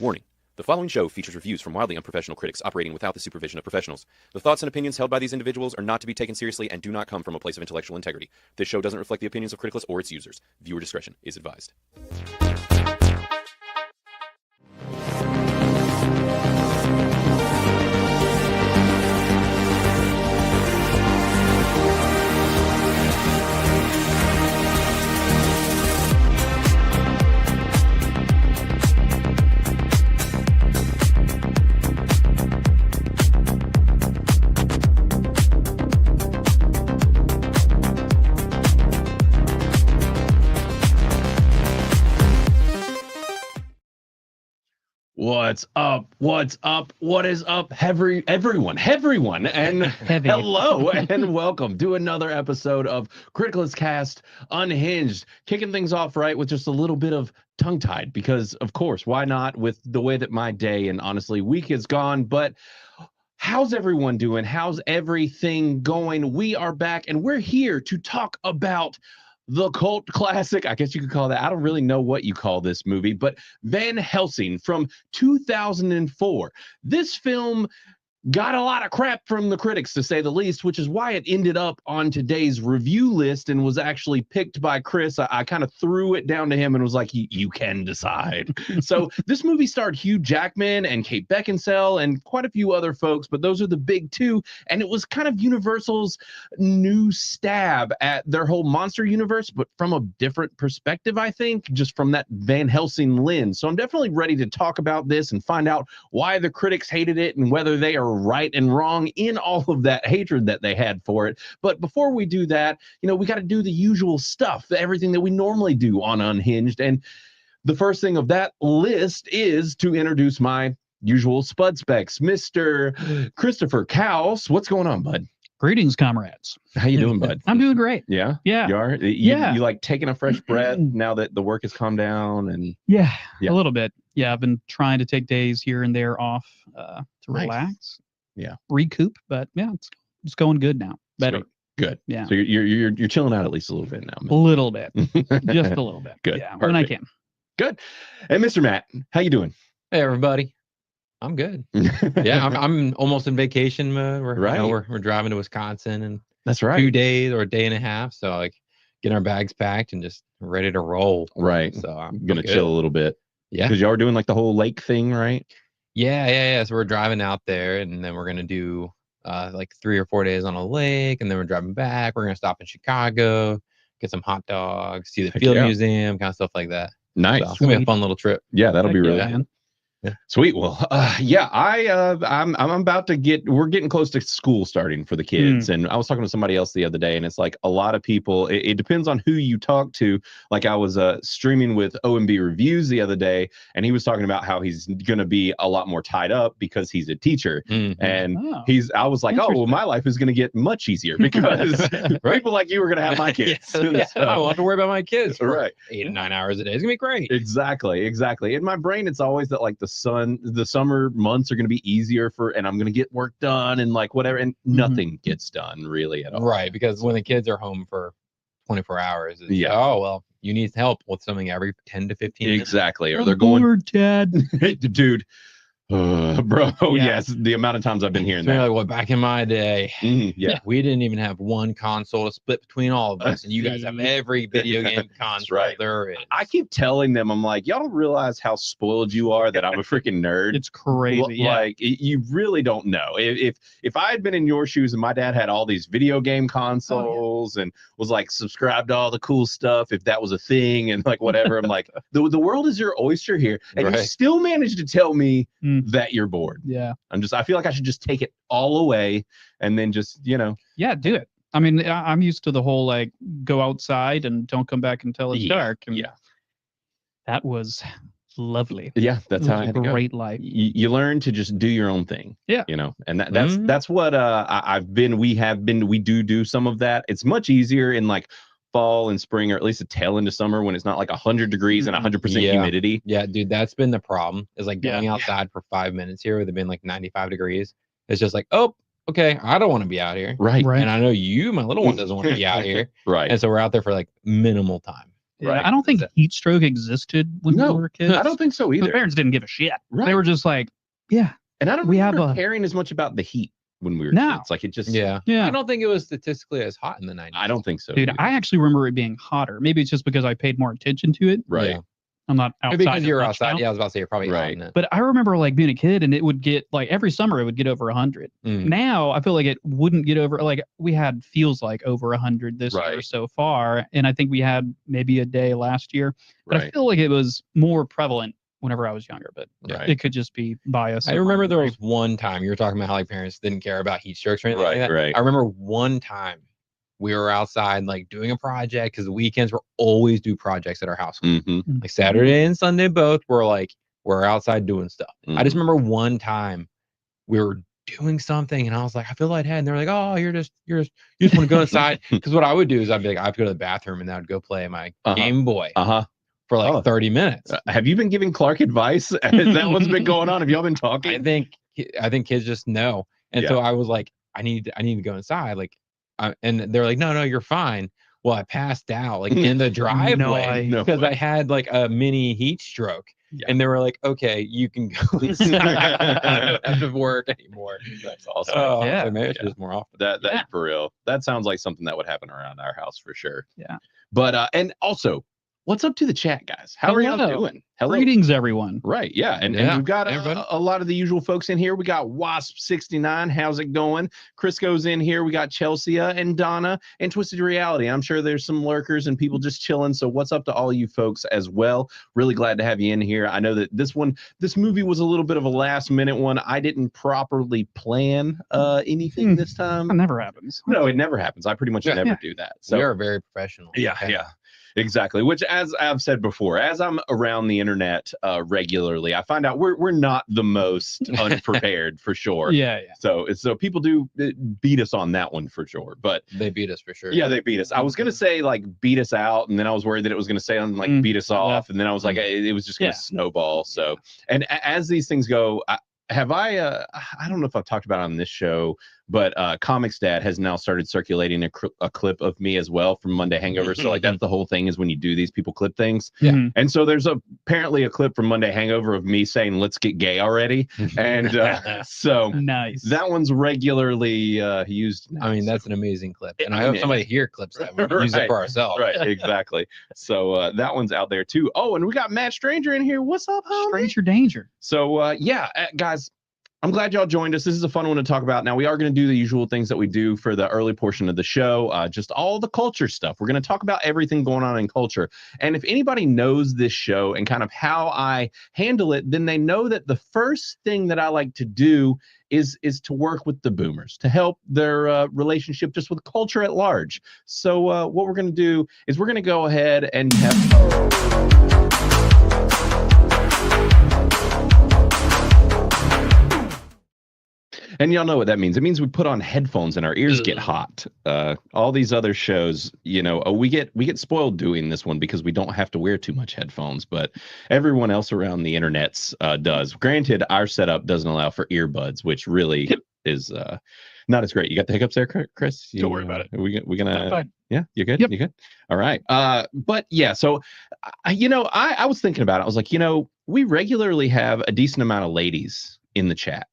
Warning. The following show features reviews from wildly unprofessional critics operating without the supervision of professionals. The thoughts and opinions held by these individuals are not to be taken seriously and do not come from a place of intellectual integrity. This show doesn't reflect the opinions of Criticless or its users. Viewer discretion is advised. What's up? What's up? What is up, everyone, and hello and welcome to another episode of Criticless Cast Unhinged. Kicking things off right with just a little bit of tongue-tied because, of course, why not with the way that my day and honestly week is gone, but how's everyone doing? How's everything going? We are back and we're here to talk about the cult classic, I guess you could call that. I don't really know what you call this movie, but Van Helsing from 2004. This film got a lot of crap from the critics, to say the least, which is why it ended up on today's review list and was actually picked by Chris. I kind of threw it down to him and was like, you can decide. So this movie starred Hugh Jackman and Kate Beckinsale and quite a few other folks, but those are the big two. And it was kind of Universal's new stab at their whole monster universe, but from a different perspective, I think, just from that Van Helsing lens. So I'm definitely ready to talk about this and find out why the critics hated it and whether they are right and wrong in all of that hatred that they had for it. But before we do that, we got to do the usual stuff, everything that we normally do on Unhinged. And the first thing of that list is to introduce my usual Spud Specs, Mr. Christopher Cowles. What's going on, bud? Greetings, comrades. How you doing, bud? I'm doing great. Yeah? Yeah. You are? You like taking a fresh breath now that the work has calmed down? And Yeah, a little bit. Yeah, I've been trying to take days here and there off to relax. Yeah. Recoup, but yeah, it's going good now. Better. Good. Yeah. So you're chilling out at least a little bit now. A little bit. Just a little bit. Good. Yeah, Perfect. when I can. Good. And Mr. Matt, how you doing? Hey everybody, I'm good. Yeah, I'm almost in vacation mode. We're driving to Wisconsin in That's right. 2 days or a day and a half. So like getting our bags packed and just ready to roll. Right. So I'm gonna chill a little bit. Yeah. Because y'all are doing like the whole lake thing, right? Yeah. So we're driving out there and then we're gonna do like 3 or 4 days on a lake, and then we're driving back. We're gonna stop in Chicago, get some hot dogs, see the Field Museum, kind of stuff like that. Nice. So it's gonna be a fun little trip. Yeah, that'll be really fun. Yeah. Sweet. Well, I'm about to we're getting close to school starting for the kids. And I was talking to somebody else the other day, and it's like a lot of people, it depends on who you talk to. Like I was streaming with OMB Reviews the other day, and he was talking about how he's going to be a lot more tied up because he's a teacher. And I was like, oh, well, my life is going to get much easier because people like you are going to have my kids. So, I won't have to worry about my kids for right. 8 or 9 hours a day. It's going to be great. Exactly. In my brain, it's always that like the summer months are going to be easier and I'm going to get work done and like whatever, and nothing gets done really at all. Right, because when the kids are home for 24 hours, oh well, you need help with something every 10 to 15 minutes. Exactly. Or they're going, Dad. dude. Bro, yes, the amount of times I've been hearing that. Like, well, back in my day, we didn't even have one console to split between all of us, and you guys have every video game console there is. I keep telling them, I'm like, y'all don't realize how spoiled you are that I'm a freaking nerd. It's crazy. Like, you really don't know. If I had been in your shoes and my dad had all these video game consoles and was like subscribed to all the cool stuff, if that was a thing and like whatever, I'm like, the world is your oyster here, and you still managed to tell me that you're bored. Yeah. I feel like I should just take it all away and then just, Yeah, do it. I mean, I'm used to the whole like go outside and don't come back until it's dark. And that was lovely. Yeah, that's how I had to go. Great life. You learn to just do your own thing. Yeah. And that's what we do some of that. It's much easier in like fall and spring, or at least a tail into summer when it's not like 100 degrees and 100% humidity. Yeah, dude, that's been the problem. Is like going outside for 5 minutes here with it being like 95 degrees. It's just like, oh, okay, I don't want to be out here. Right. And I know you, my little one, doesn't want to be out here. Right. And so we're out there for like minimal time. Yeah, Right. I don't think heat stroke existed when we were kids. I don't think so either. The parents didn't give a shit. Right. They were just like, yeah. And I don't We remember have caring as much about the heat when we were No. kids. Like it just Yeah. Yeah. I don't think it was statistically as hot in the 90s. I don't think so. Dude, either. I actually remember it being hotter. Maybe it's just because I paid more attention to it. Right. Yeah. I'm not outside. Maybe because as you were much outside. now. Yeah, I was about to say you're probably Right. out in it. But I remember like being a kid and it would get like every summer it would get over 100. Mm. Now I feel like it wouldn't get over, like we had feels like over 100 this year Right. so far. And I think we had maybe a day last year. But I Right. feel like it was more prevalent whenever I was younger, but Right. it could just be bias. I remember there was one time you were talking about how like parents didn't care about heat strokes or anything like that. Right. I remember one time we were outside like doing a project because the weekends were always do projects at our house. Mm-hmm. Like Saturday and Sunday both were like we're outside doing stuff. I just remember one time we were doing something and I was like, I feel lightheaded. And they're like, oh, you just want to go inside. Because what I would do is I'd be like, I have to go to the bathroom and I would go play my Game Boy for like 30 minutes. Have you been giving Clark advice? Is that what's been going on? Have y'all been talking? I think kids just know. And so I was like, I need to go inside. Like, and they're like, no, you're fine. Well, I passed out like in the driveway because I had like a mini heat stroke. Yeah. And they were like, okay, you can go inside. I don't have to work anymore. That's awesome. Oh, yeah. So maybe it's just more often. That for real. That sounds like something that would happen around our house for sure. Yeah. But and also, what's up to the chat, guys? How are y'all doing? Hello. Greetings, everyone. Right. Yeah. And we've got a lot of the usual folks in here. We got Wasp69. How's it going? Crisco's in here. We got Chelsea and Donna and Twisted Reality. I'm sure there's some lurkers and people just chilling. So what's up to all you folks as well? Really glad to have you in here. I know that this movie was a little bit of a last minute one. I didn't properly plan anything this time. That never happens. No, it never happens. I pretty much never do that. So we are very professional. Yeah. Exactly. Which, as I've said before, as I'm around the internet regularly, I find out we're not the most unprepared for sure. Yeah. So people do beat us on that one for sure. But they beat us for sure. Yeah, they beat us. I was gonna say like beat us out, and then I was worried that it was gonna say on like beat us off, and then I was like it was just gonna snowball. So, and as these things go, I don't know if I've talked about it on this show, but Comics Dad has now started circulating a clip of me as well from Monday Hangover. So like that's the whole thing is when you do these, people clip things. Yeah. And so there's apparently a clip from Monday Hangover of me saying, let's get gay already. And so nice. That one's regularly used now. I mean, that's an amazing clip. And I hope somebody here clips that. We can use it for ourselves. Right, exactly. So that one's out there too. Oh, and we got Matt Stranger in here. What's up, homie? Stranger danger. So guys, I'm glad y'all joined us. This is a fun one to talk about. Now, we are going to do the usual things that we do for the early portion of the show, just all the culture stuff. We're going to talk about everything going on in culture. And if anybody knows this show and kind of how I handle it, then they know that the first thing that I like to do is to work with the boomers, to help their relationship just with culture at large. So what we're going to do is we're going to go ahead and have... And y'all know what that means. It means we put on headphones and our ears get hot. All these other shows, we get spoiled doing this one because we don't have to wear too much headphones, but everyone else around the internets does. Granted, our setup doesn't allow for earbuds, which really is not as great. You got the hiccups there, Chris? Don't worry about it. We gonna? Yeah, you're good. Yep. You good? All right. But yeah, so I was thinking about it. I was like, we regularly have a decent amount of ladies in the chat.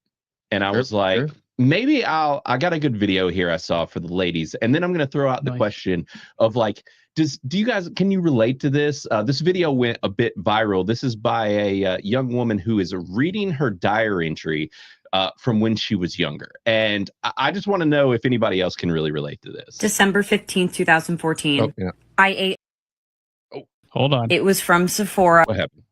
And I was like, maybe I got a good video here I saw for the ladies. And then I'm going to throw out the question of like, can you relate to this? This video went a bit viral. This is by a young woman who is reading her diary entry from when she was younger. And I just want to know if anybody else can really relate to this. December 15th, 2014. Oh, yeah. I ate. Oh, hold on. It was from Sephora. What happened?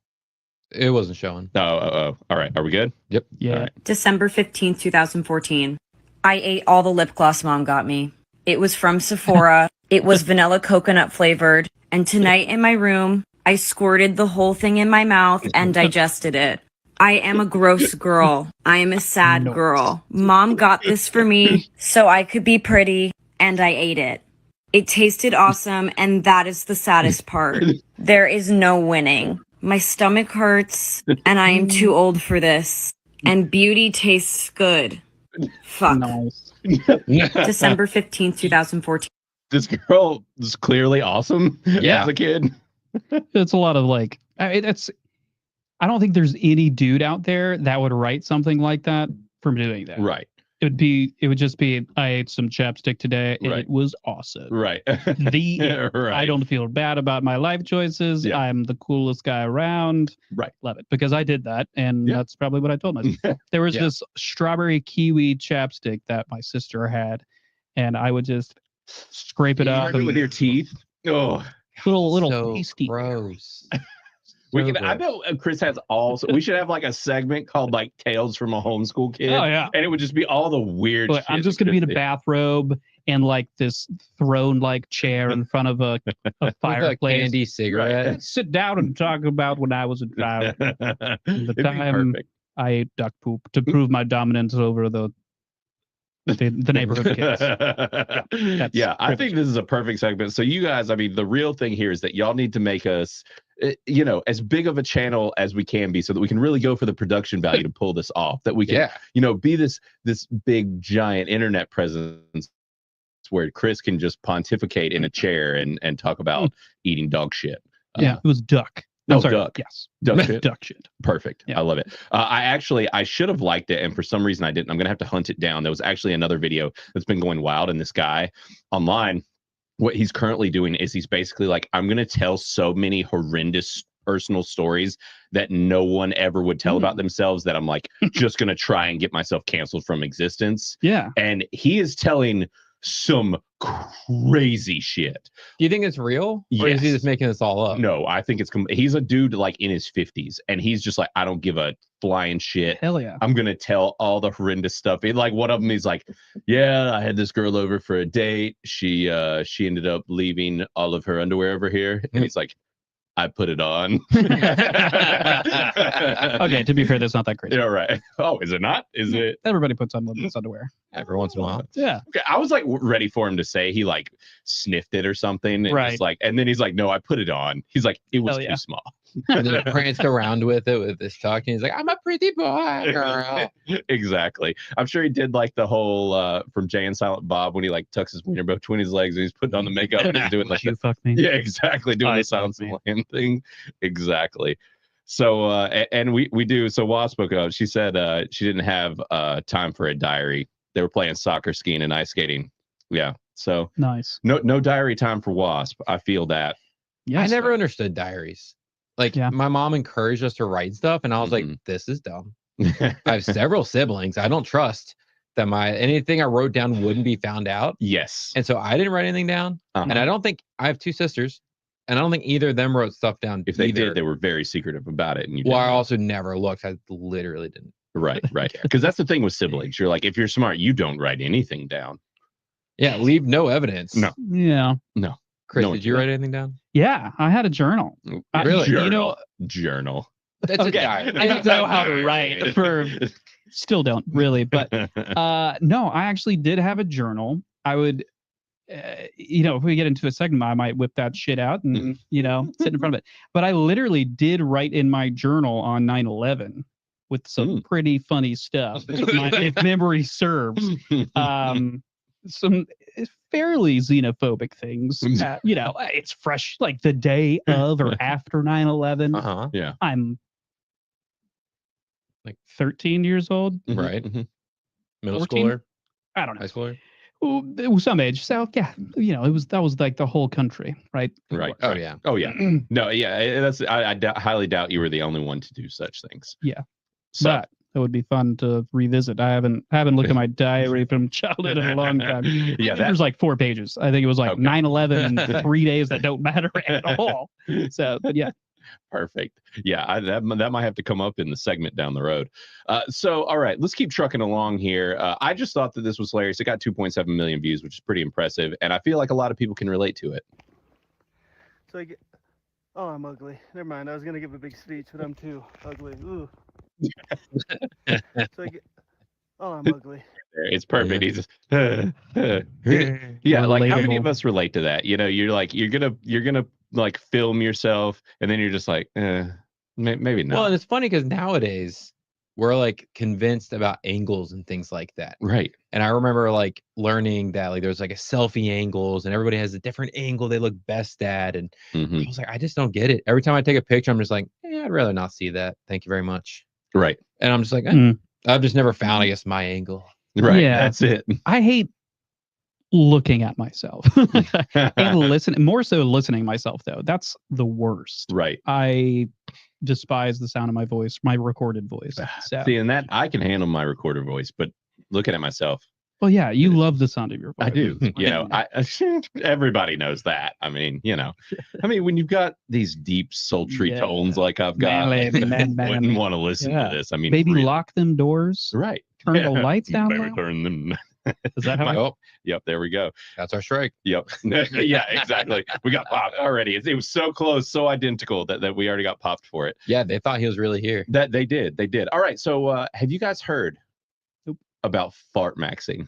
It wasn't showing. Oh. All right. Are we good? Yep. Yeah. All right. December 15th, 2014. I ate all the lip gloss Mom got me. It was from Sephora. It was vanilla coconut flavored. And tonight in my room, I squirted the whole thing in my mouth and digested it. I am a gross girl. I am a sad girl. Mom got this for me so I could be pretty, and I ate it. It tasted awesome, and that is the saddest part. There is no winning. My stomach hurts, and I am too old for this. And beauty tastes good. Fuck. Nice. December 15th, 2014. This girl is clearly awesome Yeah. as a kid. It's a lot of like, I don't think there's any dude out there that would write something like that from doing that. Right. It would just be, I ate some chapstick today and Right. it was awesome. Right. Right. I don't feel bad about my life choices. Yeah. I'm the coolest guy around. Right. Love it. Because I did that. And that's probably what I told myself. There was this strawberry kiwi chapstick that my sister had. And I would just scrape it up with your teeth. Oh, little so pasty. gross. we So can. I gross. bet Chris has all. We should have like a segment called like Tales from a Homeschool Kid. Oh yeah. And it would just be all the weird. But I'm shit just that gonna be in a Chris did. bathrobe and like this throne like chair in front of a With a fireplace. candy cigarette. Let's sit down and talk about when I was a child. It'd be time- perfect. I ate duck poop to prove my dominance over the neighborhood kids. Yeah, I pretty think this is a perfect segment. So you guys, I mean, the real thing here is that y'all need to make us, as big of a channel as we can be, so that we can really go for the production value to pull this off. That we can, be this big giant internet presence where Chris can just pontificate in a chair and talk about eating dog shit. Yeah, it was duck. No, I'm sorry, duck. Yes, Duck shit. duck shit. Perfect. Yeah. I love it. I should have liked it, and for some reason I didn't. I'm gonna have to hunt it down. There was actually another video that's been going wild, and this guy online, what he's currently doing is he's basically like, I'm gonna tell so many horrendous personal stories that no one ever would tell about themselves that I'm like just gonna try and get myself canceled from existence. Yeah. And he is telling some crazy shit. Do you think it's real? Or is he Yes. just making this all up? No, I think he's a dude like in his 50s, and he's just like, I don't give a flying shit. Hell yeah. I'm gonna tell all the horrendous stuff. And like one of them, he's like, yeah, I had this girl over for a date. She ended up leaving all of her underwear over here, and he's like, I put it on. Okay, to be fair, that's not that crazy. Yeah, right. Oh, is it not? Is it? Everybody puts on women's underwear. Every once in a while. Yeah. Okay, I was like ready for him to say he like sniffed it or something, and Right. just like, and then he's like, no, I put it on. He's like, it was Hell yeah. too small. And then pranced around with it with this tuck, and he's like, I'm a pretty boy, girl. Exactly. I'm sure he did like the whole from Jay and Silent Bob when he like tucks his wiener between his legs and he's putting on the makeup and he's doing like You fuck me. yeah, exactly, doing I the Silent fuck me. Land thing. Exactly. So and we do. So Wasp spoke up. She said she didn't have time for a diary. They were playing soccer, skiing, and ice skating. Yeah. So Nice. no diary time for Wasp. I feel that. Yeah. I never understood diaries. Like, Yeah. my mom encouraged us to write stuff, and I was like, this is dumb. I have several siblings. I don't trust that anything I wrote down wouldn't be found out. Yes. And so I didn't write anything down. And I don't think I have two sisters, and I don't think either of them wrote stuff down. If they either. did, they were very secretive about it. And you Well, I didn't. also never looked. I literally didn't. Right. Because that's the thing with siblings. You're like, if you're smart, you don't write anything down. Yeah, leave no evidence. No. Yeah. Chris, No one did you can. write anything down? Yeah. I had a journal. Really? Journal. You know, Journal. That's Okay. a diary. I didn't know how to write for still don't really, but no, I actually did have a journal. I would if we get into a segment, I might whip that shit out and sit in front of it. But I literally did write in my journal on 9/11 with some pretty funny stuff, if memory serves. Some fairly xenophobic things. It's fresh, like the day of or after 9/11. Uh-huh. Yeah. I'm Like 13 years old. Right. Mhm. Middle 14? schooler, I don't know. high schooler. Well, it was some age. So yeah, that was like the whole country, right? Right. Oh yeah. Oh yeah. No. Yeah. That's. I highly doubt you were the only one to do such things. Yeah. So But it would be fun to revisit. I haven't looked at my diary from childhood in a long time. yeah. There's like 4 pages. I think it was like Okay. 9/11 and 3 days that don't matter at all. So, but yeah. Perfect. Yeah, that might have to come up in the segment down the road. So, all right, let's keep trucking along here. I just thought that this was hilarious. It got 2.7 million views, which is pretty impressive, and I feel like a lot of people can relate to it. So oh, I'm ugly. Never mind. I was gonna give a big speech, but I'm too ugly. Ooh. Oh, I'm ugly. It's perfect. He's just, yeah, like how many of us relate to that? You're gonna like film yourself, and then you're just like, maybe not. Well, and it's funny because nowadays we're like convinced about angles and things like that. Right. And I remember like learning that like there's like a selfie angles and everybody has a different angle they look best at. And Mhm. I was like, I just don't get it. Every time I take a picture, I'm just like, I'd rather not see that. Thank you very much. Right. And I'm just like, Mm. I've just never found, I guess, my angle. Right. Yeah. That's it. I hate looking at myself and listening, more so listening myself though. That's the worst. Right. I despise the sound of my voice, my recorded voice. So, See, and that I can handle my recorded voice, but looking at myself, well, yeah, you love the sound of your voice. I do. You know, everybody knows that. I mean, you know, when you've got these deep, sultry Yeah. tones like I've got, Manly, man. wouldn't want to listen Yeah. to this. I mean, Maybe really. lock them doors. Right. Turn the lights down Maybe low. turn them. Is that how? Oh, Yep. There we go. that's our strike. Yep. Yeah, exactly. We got popped already. It was so close, so identical that we already got popped for it. Yeah, they thought he was really here. That they did. They did. All right. So have you guys heard about fart maxing?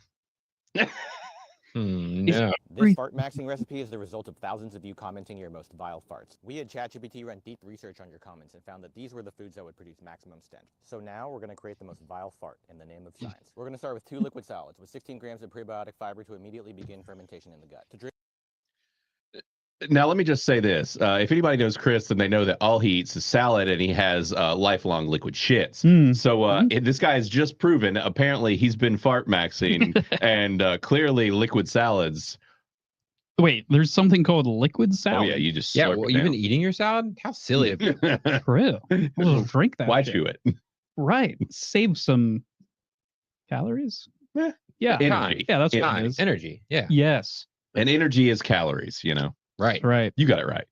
No. This fart maxing recipe is the result of thousands of you commenting your most vile farts. We at ChatGPT ran deep research on your comments and found that these were the foods that would produce maximum stench. So now we're going to create the most vile fart in the name of science. We're going to start with 2 liquid solids with 16 grams of prebiotic fiber to immediately begin fermentation in the gut. To drink Now, let me just say this. If anybody knows Chris, then they know that all he eats is salad and he has lifelong liquid shits. Mm. So this guy has just proven, apparently, he's been fart maxing and clearly liquid salads. Wait, there's something called liquid salad. Oh, yeah, you just Yeah, slurp well, it you've been down. eating your salad? How silly of you. True. We'll drink that. Why shit. chew it? Right. Save some calories. Eh, Yeah. Energy. Yeah, that's what it Time, is. energy. Yeah. Yes. And energy is calories, you know. Right. Right. You got it right.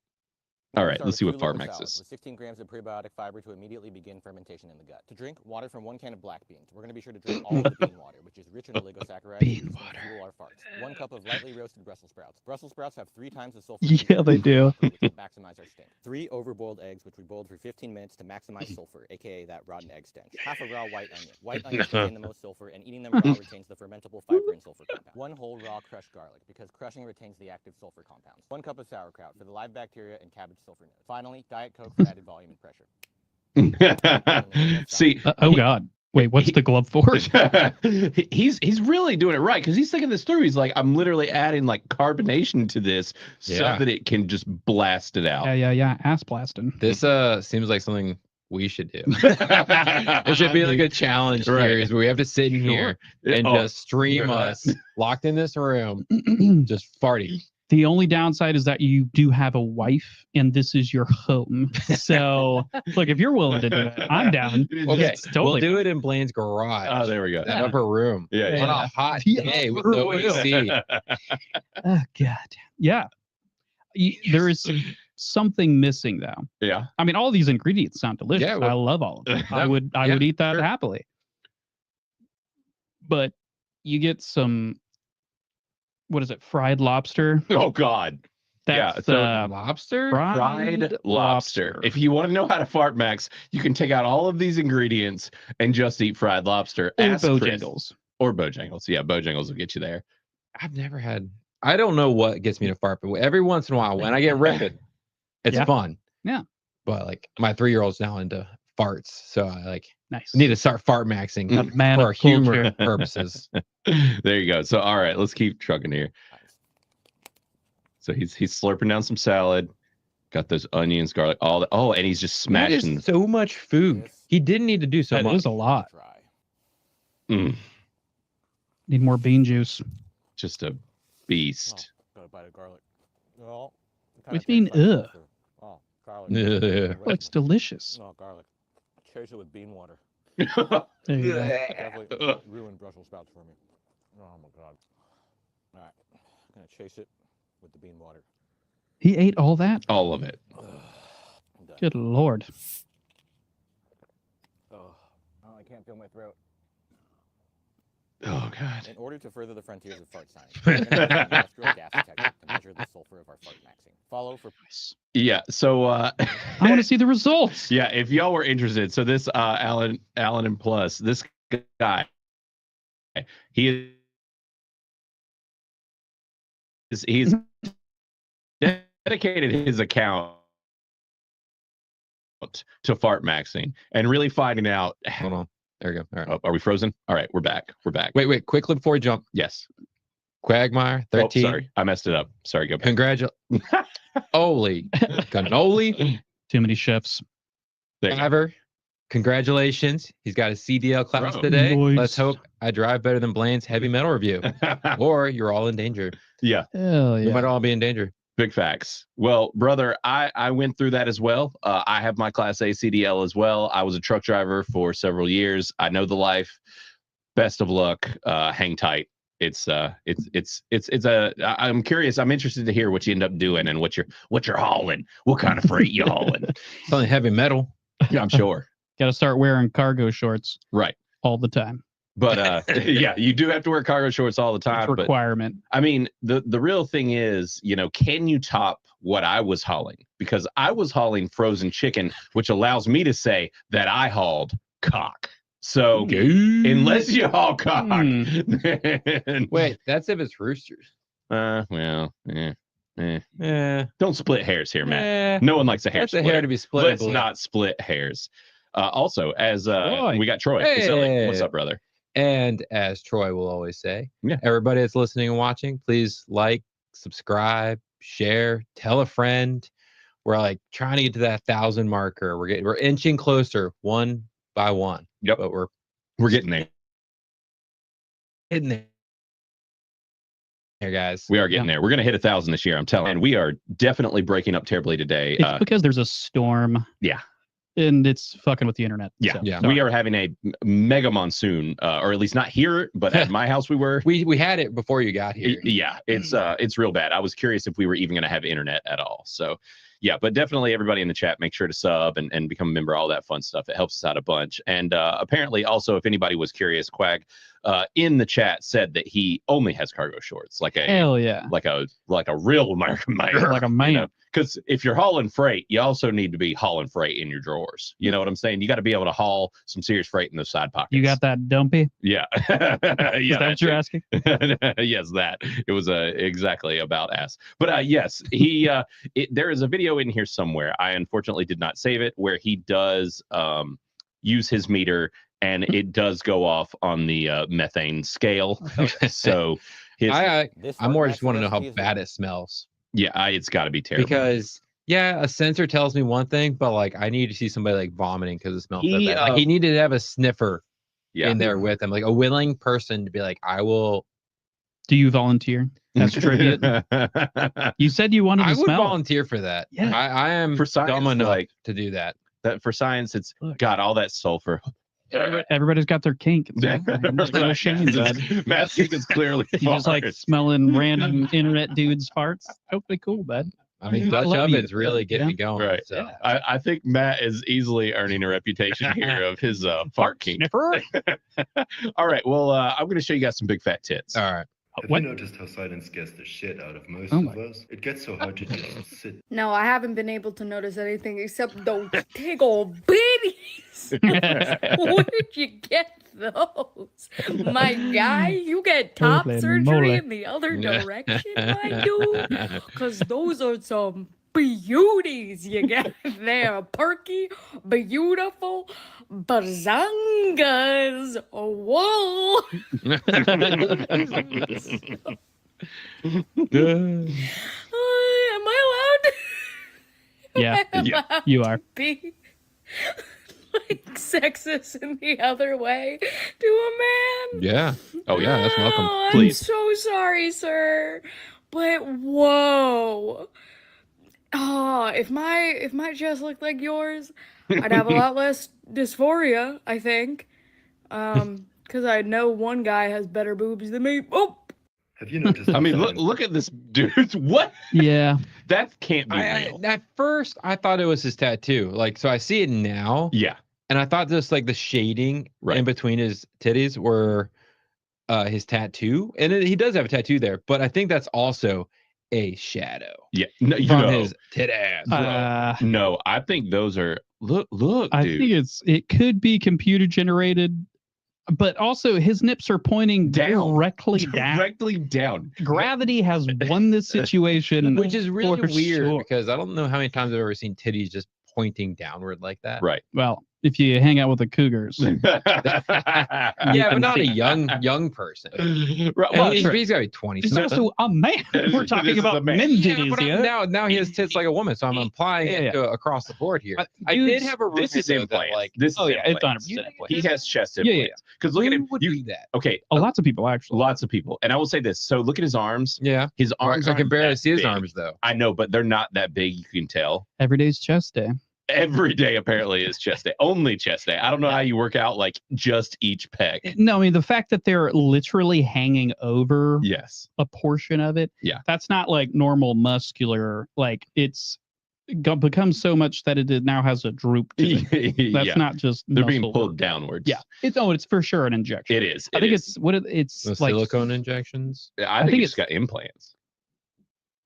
All right, Start let's with see 2 what fart liquid max solids is. with 16 grams of prebiotic fiber to immediately begin fermentation in the gut. To drink, water from 1 can of black beans. We're going to be sure to drink all of the bean water, which is rich in oligosaccharides. Bean and is gonna water. fuel our farts. 1 cup of lightly roasted Brussels sprouts. Brussels sprouts have 3 times the sulfur. Yeah, they do. Which will maximize our stink. 3 overboiled eggs, which we boiled for 15 minutes to maximize sulfur, aka that rotten egg stench. Half a raw white onion. White onions contain the most sulfur, and eating them raw retains the fermentable fiber and sulfur compound. 1 whole raw crushed garlic, because crushing retains the active sulfur compounds. 1 cup of sauerkraut for the live bacteria and cabbage sulfur notes. Finally, Diet Coke for added volume and pressure. See, Oh God. Wait, what's the glove for? he's really doing it right because he's thinking this through. He's like, I'm literally adding like carbonation to this so Yeah. that it can just blast it out. Yeah. Ass blasting. This seems like something we should do. It should be like a challenge Right. series where we have to sit in here and Oh, just stream yeah. us locked in this room, just farting. The only downside is that you do have a wife and this is your home. So look, if you're willing to do it, I'm down. Okay, It's totally we'll do it in Blaine's garage. Oh, there we go. That upper room. Yeah, On a hot The day with upper no room. AC. Oh God. Yeah. There is something missing though. yeah. I mean, all these ingredients sound delicious. Yeah, well- I love all of them. I Yeah, would yeah, eat that sure. happily. But you get some, what is it? Fried lobster. Oh God. Yeah, That's so Lobster? fried lobster. If you want to know how to fart max, you can take out all of these ingredients and just eat fried lobster. or Ask Chris- Bojangles. Or Bojangles. Yeah, Bojangles will get you there. I've never had. I don't know what gets me to fart, but every once in a while, when I get rapid, it's Yeah. fun. Yeah. But like my 3-year-old's now into farts, so I like Nice. need to start fart maxing A man for of humor culture. purposes. There you go. So all right, let's keep trucking here. So he's slurping down some salad, got those onions, garlic, all that. Oh, and he's just That is smashing. so much food. He didn't need to do so That much. is a lot. Try. Mm, Need more bean juice. just a beast. Got a bite of garlic. Well, What do you mean, ugh? Oh, garlic. Yeah. Well, it's delicious. No, garlic. Chase it with bean water. There you go. Definitely ruined Brussels sprouts for me. Oh my God. All right, I'm gonna chase it with the bean water. He ate all that? All of it. I'm done. Good Lord. Oh, I can't feel my throat. Oh God. In order to further the frontiers of fart science, we're gonna use an industrial gas detector to measure the sulfur of our fart maxing. Follow for Yeah. So I want to see the results. yeah, if y'all were interested, so this Alan and Plus, this guy, he's dedicated his account to fart maxing and really finding out Hold on. There we go. All right. Oh, are we frozen? All right, we're back. We're back. Wait. Quickly before we jump, Yes. Quagmire 13. Oh, sorry, I messed it up. Sorry, go back. Holy cannoli. Too many chefs. There you go. Ever. Congratulations. He's got his CDL class Bro, today. nice. Let's hope I drive better than Blaine's heavy metal review. Or you're all in danger. Yeah, Hell We yeah. might all be in danger. big facts. Well, brother, I went through that as well. I have my Class A CDL as well. I was a truck driver for several years. I know the life. Best of luck. Hang tight. I'm curious. I'm interested to hear what you end up doing and what you're hauling. What kind of freight you hauling? It's only heavy metal. Yeah, I'm sure. Got to start wearing cargo shorts Right. all the time. But yeah, you do have to wear cargo shorts all the It's time. a But requirement. I mean, the real thing is, can you top what I was hauling? Because I was hauling frozen chicken, which allows me to say that I hauled cock. So unless you haul cock, then- Wait, that's if it's roosters. well, Yeah. don't split hairs here, Matt. Eh, No one likes a hair that's a splitter. hair to be split. Let's not split hairs. Also, as Troy. we got Troy. Silly. What's Hey. up, brother? And as Troy will always say, Yeah. everybody that's listening and watching, please like, subscribe, share, tell a friend. We're like trying to get to that 1,000 marker. We're inching closer one by one. Yep. But we're We're getting there. hitting there, guys. We are getting there. We're going to hit 1,000 this year. I'm telling you. And we are definitely breaking up terribly today. It's because there's a storm. Yeah. And it's fucking with the internet. Yeah. So, Yeah. sorry. We are having a mega monsoon, or at least not here, but at my house we were. We had it before you got here. Yeah, it's real bad. I was curious if we were even going to have internet at all. So, yeah, but definitely everybody in the chat, make sure to sub and become a member, all that fun stuff. It helps us out a bunch. And apparently, also, if anybody was curious, Quag in the chat said that he only has cargo shorts, like a Hell yeah. like a real American man. Like a man. Because if you're hauling freight, you also need to be hauling freight in your drawers. You know what I'm saying? You got to be able to haul some serious freight in those side pockets. You got that dumpy? Yeah. Is that what you're asking? Yes, that it was exactly about ass. But yes, there is a video in here somewhere. I unfortunately did not save it, where he does use his meter and it does go off on the methane scale. So his I This more Fort just want to know how Knox bad it smells. it's got to be terrible. Because a sensor tells me one thing, but like I need to see somebody like vomiting because it smells so He, bad. Like he needed to have a sniffer yeah. in there with him, like a willing person to be like, I will. Do you volunteer? That's trivia. You said you wanted to I would smell. volunteer for that. Yeah. I am For science, dumb enough like- to do that. That for science, it's Look. got all that sulfur. Everybody's got their kink. It's like, there's no shame, bud. Matt's kink is clearly You just like farts. smelling random internet dudes' farts. Totally cool, bud. I mean, I Dutch love you. ovens really get me going. Right. So. I think Matt is easily earning a reputation here of his fart kink. Sniffer? All right. Well, I'm going to show you guys some big fat tits. All right. Have What? you noticed how silence scares the shit out of most Oh of my- us? It gets so hard to just sit. No, I haven't been able to notice anything except those big old bitties. Where'd you get those? My guy, you get top Holy surgery moly. in the other direction, my dude? Because those are some beauties you get there. Perky, beautiful, bazangas. Whoa. Am I allowed? Yeah, Am Yeah. I you are. be like sexist in the other way to a man? Yeah. Oh yeah, that's welcome. Oh, I'm Please. so sorry, sir. But whoa. Oh, if my chest looked like yours, I'd have a lot less dysphoria, I think. Because I know one guy has better boobs than me. Oh, Have you noticed? I how mean, silence- look at this dude. What? Yeah. That can't be real. At first, I thought it was his tattoo. Like, so I see it now, Yeah. and I thought just like the shading Right. in between his titties were his tattoo, and he does have a tattoo there. But I think that's also a shadow Yeah. No, from his tit ass. No, I think those are look, I dude. think it could be computer generated, but also his nips are pointing Down. directly down. Directly down. Gravity has won this situation, Which is really for weird sure. because I don't know how many times I've ever seen titties just pointing downward like that. Right. Well, if you hang out with the cougars. Yeah, but not a young person. Right, Well, well, he's sure. got to be 20 He's something. also a man. We're This talking is a about man. men Yeah, titties but here. now he has tits like a woman, so I'm implying it across the board here. I did have a roommate This is though that, implant. like, This Oh is yeah, it's 100% implants. implants. He has chest Yeah, yeah, implants. Because look at who him. would do that? Okay, Lots of people actually. lots of people. And I will say this. So look at his arms. Yeah, His arms I aren't can barely that see his big. arms though. I know, but they're not that big. You can tell. Every day's chest day. Every day apparently is chest day. Only chest day. I don't know how you work out like just each pec. No, I mean the fact that they're literally hanging over Yes. a portion of it. Yeah. That's not like normal muscular. Like it's become so much that it now has a droop to it. That's Yeah. not just They're being muscle pulled work. downwards. Yeah. It's for sure an injection. It is. I think is. it's what it's The like silicone injections. I think think it's got implants.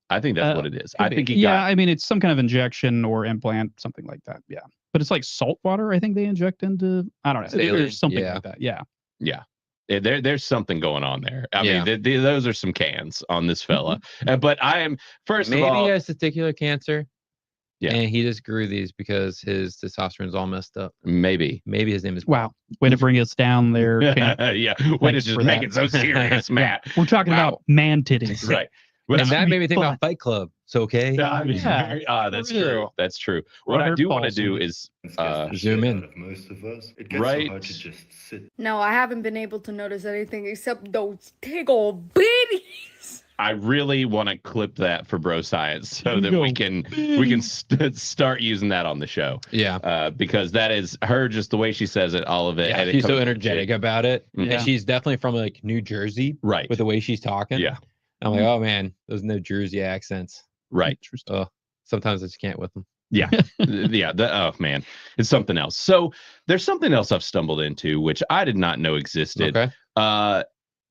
I think that's what it is. I think he yeah, got I mean it's some kind of injection or implant, something like that. Yeah. But it's like salt water, I think they inject into I don't know. Saline. There's something Yeah. like that. Yeah. Yeah, there's something going on there. I Yeah. mean, those are some cans on this fella. But I am first Maybe of all, he has testicular cancer. Yeah. And he just grew these because his testosterone's all messed up. maybe. Maybe his name is Wow. Way to bring us down there. Cam. Yeah, way to Thanks just for make that. it so serious, Matt. We're talking Wow. about man titties. Right. And It's that gonna made be me think fun. about Fight Club. So okay. I mean, Yeah. that's For real. true. That's true. What I Robert do want to Paulson. do is zoom in. Out of most of us, it gets Right. so hard to just sit. No, I haven't been able to notice anything except those big old babies. I really want to clip that for Bro Science so that we can start using that on the show. Yeah. Because that is her, just the way she says it, all of it. Yeah, and it she's so comes- energetic about it. Yeah. And she's definitely from like New Jersey Right. with the way she's talking. Yeah. I'm like, oh man, those New Jersey accents. Right. Oh, sometimes I just can't with them. Yeah. Yeah. Oh man, it's something else. So there's something else I've stumbled into, which I did not know existed. Okay.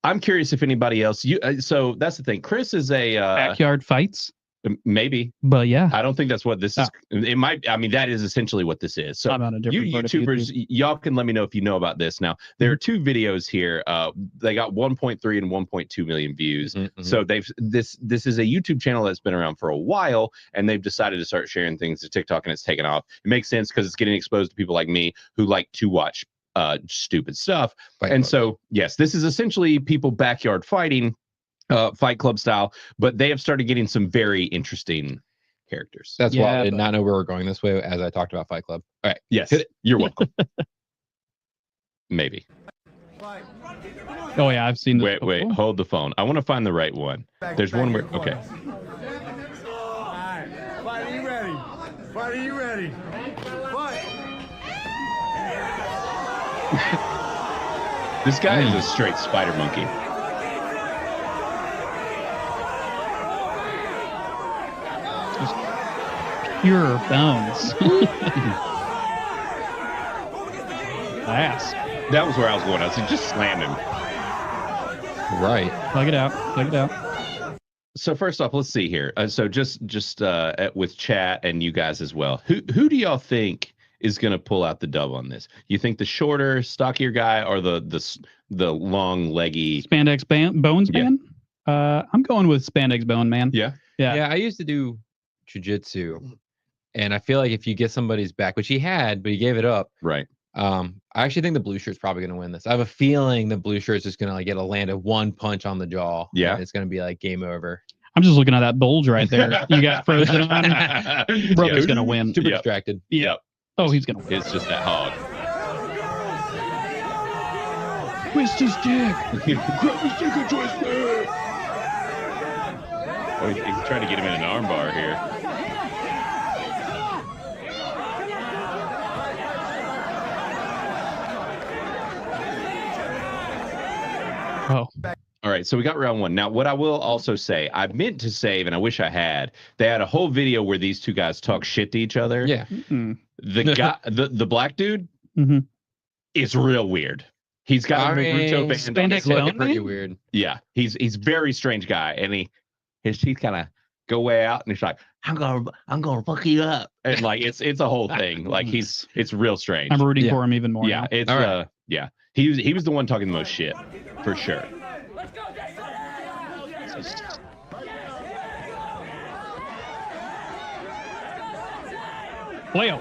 I'm curious if anybody else. So that's the thing. Chris is a Backyard fights. maybe. But yeah. I don't think that's what this is. It might. I mean, that is essentially what this is. So I'm on a you different part of YouTubers, YouTube. y'all can let me know if you know about this. Now there are two videos here. They got 1.3 and 1.2 million views. Mhm. So this is a YouTube channel that's been around for a while, and they've decided to start sharing things to TikTok, and it's taken off. It makes sense because it's getting exposed to people like me who like to watch stupid stuff. And so yes, this is essentially people backyard fighting, Fight Club style, but they have started getting some very interesting characters. That's why I Yeah, did but- not know we were going this way as I talked about Fight Club. All right. Yes, Hit it. you're welcome. Maybe. Oh yeah, I've seen this Wait, before. hold the phone. I want to find the right one. There's one where okay. Fight, are you ready? Fight, are you ready? Fight. This guy is a straight spider monkey. Pure bones. Ass. That was where I was going. I was like, just slam him. Right. Plug it out. Plug it out. So first off, let's see here. So just with chat and you guys as well. Who do y'all think is going to pull out the dub on this? You think the shorter, stockier guy, or the long, leggy Spandex bones Yeah. man? I'm going with spandex bone man. Yeah. Yeah. Yeah, I used to do jujitsu, and I feel like if you get somebody's back, which he had, but he gave it up. Right. I actually think the blue shirt's probably going to win this. I have a feeling the blue shirt's just going to like get a landed one punch on the jaw. Yeah. and it's going to be like game over. I'm just looking at that bulge right there. You got frozen on. Brother's gonna win. Super Yep. distracted. Yeah. Oh, he's gonna win. It's just that hog. Twist his dick. Grab his dick and twist it. Oh, he's trying to get him in an armbar here. Oh. All right, so we got round one. Now, what I will also say, I meant to save, and I wish I had. They had a whole video where these two guys talk shit to each other. Yeah. Mm-mm. The guy, the black dude, Mhm. is real weird. He's got a Naruto band on his Spandex head. bone Pretty man? weird. Yeah, he's very strange guy, and his teeth kind of go way out, and he's like, I'm gonna fuck you up, and like it's a whole thing. Like it's real strange. I'm rooting Yeah. for him even more. Yeah, now. it's All right. yeah. He was the one talking the most shit, for sure. Leo.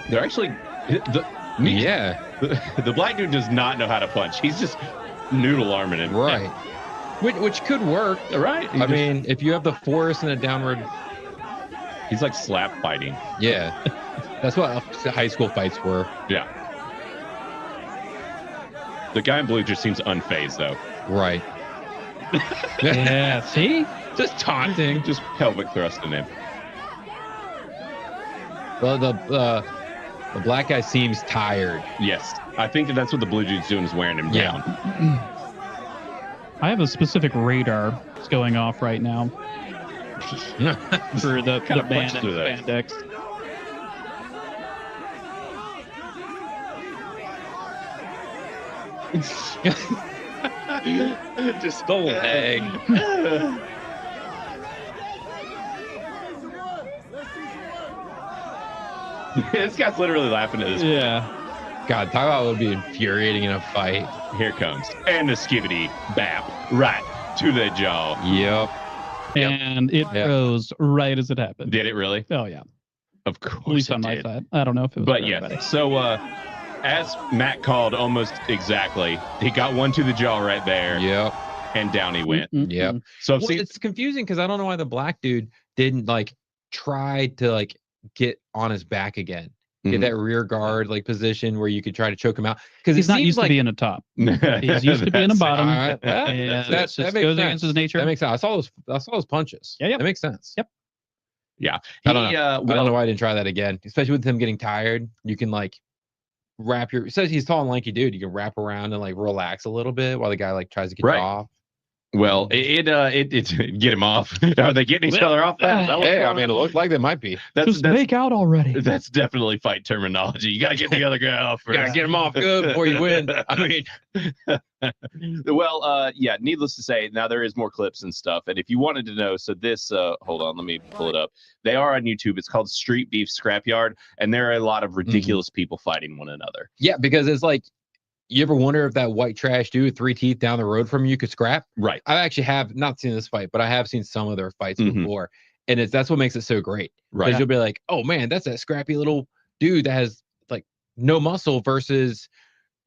They're actually the black dude does not know how to punch. He's just noodle arming him. Right. Which could work. Right. I mean, if you have the force and a downward, he's like slap fighting. Yeah. That's what high school fights were. Yeah. The guy in blue just seems unfazed though. Right. Yeah, see? Just taunting. Just pelvic thrusting him. Well, the black guy seems tired. Yes. I think that's what the blue dude's doing is wearing him down. I have a specific radar that's going off right now for the band and spandex. Just the leg. This guy's literally laughing at this. Yeah. God, talk about what would be infuriating in a fight. Here comes. And a skivvy bap right to the jaw. Yep. And it froze right as it happened. Did it really? Oh, yeah. Of course. At least on my side. I don't know if it was. But yeah, so as Matt called almost exactly, he got one to the jaw right there. Yep. And down he went. Yep. So well, it's confusing because I don't know why the black dude didn't like try to like get on his back again. Get that rear guard like position where you could try to choke him out because he's not used to being a top. He's used to being a bottom. Right. That makes goes sense. against his nature. That makes sense. I saw those punches. Yeah, that makes sense. Yep. Yeah. I don't know why I didn't try that again, especially with him getting tired. You can like wrap your. It says he's tall and lanky dude. You can wrap around and like relax a little bit while the guy like tries to get you off. Well, it get him off. Are they getting each other off? Yeah, I mean, it looks like they might be. Just make out already. That's definitely fight terminology. You got to get the other guy off first. Gotta get him off good before you win. I mean, well, yeah. Needless to say, now there is more clips and stuff. And if you wanted to know, so this, hold on, let me pull it up. They are on YouTube. It's called Street Beef Scrapyard, and there are a lot of ridiculous people fighting one another. Yeah, because it's like. You ever wonder if that white trash dude with 3 teeth down the road from you could scrap? Right. I actually have not seen this fight, but I have seen some of their fights before. And that's what makes it so great. Right. Because you'll be like, oh man, that's that scrappy little dude that has like no muscle versus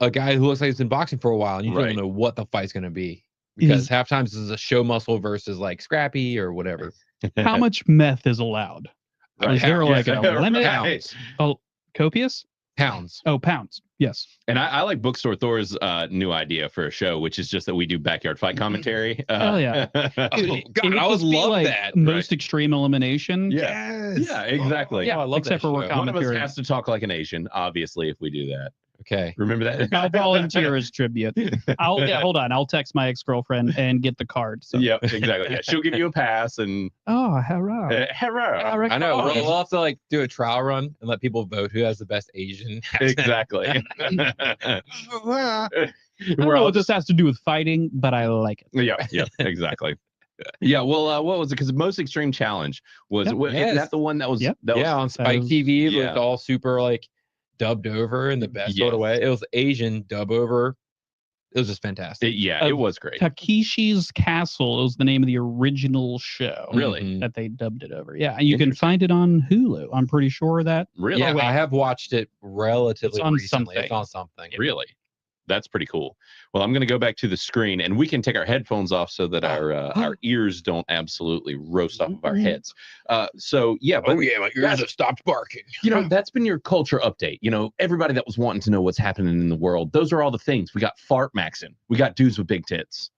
a guy who looks like he's been boxing for a while. And you don't know what the fight's going to be. Because half times this is a show muscle versus like scrappy or whatever. How much meth is allowed? Is there like a limit? Pounds. Oh, copious? Pounds. Oh, pounds. Yes. And I like Bookstore Thor's new idea for a show, which is just that we do backyard fight commentary. Oh yeah. God, I would love that. Most extreme elimination. Yes. Yeah, exactly. Yeah, I love except that for show. we're One of us commentary. has to talk like an Asian, obviously, if we do that. Okay. Remember that? I'll volunteer as tribute. Hold on. I'll text my ex-girlfriend and get the card. So. Yep, exactly. Yeah, she'll give you a pass and Oh, hurrah! hurrah. I know. We'll have to like do a trial run and let people vote who has the best Asian accent. Exactly. I don't know what this has to do with fighting, but I like it. Yeah, exactly. Yeah, well, what was it? Because the most extreme challenge was is that the one that was that was on Spike TV. It yeah. was all super like dubbed over in the best sort of way. It was Asian dub over. It was just fantastic. It was great. Takeshi's Castle was the name of the original show. Really? That they dubbed it over. Yeah, and you can find it on Hulu. I'm pretty sure that. Really? Yeah, I have watched it relatively It's on recently. something. It's on something. Really? That's pretty cool. Well, I'm going to go back to the screen, and we can take our headphones off so that our ears don't absolutely roast off of our heads. So yeah, but my ears have stopped barking. You know, that's been your culture update. You know, everybody that was wanting to know what's happening in the world. Those are all the things. We got fart maxing. We got dudes with big tits.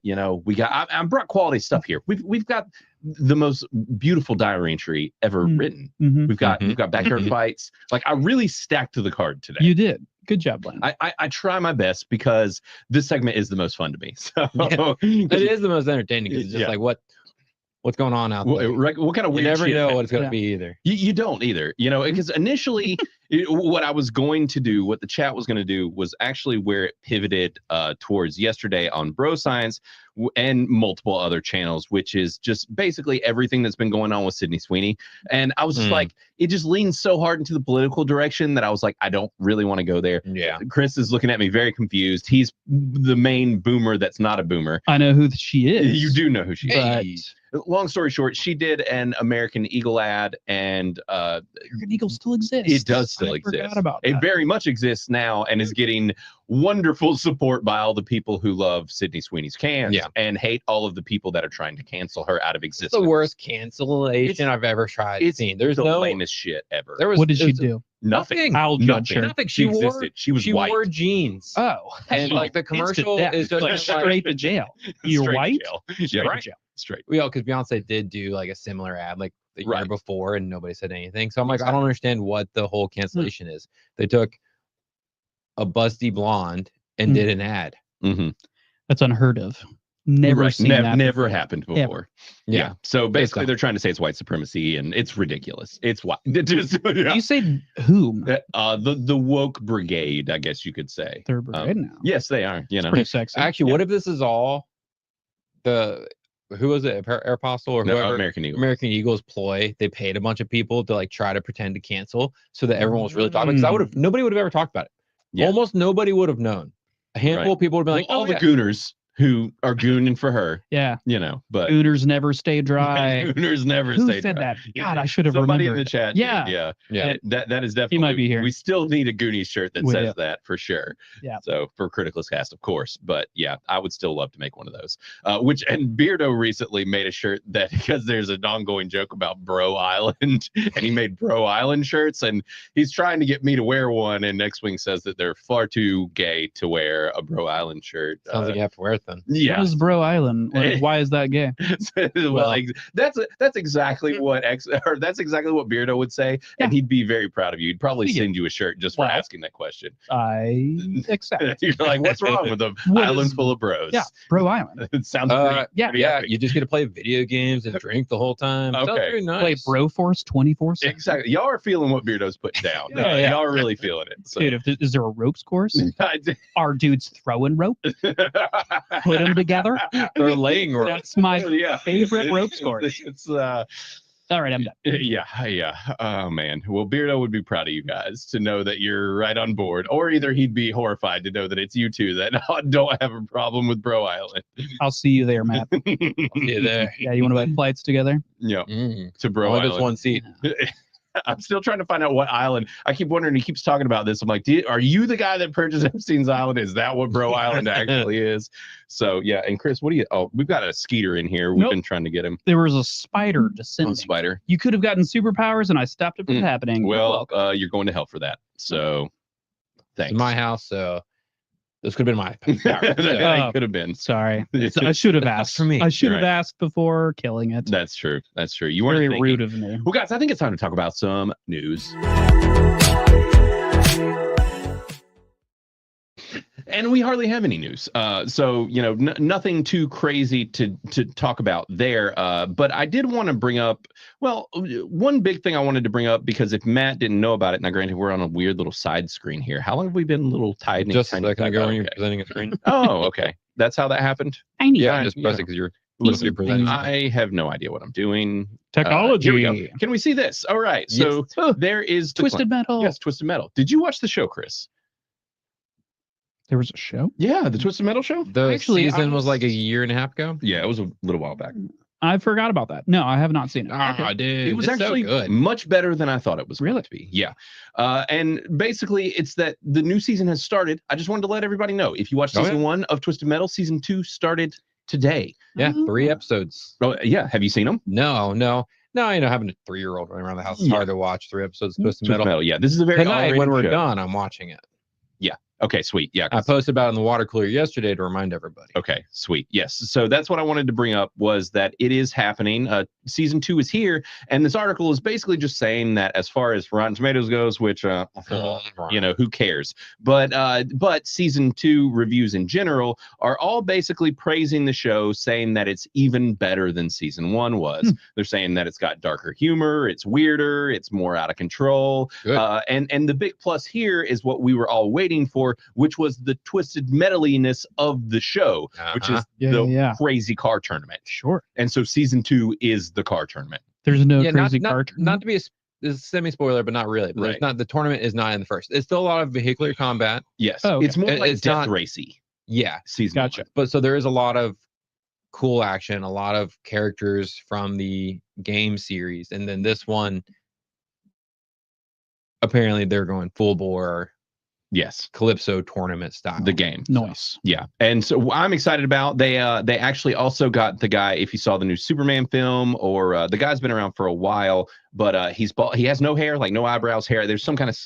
You know, we got I brought quality stuff here. We've got the most beautiful diary entry ever written. We've got backyard fights. Like I really stacked to the card today. You did. Good job, Glenn. I try my best because this segment is the most fun to me. So It is the most entertaining because it's just like what's going on out there. What kind of weird You never shit know what it's going to be either. You don't either, you know, because initially what I was going to do, what the chat was going to do was actually where it pivoted towards yesterday on Bro Science and multiple other channels, which is just basically everything that's been going on with Sydney Sweeney. And I was just like, it just leans so hard into the political direction that I was like, I don't really want to go there. Yeah. Chris is looking at me very confused. He's the main boomer that's not a boomer. I know who she is. You do know who she is. long story short, she did an American Eagle ad, and American Eagle still exists. it does still I exist. forgot about It that. very much exists now and is getting wonderful support by all the people who love Sydney Sweeney's cans and hate all of the people that are trying to cancel her out of It's existence. the worst cancellation I've ever seen. There's the no lamest shit ever. What did she do? Nothing. I'll judge her. Nothing. She existed. She was white. wore jeans. Oh, And like the instant commercial death. is just like straight to jail. You're Straight to white. jail. Straight Yeah, to right. jail. Straight. Because Beyonce did do like a similar ad like the year Right. before, and nobody said anything. So I'm like, I don't understand what the whole cancellation is. They took a busty blonde and did an ad. Mm-hmm. That's unheard of. Never seen that. Never before. happened before. Yeah. So basically, dumb. they're trying to say it's white supremacy, and it's ridiculous. It's what You say whom? the woke brigade, I guess you could say. Third brigade now. Yes, they are. You know, Pretty sexy. Actually, what if this is all who was it, Aeropostale or No, whoever? American Eagle. American Eagle's ploy. They paid a bunch of people to like try to pretend to cancel so that everyone was really talking about it. Because nobody would have ever talked about it. Yeah. Almost nobody would have known. A handful of people would have been like, all oh, the gooners who are gooning for her. Yeah. You know, but Gooners never stay dry. gooners never Who stay said dry. that? God, I should have Somebody remembered. in the chat. Yeah. Yeah. That is definitely. He might be here. We still need a Goonies shirt that We says do. that for sure. Yeah. So for Criticless Cast, of course. But yeah, I would still love to make one of those. And Beardo recently made a shirt that because there's an ongoing joke about Bro Island, and he made Bro Island shirts, and he's trying to get me to wear one. And Next Wing says that they're far too gay to wear a Bro Island shirt. sounds like you have to wear it then. Yeah. What is Bro Island? Why is that gay? well, that's exactly what that's exactly what Beardo would say, and he'd be very proud of you. He'd probably send you a shirt just for Well, asking that question. I accept. You're like, what's wrong with them? What Island is- full of bros. Yeah, Bro Island. It sounds pretty, Yeah. pretty Yeah, epic. you just get to play video games and drink the whole time. Sounds Okay. very nice. Play Bro Force 24/7. Exactly. Y'all are feeling what Beardo's putting down. Yeah. Y'all are really feeling it. So. Dude, is there a ropes course? I did- Are dudes throwing rope? Put them together? They're laying rope. That's my yeah. favorite ropes course. It's All right, I'm done. yeah. Oh man. Well, Beardo would be proud of you guys to know that you're right on board, or either he'd be horrified to know that it's you two that don't have a problem with Bro Island. I'll see you there, Matt. Yeah, there. Yeah, you want to buy flights together? Yeah. Mm. To Bro Only Island. there's one seat. I'm still trying to find out what island. I keep wondering. He keeps talking about this. I'm like, are you the guy that purchased Epstein's Island? Is that what Bro Island actually is? So yeah. And Chris, what do you? Oh, we've got a Skeeter in here. We've Nope. been trying to get him. There was a spider descending. Spider. You could have gotten superpowers, and I stopped it from happening. Well, you're going to hell for that. So thanks. It's my house, so this could have been my power. That could have been. Sorry, I should have asked. for me. I should have Right. asked before killing it. That's true. That's true. You weren't Very thinking. rude of me. Well, guys, I think it's time to talk about some news. And we hardly have any news. So, nothing too crazy to talk about there. But I did want to bring up, one big thing I wanted to bring up, because if Matt didn't know about it, now granted, we're on a weird little side screen here. How long have we been a little tiny? Just a tiny second ago when you're okay. presenting a screen. Oh, okay. That's how that happened? Tiny. Yeah, just press it because you're Easy presenting. I have no idea what I'm doing. Technology. Here we go. Can we see this? All right. So there is the Twisted Metal. Yes, Twisted Metal. Did you watch the show, Chris? There was a show. Yeah, the Twisted Metal show. The Actually, season I was was- like a year and a half ago. Yeah, it was a little while back. I forgot about that. No, I have not seen it. Ah, dude, It was it's actually so good. much better than I thought it was going Really? to be. Yeah. And basically, it's that the new season has started. I just wanted to let everybody know. If you watched Oh, season yeah. 1 of Twisted Metal, season 2 started today. Yeah, 3 Oh. episodes. Oh, yeah. Have you seen them? No, having a 3-year-old running around the house is Yeah. hard to watch 3 episodes of Twisted Twisted Metal. Metal. Yeah, this is a very Tonight, when R-rated we're show. done, I'm watching it. Okay, sweet. Yeah. I posted about it in the water cooler yesterday to remind everybody. Okay, sweet. Yes. So that's what I wanted to bring up, was that it is happening. Season 2 is here, and this article is basically just saying that as far as Rotten Tomatoes goes, which who cares? But season 2 reviews in general are all basically praising the show, saying that it's even better than season 1 was. They're saying that it's got darker humor, it's weirder, it's more out of control. Good. And the big plus here is what we were all waiting for, which was the twisted metaliness of the show, which is the crazy car tournament. Sure. And so season 2 is the car tournament. There's no Yeah, crazy not car. to be a semi spoiler, but not really. But Right. the tournament is not in the first. It's still a lot of vehicular combat. Yes. Oh, okay. It's more like It's Death not- Racy Yeah, season. Gotcha. but so there is a lot of cool action, a lot of characters from the game series, and then this one, apparently they're going full bore Yes, Calypso tournament style. the game. Nice. Yeah, and so I'm excited about they actually also got the guy. If you saw the new Superman film, or the guy's been around for a while, but he has no hair, like no eyebrows, hair. There's some kind of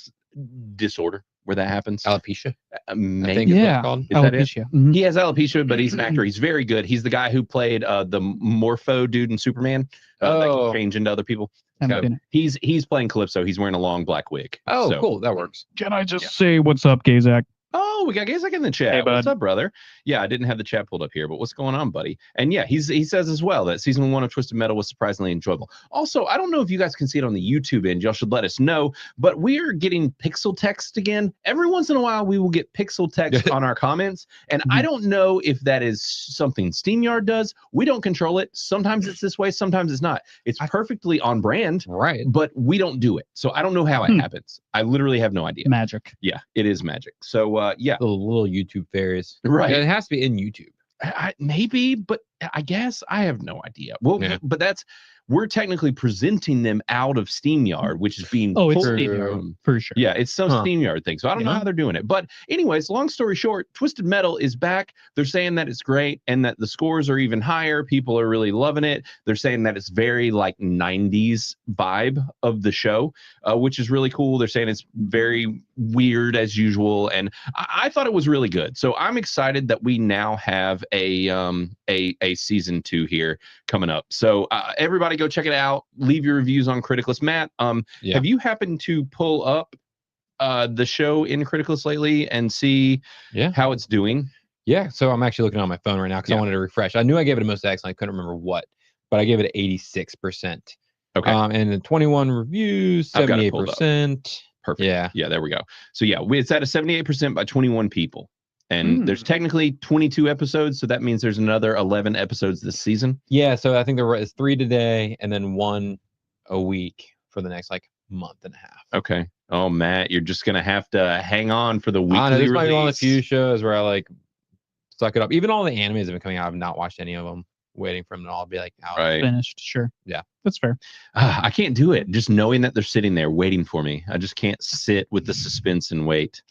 disorder where that happens. Alopecia, I Maybe. think is what it's Yeah. called. Is that it? Alopecia. Mhm. He has alopecia, but he's an actor. He's very good. He's the guy who played the Morpho dude in Superman. That Oh. can change into other people. Haven't So seen it. he's playing Calypso. He's wearing a long black wig. Oh, So- cool. That works. Can I just say what's up, Gazak? Oh, we got Gazak in the chat. Hey, What's bud. up, brother? Yeah, I didn't have the chat pulled up here, but what's going on, buddy? And yeah, he says as well that season 1 of Twisted Metal was surprisingly enjoyable. Also, I don't know if you guys can see it on the YouTube end. Y'all should let us know. But we are getting pixel text again. Every once in a while, we will get pixel text on our comments, and I don't know if that is something SteamYard does. We don't control it. Sometimes it's this way, sometimes it's not. It's perfectly on brand, Right. but we don't do it. So I don't know how it happens. I literally have no idea. Magic. Yeah, it is magic. So yeah, Little YouTube fairies. Right. It has to be in YouTube. maybe, but I guess I have no idea. Well, Yeah. but we're technically presenting them out of SteamYard, which is being Oh, it's pulled SteamYard, from- for sure. Yeah, it's some Huh. SteamYard thing. So I don't know Yeah. how they're doing it. But anyways, long story short, Twisted Metal is back. They're saying that it's great and that the scores are even higher. People are really loving it. They're saying that it's very like 90s vibe of the show, which is really cool. They're saying it's very weird as usual. And I thought it was really good. So I'm excited that we now have a season 2 here coming up. So everybody go check it out. Leave your reviews on Criticless. Matt, Yeah. have you happened to pull up the show in Criticless lately and see Yeah. how it's doing? Yeah. So I'm actually looking on my phone right now because Yeah. I wanted to refresh. I knew I gave it a most excellent. I couldn't remember what, but I gave it 86%. Okay, And the 21 reviews, I've got it pulled up. 78%. perfect. Yeah. Yeah, there we go. So yeah, it's at a 78% by 21 people. And there's technically 22 episodes, so that means there's another 11 episodes this season. Yeah. So I think there was 3 today and then 1 a week for the next like month and a half. Okay. Oh, Matt, you're just gonna have to hang on for the weekly I know this might be one of the release. few shows where I like suck it up. Even all the animes have been coming out. I've not watched any of them. Waiting for them to all be like out. Right. Finished. Sure. Yeah. That's fair. I can't do it. Just knowing that they're sitting there waiting for me. I just can't sit with the suspense and wait.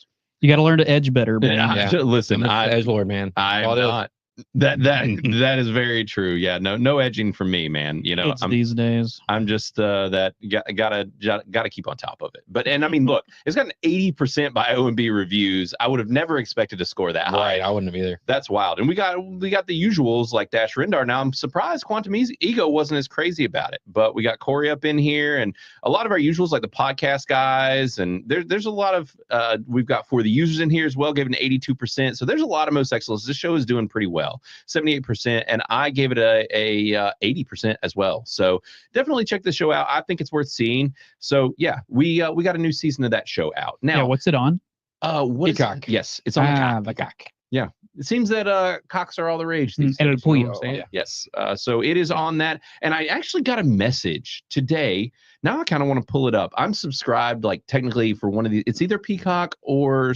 You got to learn to edge better, man. Yeah. Listen, I'm the edgelord, man. I'm All it is. not. That is very true. Yeah, no edging from me, man. You know, Kids these days. I'm just gotta keep on top of it. But and I mean, look, it's got an 80% by OMB reviews. I would have never expected to score that high. Right. I wouldn't have either. That's wild. And we got the usuals like Dash Rendar. Now I'm surprised Quantum Ego wasn't as crazy about it, but we got Corey up in here and a lot of our usuals like the podcast guys. And there's a lot of we've got For the Users in here as well, given 82%. So there's a lot of most excellence. This show is doing pretty well. 78%, and I gave it a 80% as well. So definitely check this show out. I think it's worth seeing. So yeah, we got a new season of that show out now. Yeah, what's it on? What is Peacock. Yes, it's on the Cock. Yeah, it seems that cocks are all the rage these El days. You know pollo. what I'm saying? Yeah. Yes. So it is on that, and I actually got a message today. Now I kind of want to pull it up. I'm subscribed, like technically for one of these. It's either Peacock or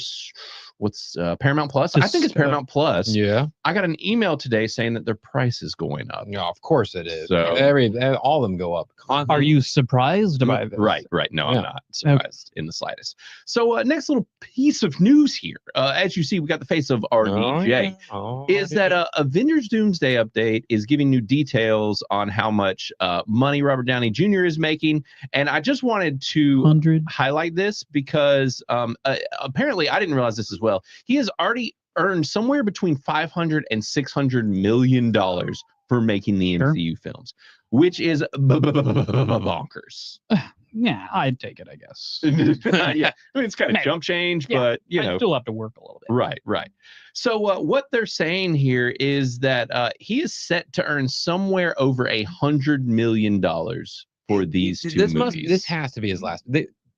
what's Paramount Plus. I think it's Paramount Plus. Yeah. I got an email today saying that their price is going up. No, of course it is. So- All of them go up. Are you surprised by this? Right. No, Yeah. I'm not surprised in the slightest. So next little piece of news here. As you see, we got the face of RDJ. Is that Avengers Doomsday update is giving new details on how much money Robert Downey Jr. is making. And I just wanted to 100. highlight this because apparently I didn't realize this as well. He has already earned somewhere between $500 and $600 million for making the Sure. MCU films, which is bonkers. Yeah, I'd take it, I guess. Yeah, I mean, it's kind of Maybe. jump change, Yeah, but you I know, still have to work a little bit. right. So what they're saying here is that he is set to earn somewhere over $100 million for these two movies. This has to be his last.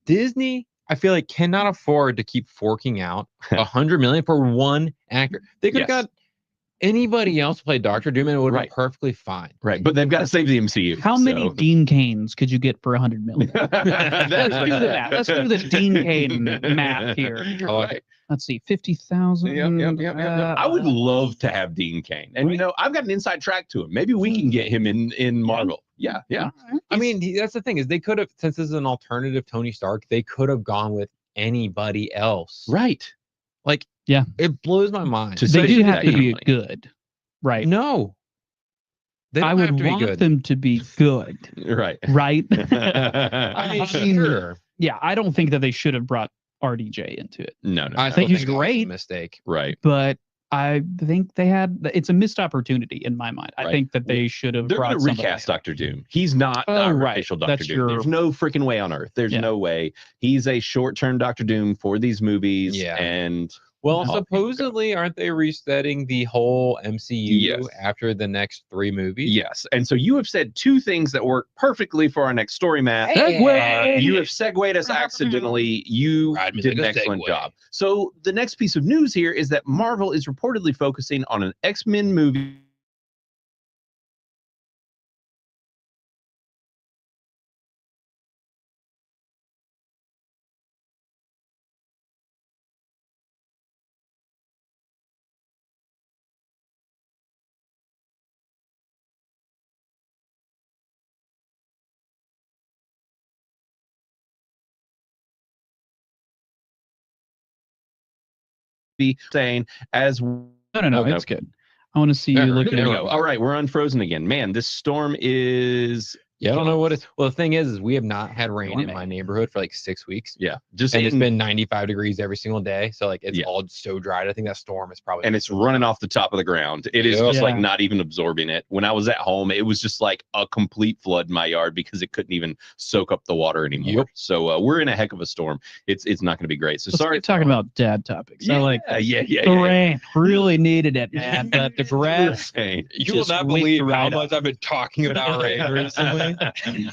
Disney, I feel like, cannot afford to keep forking out $100 million for one actor. They could have Yes. got anybody else played Doctor Doom and it would have Right. been perfectly fine. Right, but they've got to save the MCU. How many so- Dean Canes could you get for $100 million? Let's do the math. Let's do the Dean Kane math here. I like it. Let's see, 50,000. Yep. I would love to have Dean Cain, and I've got an inside track to him. Maybe we can get him in Marvel. Yeah. I mean, that's the thing is they could have, since this is an alternative Tony Stark, they could have gone with anybody else. Right. Like, yeah, it blows my mind. They do have to be good, right? No, they don't I would have to be want good. them to be good, right? Right. I mean, sure. Yeah, I don't think that they should have brought RDJ into it. No. I think he's that was a great. mistake. Right. But I think it's a missed opportunity in my mind. I Right. think that they should have They're brought going to somebody recast Doctor Doom. He's not Oh, our right. official Doctor That's Doom. your- There's no freaking way on earth. There's Yeah. no way. He's a short-term Doctor Doom for these movies. Yeah. And Well, No. supposedly, aren't they resetting the whole MCU Yes. after the next 3 movies? yes. And so you have said two things that work perfectly for our next story, Matt. Segue! You have segued us accidentally. You Ride me did like an a excellent segue. job. So the next piece of news here is that Marvel is reportedly focusing on an X-Men movie. Saying as No, Okay. it's good. I want to see Yeah, you look at there we it. go. All right, we're unfrozen again. Man, this storm is Yeah, I don't know what it. Well, the thing is we have not had rain in Stormy. my neighborhood for like 6 weeks. yeah, just And it's in- been 95 degrees every single day. So like it's Yeah. all so dried. I think that storm is probably and it's running off the top of the ground. It is Yep. just like Yeah. not even absorbing it. When I was at home, it was just like a complete flood in my yard because it couldn't even soak up the water anymore. Yep. So we're in a heck of a storm. It's not going to be great. So Let's sorry. keep talking about dad topics. I like that. yeah. The rain really needed it, man. But the grass. Hey, You will just not winked believe how right much I've been talking about rain recently.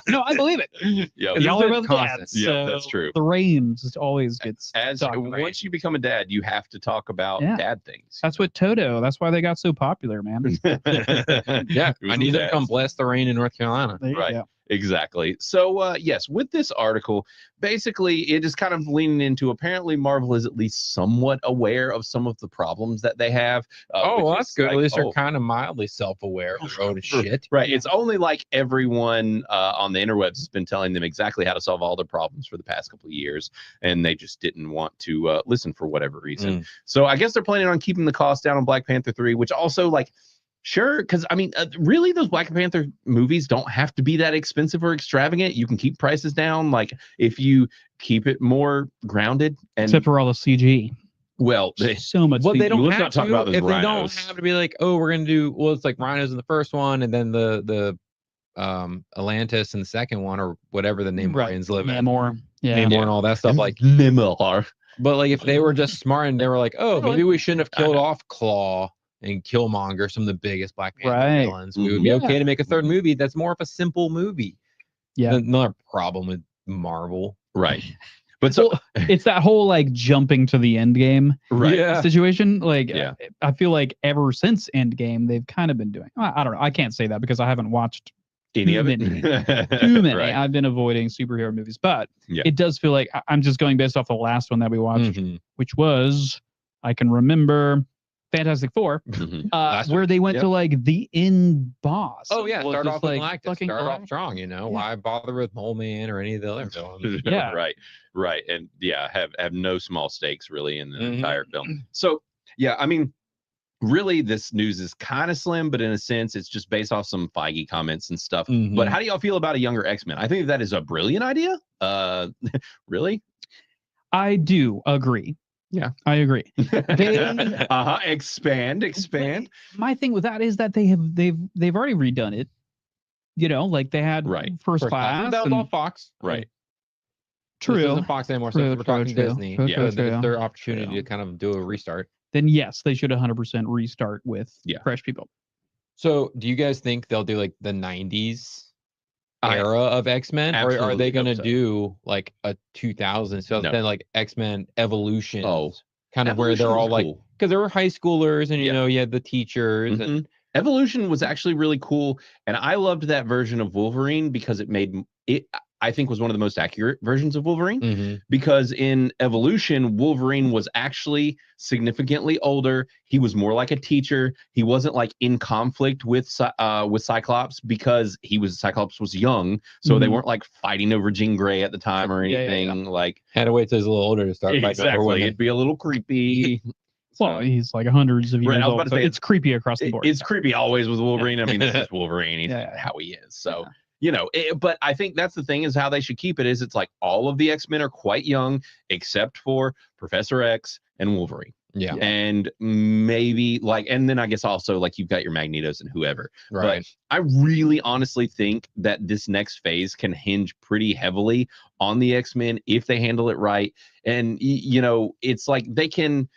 No, I believe it. yeah, Y'all are been both constant. dads. Yeah, so that's true. The rain just always gets as talked about. once you become a dad, you have to talk about Yeah. dad things. That's what Toto. That's why they got so popular, man. Yeah, It was I need them to dads. come bless the rain in North Carolina. There you Right. go. Exactly. So, yes, with this article, basically, it is kind of leaning into apparently Marvel is at least somewhat aware of some of the problems that they have. Oh, which well, is that's good. like, At least oh, they're kind of mildly self-aware of their own shit. Right. It's only like everyone on the interwebs has been telling them exactly how to solve all their problems for the past couple of years, and they just didn't want to listen for whatever reason. So I guess they're planning on keeping the cost down on Black Panther 3, which also like, sure, because I mean, really, those Black Panther movies don't have to be that expensive or extravagant. You can keep prices down, like if you keep it more grounded. And Except for all the CG. well, they, So much. Well, they CG. don't let's have not talk to. about those If they don't rhinos. have to be like, oh, we're gonna do. Well, it's like rhinos in the first one, and then the Atlantis in the second one, or whatever the Namorians live in, Namor. Yeah. Namor and all that stuff. Like, Namor. but like if they were just smart and they were like, oh, maybe we shouldn't have killed off Claw and Killmonger, some of the biggest Black Panther Right. villains, we would be Yeah. okay to make a third movie that's more of a simple movie. Yeah. Another problem with Marvel. Right. But so, Well, it's that whole like jumping to the end game right. Yeah. situation. Like, Yeah. I feel like ever since Endgame, they've kind of been doing. I don't know. I can't say that because I haven't watched Any too of it? too many. Right. I've been avoiding superhero movies, but Yeah. it does feel like I'm just going based off the last one that we watched, Mhm. which was I can remember Fantastic Four, Mhm. Last where they went Yep. to like the end boss. Oh yeah, was start just, off with like, Galactus. fucking Start off class. strong, you know. Yeah. Why bother with Mole Man or any of the other villains? Yeah. Right. And yeah, have no small stakes really in the Mhm. entire film. So yeah, I mean, really this news is kind of slim, but in a sense, it's just based off some Feige comments and stuff. But Mhm. how do y'all feel about a younger X-Men? I think that is a brilliant idea. Really? I do agree. Yeah. I agree. Expand. My thing with that is that they've already redone it. You know, like they had Right. first class. That was and- all Fox. Right. True. This isn't Fox anymore, so True, we're true, talking true. Disney. True, Yeah. true, So it's true. their opportunity True. to kind of do a restart. Then yes, they should 100% restart with Yeah. fresh people. So do you guys think they'll do like the 90s I era of X-Men? Or are absolutely they hope going to so. do like a 2000s? So No. then like X-Men Evolution. Oh, kind of where they're Evolution all was like cool. because there were high schoolers, and you know, you had the teachers. And Evolution was actually really cool, and I loved that version of Wolverine because it made it. I think was one of the most accurate versions of Wolverine because in Evolution, Wolverine was actually significantly older. He was more like a teacher. He wasn't like in conflict with Cyclops because Cyclops was young, so they weren't like fighting over Jean Grey at the time or anything. Like had to wait till he's a little older to start fighting over women. It'd be a little creepy. Well, he's like hundreds of years old. So it's creepy across the board. It's creepy always with Wolverine. I mean, it's just Wolverine. He's how he is. So. You know, but I think that's the thing is how they should keep it is it's like all of the X-Men are quite young except for Professor X and Wolverine. Yeah. And maybe like, and then I guess also like you've got your Magnetos and whoever. Right. But I really honestly think that this next phase can hinge pretty heavily on the X-Men if they handle it right. And, you know, it's like they can...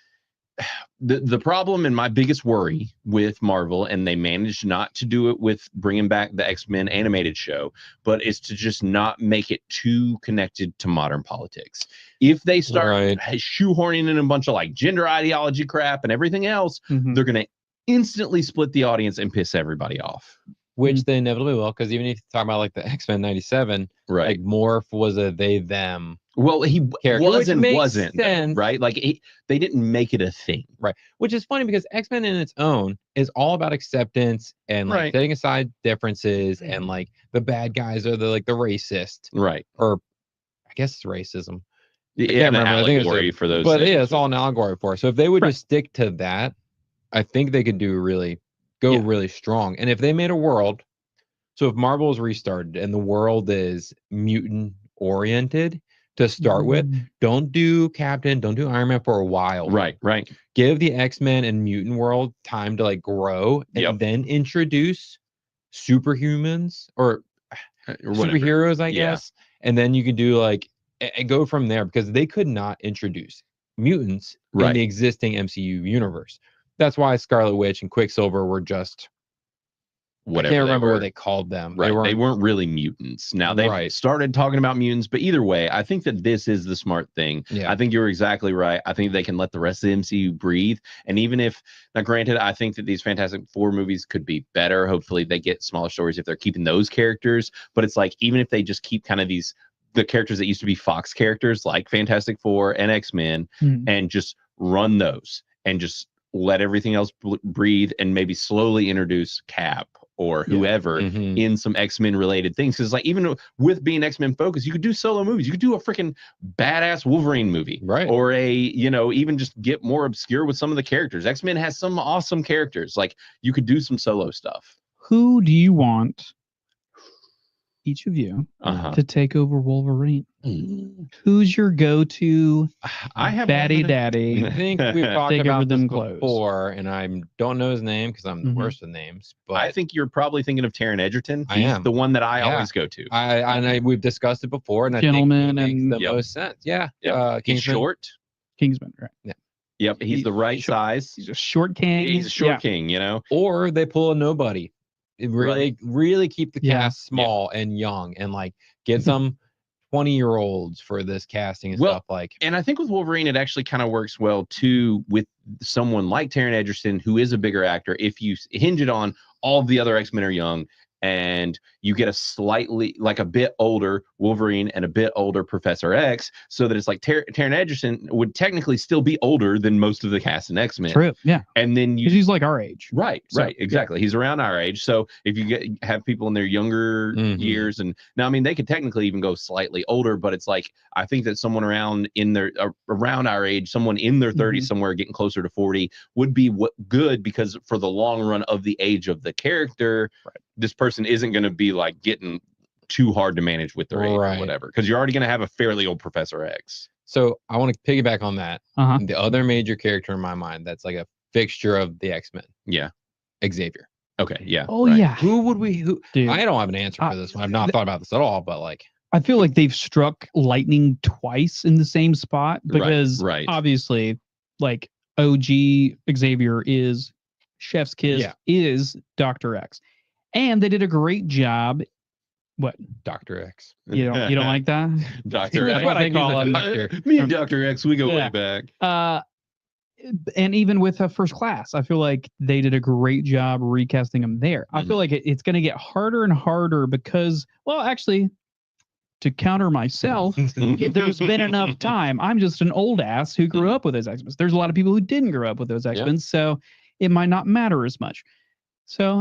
The problem and my biggest worry with Marvel, and they managed not to do it with bringing back the X-Men animated show, but is to just not make it too connected to modern politics. If they start shoehorning in a bunch of like gender ideology crap and everything else, they're going to instantly split the audience and piss everybody off. Which they inevitably will, because even if you talk about like the X-Men 97, like Morph was a they-them. Well, he wasn't, sense. Right? Like they didn't make it a thing. Right. Which is funny because X-Men in its own is all about acceptance and like setting aside differences, and like the bad guys are the racist. Right. Or I guess it's racism. Yeah, an allegory for those. But yeah, it's all an allegory for it. So if they would just stick to that, I think they could do really strong. And if they made a world, so if Marvel is restarted and the world is mutant oriented to start with, don't do Captain, don't do Iron Man for a while. Right. Give the X-Men and mutant world time to like grow, and then introduce superhumans or superheroes, I guess. And then you can do like and go from there, because they could not introduce mutants in the existing MCU universe. That's why Scarlet Witch and Quicksilver were just whatever. I can't remember what they called them. Right. They weren't really mutants. Now they started talking about mutants, but either way, I think that this is the smart thing. Yeah. I think you're exactly right. I think they can let the rest of the MCU breathe. And even if, now granted, I think that these Fantastic Four movies could be better. Hopefully they get smaller stories if they're keeping those characters. But it's like, even if they just keep kind of the characters that used to be Fox characters like Fantastic Four and X-Men and just run those and just let everything else breathe, and maybe slowly introduce Cap or whoever in some X-Men related things. Because like even with being X-Men focused, you could do solo movies. You could do a freaking badass Wolverine movie, or a, you know, even just get more obscure with some of the characters. X-Men has some awesome characters. Like you could do some solo stuff. Who do you want, each of you, to take over Wolverine? Who's your go-to daddy? I think we've talked about this before, and I don't know his name because I'm the worst with names. But I think you're probably thinking of Taron Egerton. He's the one that I always go to. We've discussed it before, and I Gentleman think it makes the most sense. Yeah. He's short. Kingsman, right? Yeah. Yep. He's the right size. He's a short king. He's a short king, you know. Or they pull a nobody. Really keep the cast small and young, and like get some 20-year-olds for this casting and stuff like. And I think with Wolverine, it actually kind of works well too with someone like Taron Egerton, who is a bigger actor. If you hinge it on all of the other X-Men are young, and you get a slightly, like a bit older Wolverine and a bit older Professor X, so that it's like Taron Egerton would technically still be older than most of the cast in X-Men. True, yeah. And then he's like our age. Right, exactly. He's around our age. So if you have people in their younger years, and now, I mean, they could technically even go slightly older, but it's like, I think that someone around our age, someone in their 30s, somewhere getting closer to 40 would be good, because for the long run of the age of the character, this person isn't going to be like getting too hard to manage with their age or whatever, because you're already going to have a fairly old Professor X. So I want to piggyback on that. The other major character in my mind that's like a fixture of the X-Men. Yeah. Xavier. Okay. Yeah. Oh, yeah. Who would we? Dude, I don't have an answer for this one. I've not thought about this at all, but like, I feel like they've struck lightning twice in the same spot, because obviously, like, OG Xavier is Chef's Kiss, is Dr. X. And they did a great job. What? Dr. X. You don't like that? Dr. X. That's what I call him. Me and Dr. X, we go way back. and even with First Class, I feel like they did a great job recasting him there. I feel like it's going to get harder and harder because, well, actually, to counter myself, if there's been enough time, I'm just an old ass who grew up with those X-Men. There's a lot of people who didn't grow up with those X-Men, so it might not matter as much. So,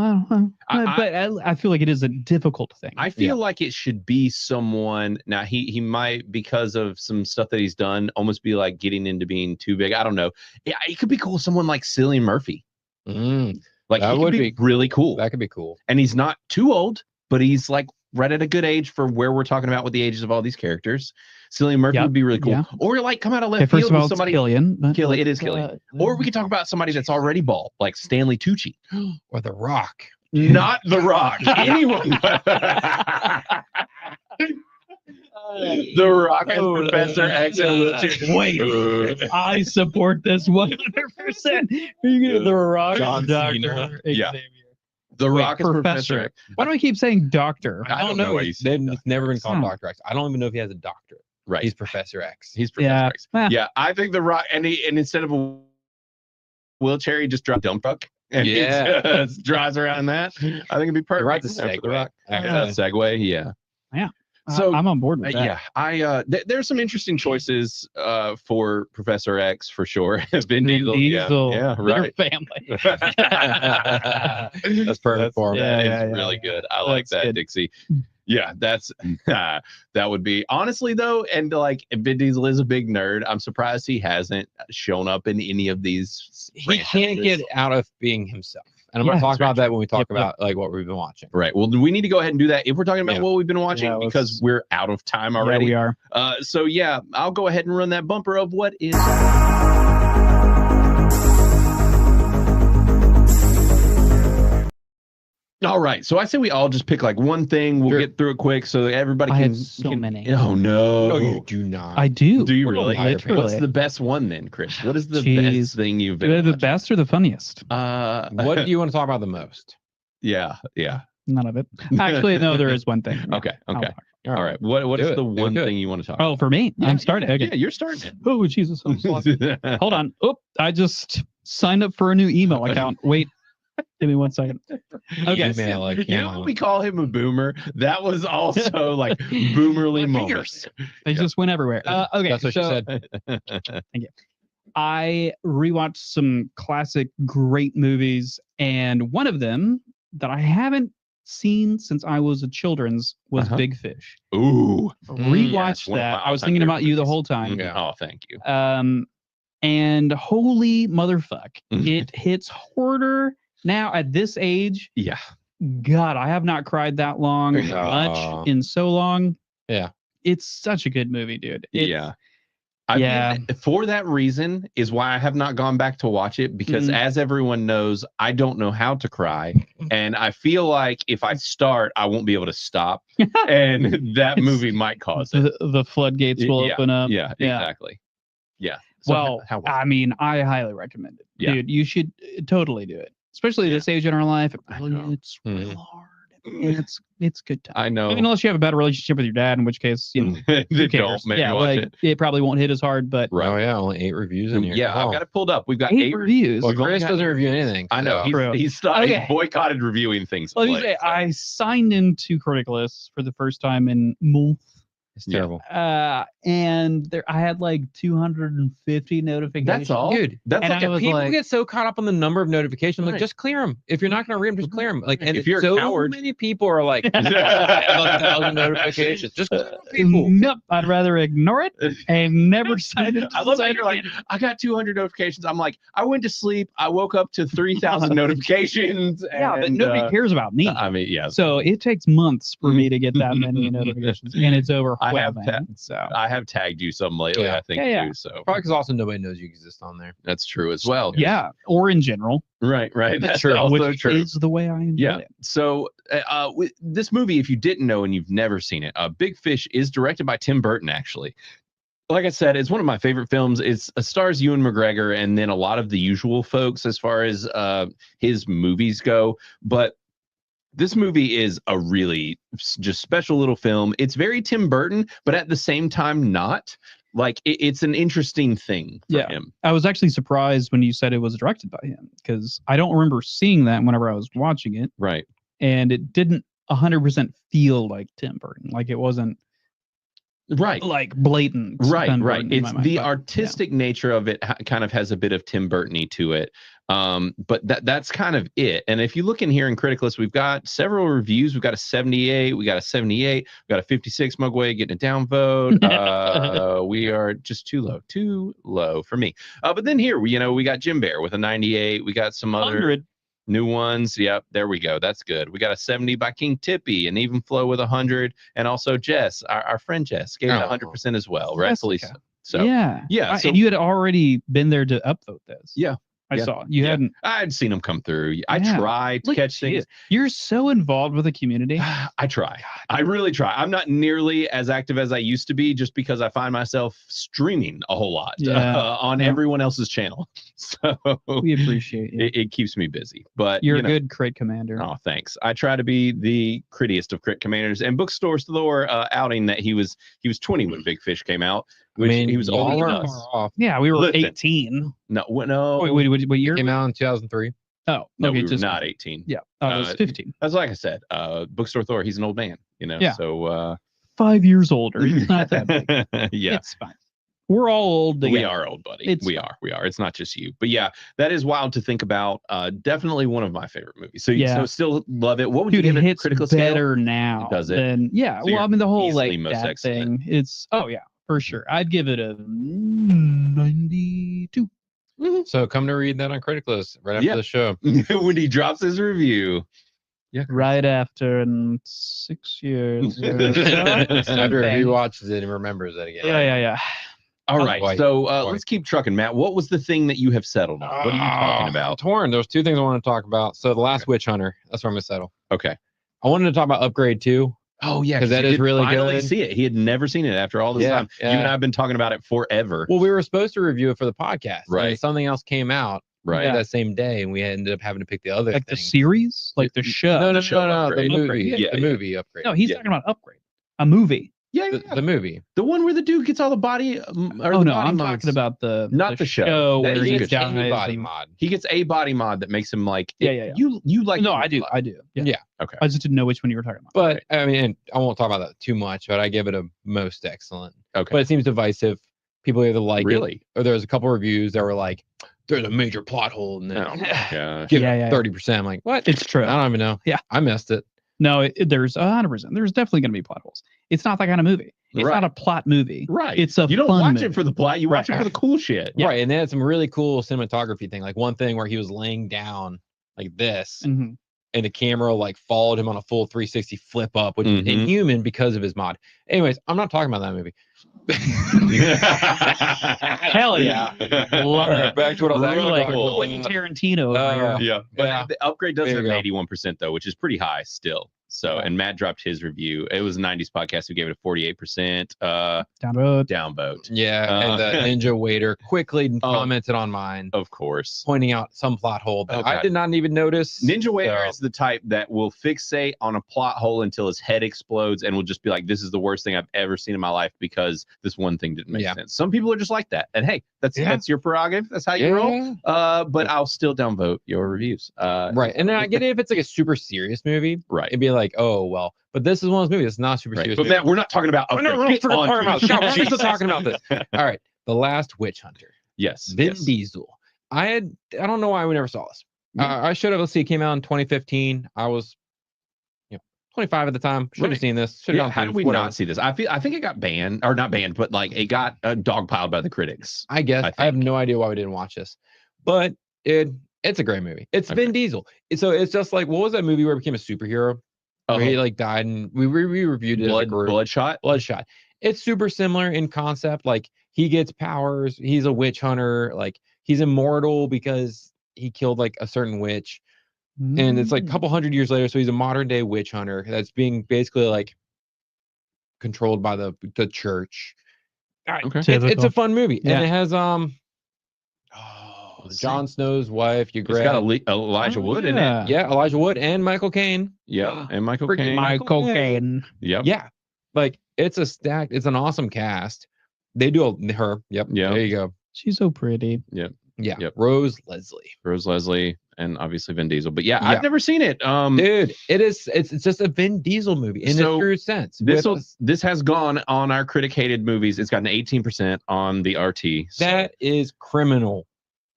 I feel like it is a difficult thing. I feel like it should be someone. Now he might, because of some stuff that he's done, almost be like getting into being too big. I don't know. Yeah, it could be cool. Someone like Cillian Murphy. Like That he would could be be really cool. That could be cool. And he's not too old, but he's like right at a good age for where we're talking about with the ages of all these characters. Cillian Murphy would be really cool. Or like come out of left Okay, first field of all, with somebody. it's Killian. But It is Killian. Or we could talk about somebody that's already bald, like Stanley Tucci. Or The Rock. Not The Rock. Anyone. The Rock and Professor X and wheelchair. Wait, I support this 100%. Are you gonna The Rock, John Doctor Cena. Yeah. Xavier? The Wait, Rock is Professor X. Why do I keep saying Doctor? I don't know. He's never been called Hmm. Dr. X. I don't even know if he has a doctorate. Right. He's Professor X. He's Professor X. Yeah. Yeah, I think The Rock, and instead of a wheelchair, he just drives a dump truck. And he just drives around in that. I think it'd be perfect. Right, the for The Segway. Rock. Segway, yeah. Yeah. So I'm on board with that. yeah, there's some interesting choices for Professor X for sure. Vin Diesel, yeah, right. Their family. That's perfect for him. That is really good. I like That's that, good. Dixie. Yeah, that's that would be honestly though, and like Vin Diesel is a big nerd. I'm surprised he hasn't shown up in any of these. He can't get out of being himself. And I'm going to talk about that when we talk about like what we've been watching. Right. Well, we need to go ahead and do that if we're talking about what we've been watching because we're out of time already. Yeah, we are. So yeah, I'll go ahead and run that bumper of what is. All right. So I say we all just pick like one thing. We'll get through it quick so that everybody can. I have so many. Oh no. No, you do not. I do. Do you really? Literally. What's the best one then, Chris? What is the Jeez. best thing you've Do been they have the watching? best or the funniest? What do you want to talk about the most? Yeah. None of it. Actually, no, there is one thing. Okay. I'll talk. All right. What Do is it. the Do it one good. thing you want to talk Oh, for me? I'm starting. Okay. Yeah, you're starting. Oh, Jesus. I'm sloppy. Hold on. Oh, I just signed up for a new email account. Wait. Give me 1 second. Okay. Email You know account. when we call him a boomer? That was also like boomerly moments. They just went everywhere. Okay. That's what she so said. I rewatched some classic great movies, and one of them that I haven't seen since I was a children's was Big Fish. Ooh. Rewatched one of my that. I was all-time thinking favorite about you the movies. whole time. Yeah. Oh, thank you. And holy motherfuck, Mhm. it hits harder now at this age. Yeah. God, I have not cried that long Aw. much in so long. Yeah. It's such a good movie, dude. Yeah. For that reason is why I have not gone back to watch it because as everyone knows, I don't know how to cry. And I feel like if I start, I won't be able to stop. And that movie might cause it. The floodgates will open up. Yeah, exactly. Yeah. So Well, how I mean, I highly recommend it. Yeah. Dude, you should totally do it. Especially this age in our life. It's Mm-hmm. real hard. And it's good time. I know. I mean, unless you have a bad relationship with your dad, in which case, you know, They who don't cares? make me Yeah, watch like it probably won't hit as hard, but Oh yeah, only 8 reviews in here. Yeah, I've Oh. got it pulled up. We've got 8 reviews. Well, We've only Chris got- doesn't review anything. I know. so- True. He's Okay. boycotted reviewing things. Let me Blake, say, so. I signed into Criticless for the first time in months. It's terrible. And there I had like 250 notifications. That's all? Dude, That's and like I a was people like, get so caught up on the number of notifications. Like, Right. just clear them. If you're not going to read them, just clear them. Like, and If you're a so coward- many people are like, I have 1,000 notifications. Just clear them, people. nope, I'd rather ignore it and never sign it. I love that you're like, I got 200 notifications. I'm like, I went to sleep. I woke up to 3,000 notifications. Yeah, but and, nobody cares about me. I mean, yeah. So it takes months for me to get that many notifications, and it's overwhelming. I have tagged you some lately, Yeah. I think, Yeah. too. So Probably because also nobody knows you exist on there. that's true as well. Yeah, or in general, Right. That's true. also which true. is the way I enjoy Yeah. it. So with this movie, if you didn't know and you've never seen it, Big Fish is directed by Tim Burton, actually. Like I said, it's one of my favorite films. It's stars Ewan McGregor and then a lot of the usual folks as far as his movies go. But this movie is a really just special little film. It's very Tim Burton, but at the same time not. Like it's an interesting thing for him. I was actually surprised when you said it was directed by him because I don't remember seeing that whenever I was watching it. Right. And it didn't 100% feel like Tim Burton. Like it wasn't right like blatant. Right. Tim Right. Burton in It's my mind, the but, artistic nature of it kind of has a bit of Tim Burton-y to it. But that's kind of it. And if you look in here in Criticless, we've got several reviews. We've got a 78, we got a 78, we got a 56 Mugway getting a downvote. We are just too low for me. But then here we got Jim Bear with a 98. We got some other 100. New ones. Yep, there we go. That's good. We got a 70 by King Tippy, and Even Flow with 100, and also Jess, our friend Jess, gave it 100% as well, rightfully so. So yeah. So and you had already been there to upvote this. Yeah. I saw you hadn't. I'd seen them come through. I tried to catch things. You're so involved with the community. I try. I really try. I'm not nearly as active as I used to be, just because I find myself streaming a whole lot on everyone else's channel. So we appreciate you. It keeps me busy. But you're a good crit commander. Oh, thanks. I try to be the crittiest of crit commanders. And Bookstore Store outing that he was 20 when Big Fish came out. Which he was older than us. Off. Yeah, we were 18. No. Wait, what year? It came out in 2003. Oh, no, okay, we were not 18. Yeah, I was 15. That's like I said. Bookstore Thor, he's an old man, Yeah. So 5 years older. He's not that big. Yeah, it's fine. We're all old together. We are old, buddy. We are. It's not just you. But yeah, that is wild to think about. Definitely one of my favorite movies. So still love it. What would you give it? Hits Critical better scale? now. Does it? Than, yeah. So well, I mean, the whole easily like most that excellent. thing. It's for sure. I'd give it a 92. So come to read that on Criticless right after the show. When he drops his review. Yeah. Right after in 6 years. After he watches it and remembers it again. Yeah. All right. So let's keep trucking, Matt. What was the thing that you have settled on? What are you talking about? Torn. There's two things I want to talk about. So the Last Witch Hunter. That's where I'm gonna settle. Okay. I wanted to talk about Upgrade 2. Oh yeah, because that is really good. See it. He had never seen it after all this time. You and I have been talking about it forever. Well, we were supposed to review it for the podcast, right? And something else came out that same day, and we ended up having to pick the other. Like the series, like the show. No, Upgrade. the movie. Yeah, the movie Upgrade. No, he's talking about Upgrade, a movie. Yeah, the movie, the one where the dude gets all the body. I'm talking about not the show where he he gets down a body mod. He gets a body mod that makes him like. Yeah. You like? No, I do. Yeah. Okay. I just didn't know which one you were talking about. But I mean, and I won't talk about that too much. But I give it a most excellent. Okay. But it seems divisive. People either like it, or there's a couple reviews that were like, "There's a major plot hole," and then give it 30%. I'm like, what? It's true. I don't even know. Yeah, I missed it. No, there's 100%. There's definitely going to be plot holes. It's not that kind of movie. It's not a plot movie. Right. It's a you don't fun watch movie. it for the plot. You watch it for the cool shit. Yeah. Right. And they had some really cool cinematography thing. Like one thing where he was laying down like this, and the camera like followed him on a full 360 flip up, which is inhuman because of his mod. Anyways, I'm not talking about that movie. Hell yeah. Back to what I was Really like cool. Quentin Tarantino over here. Yeah. But the Upgrade does There have you an go. 81% though, which is pretty high still. So, and Matt dropped his review. It was a 90s podcast who gave it a 48% downvote. Yeah, and the Ninja Waiter quickly commented on mine. Of course. Pointing out some plot hole that I did not even notice. Ninja Waiter is the type that will fixate on a plot hole until his head explodes and will just be like, this is the worst thing I've ever seen in my life because this one thing didn't make sense. Some people are just like that. And hey, that's your prerogative. That's how you roll. But I'll still downvote your reviews. Right. And then I get it if it's like a super serious movie. Right. It'd be like, oh, well, but this is one of those movies that's not super serious. But Matt, we're not talking about we're still talking about this. All right. The Last Witch Hunter. Yes. Vin Diesel. I don't know why we never saw this. I should have. Let's see. It came out in 2015. I was 25 at the time. Should have seen this. How did we not see this? I think it got banned, or not banned, but like it got dogpiled by the critics. I guess. I have no idea why we didn't watch this, but it's a great movie. It's Vin Diesel. So it's just like, what was that movie where he became a superhero? Where he like died, and we reviewed it. Bloodshot. It's super similar in concept. Like he gets powers. He's a witch hunter. Like he's immortal because he killed like a certain witch. And it's like a couple hundred years later. So he's a modern day witch hunter that's being basically like controlled by the church. Okay. It's a fun movie. And it has Jon Snow's wife. It's got Elijah Wood in it. Yeah, Elijah Wood and Michael Caine. Yeah, and Michael Caine. Michael Caine. Yep. Yeah. Like it's an awesome cast. They do her. Yep. Yeah. There you go. She's so pretty. Yep. Yeah. Yep. Rose Leslie. Rose Leslie, and obviously Vin Diesel. But yeah, Yeah. I've never seen it. Dude, it's just a Vin Diesel movie in So, a true sense. This has gone on our critic-hated movies. It's gotten 18% on the RT. So. That is criminal.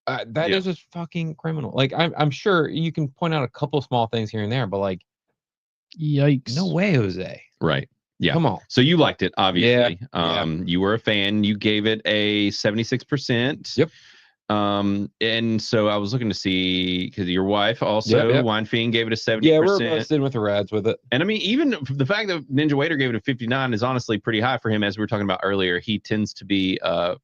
That is just fucking criminal. Like I'm sure you can point out a couple small things here and there, but like, yikes! No way, Jose. Right. Yeah. Come on. So you liked it, obviously. Yeah. You were a fan. You gave it a 76%. Yep. And so I was looking to see because your wife also, Wine Fiend, gave it a 70%. Yeah, we're both sitting with the Rads with it. And I mean, even the fact that Ninja Waiter gave it a 59 is honestly pretty high for him, as we were talking about earlier. He tends to be a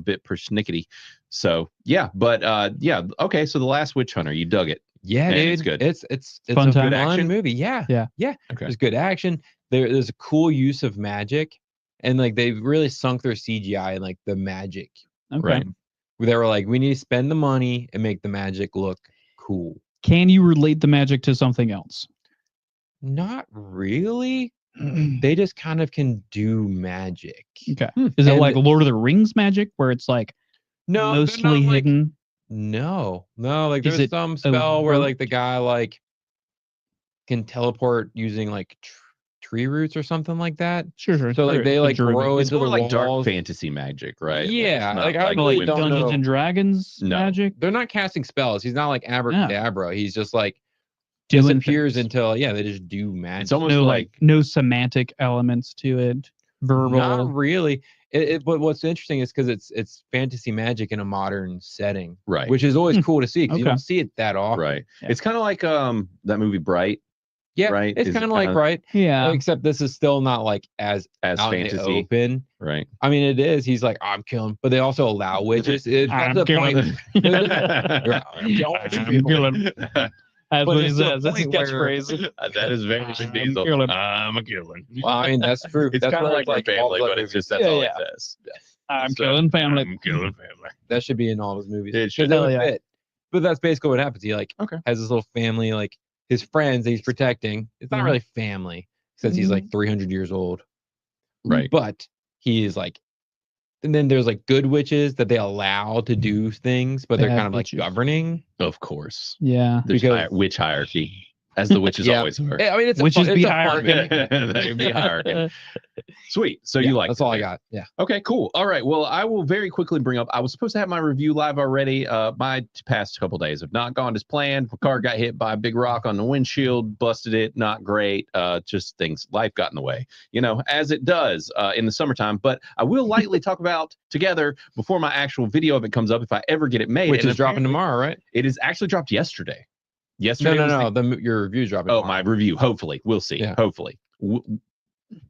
bit persnickety. So yeah, but yeah, okay. So The Last Witch Hunter, you dug it. Yeah, and dude. it's good. It's fun a time. good Action? movie. Yeah. Okay. There's good action. There's a cool use of magic, and like they've really sunk their CGI in like the magic. Okay. Right. They were like, we need to spend the money and make the magic look cool. Can you relate the magic to something else? Not really. They just kind of can do magic. Okay. Is it And like Lord of the Rings magic, where it's like No, they're mostly not, like- hidden? No. Like Is there's it some spell where overt? like the guy like can teleport using like tree roots or something like that. Sure. So like they like grow It's into more the like dark walls. fantasy magic, right? Yeah, it's not like, I Like really don't Dungeons know. and Dragons No. magic. They're not casting spells. He's not like abracadabra. He's just like Doing disappears things. until they just do magic. It's almost No like no semantic elements to it. Verbal. Not really. But what's interesting is because it's fantasy magic in a modern setting, right, which is always cool to see because you Okay. don't see it that often. right. Yeah. It's kind of like that movie Bright, Yeah, right? it's Is kind it of like kinda Bright, Yeah. except this is still not like as as out in the fantasy, open. right? I mean, it is. He's like, I'm killing, but they also allow witches. It's I'm the point. I'm killing. That's But what he it's the says. That's his point where- catchphrase. That is very Vin Diesel. killing. I'm a killing. Well, I mean, that's true. It's That's kind of what, like my all family, the but other it's just movies- that's all Yeah, it says. I'm So, killing family. I'm killing family. That should be in all of his movies. It 'Cause should. that Hell would yeah. fit. But that's basically what happens. He like Okay. has this little family, like his friends that he's protecting. It's not Mhm. really family since he's like 300 years old. Right. But he is like, and then there's like good witches that they allow to do things, but they're Bad kind of like witches. governing. Of course. Yeah. There's Because- witch hierarchy, as the witches Yeah. always are. I mean, it's Witches it's be a fun hierarchy. movie. That would be hierarchy. Sweet. So you like that's it all I then. got. Yeah. Okay, cool. All right. Well, I will very quickly bring up. I was supposed to have my review live already. My past couple days have not gone as planned. My car got hit by a big rock on the windshield, busted it. Not great. Just things. Life got in the way, as it does in the summertime. But I will lightly talk about Together before my actual video of it comes up, if I ever get it made. Which And is dropping apparently tomorrow, right? It is actually dropped yesterday. Yesterday. No. was the- Your review's dropping. Oh, tomorrow. my review. Hopefully, we'll see. Yeah. Hopefully.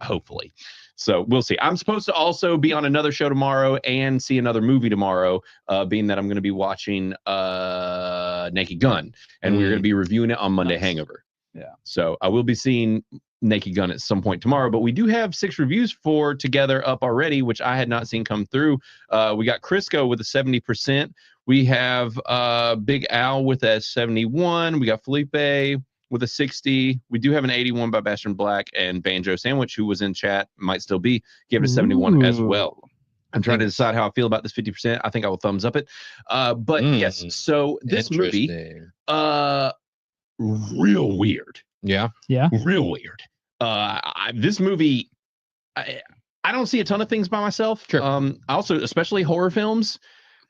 Hopefully. So we'll see. I'm supposed to also be on another show tomorrow and see another movie tomorrow, being that I'm going to be watching Naked Gun, and we're going to be reviewing it on Monday Nice. Hangover. Yeah. So I will be seeing Naked Gun at some point tomorrow, but we do have 6 reviews for Together up already, which I had not seen come through. We got Crisco with a 70%. We have Big Al with a 71. We got Felipe with a 60. We do have an 81 by Bastion Black, and Banjo Sandwich, who was in chat, might still be, gave it a 71 as well. I'm trying to decide how I feel about this 50%. I think I will thumbs up it. But yes, so this movie, Interesting. real weird. Yeah. Real weird. This movie, I don't see a ton of things by myself. Sure. I also, especially horror films,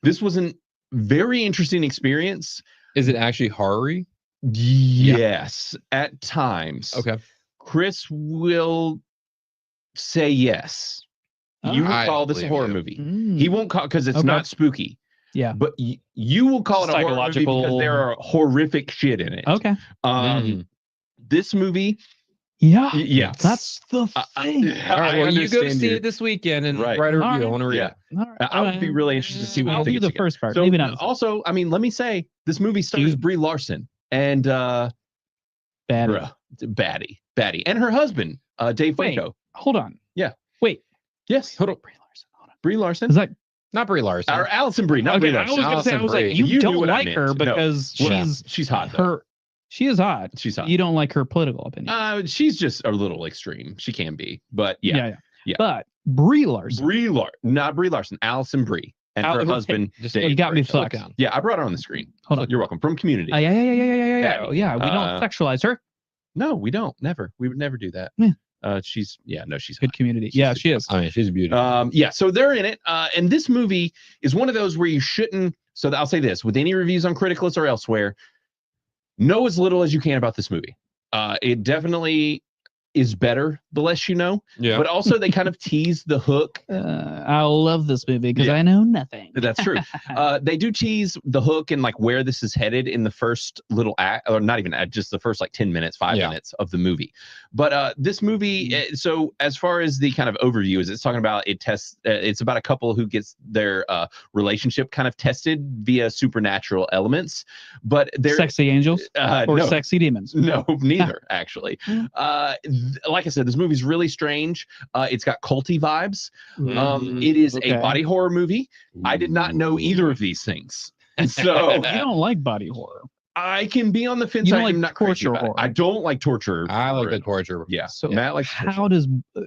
this was a very interesting experience. Is it actually horror-y? Yes, at times. Okay. Chris will say yes. You will I call this a believe horror you. movie. He won't call because it's Okay. not spooky. Yeah. But you will call it a horror movie because Psychological- there are horrific shit in it. Okay. This movie, Yeah. yeah, That's the thing. All right. Well, you go understand see you. it this weekend and Right. write a review. All right. I want to read Yeah. it. All right. I would be really interested to see what I'll you think. do it's the first part. So, Maybe not. also, I mean, let me say this movie stars Brie Larson and Bad. Batty, and her husband, Dave Wait. Franco. Hold on. Yeah. Wait. Yes, Hold up. Brie Larson. Hold on. Brie Larson. Is that Not Brie Larson. Or Allison Brie, not Brie okay? I was Larson. gonna say. I was like, Allison you, Brie. You don't knew what I like meant. her No. because Well, she's she's hot though. her. She is hot. She's hot. You don't like her political opinion. She's just a little extreme. She can be, but yeah. Yeah. But Brie Larson. Not Brie Larson, Allison Brie, and her husband. Just Dave you got me Brie. fucked. Yeah, I brought her on the screen. Hold on. You're welcome. From Community. Yeah. We don't Uh, sexualize her. No, we don't. Never. We would never do that. Yeah. She's Good hot. Community. She's She is. I mean, she's beautiful. Yeah, so they're in it. And this movie is one of those where you shouldn't. So I'll say this: with any reviews on Criticless or elsewhere, know as little as you can about this movie. It definitely is better the less you know. Yeah. But also they kind of tease the hook. I love this movie because Yeah. I know nothing. That's true. They do tease the hook and like where this is headed in the first little act, or not even just the first like 10 minutes, 5 minutes of the movie. But this movie, so as far as the kind of overview is, it's talking about it's about a couple who gets their relationship kind of tested via supernatural elements. But they're Sexy angels or no. sexy demons? No, neither actually. Like I said, this movie's really strange. It's got culty vibes. It is a body horror movie. I did not know either of these things, and so You don't like body horror. I can be on the fence. You don't I am like not crazy torture about it. horror. I don't like torture. I like horror. the torture. Yeah. So Matt likes how does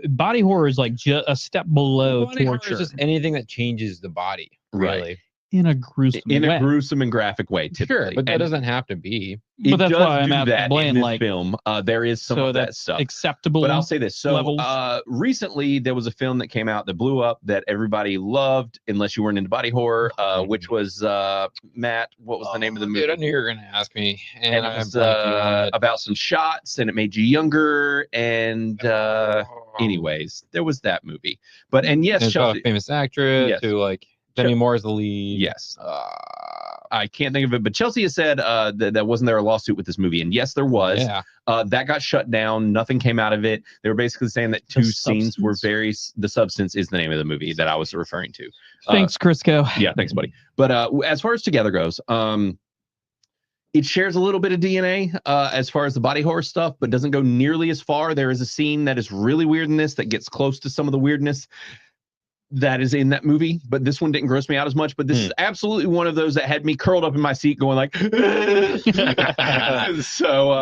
body horror is like just a step below Body horror torture is just anything that changes the body, Right. really. in a gruesome in way. a gruesome and graphic way. Typically. Sure, but that And doesn't have to be. But that's does why I'm do at that blame, in this like, film. There is some so of that that's stuff. acceptable. But I'll say this. So levels. recently there was a film that came out that blew up that everybody loved, unless you weren't into body horror, which was Matt. What was the name of the movie? Dude, I knew you were gonna ask me, and it I'm was blanking on it. about some shots, and it made you younger. And anyways, there was that movie. But and yes, It's about Chelsea, a famous actress Yes. who like Demi Moore is the lead. yes. I can't think of it, but Chelsea has said that wasn't there a lawsuit with this movie, and yes, there was. Yeah. That got shut down. Nothing came out of it. They were basically saying that The two scenes were Substance? The Substance is the name of the movie that I was referring to. Thanks, Crisco. Yeah, thanks, buddy. But as far as Together goes, it shares a little bit of DNA as far as the body horror stuff, but doesn't go nearly as far. There is a scene that is really weird in this that gets close to some of the weirdness that is in that movie, but this one didn't gross me out as much. But this is absolutely one of those that had me curled up in my seat going like, so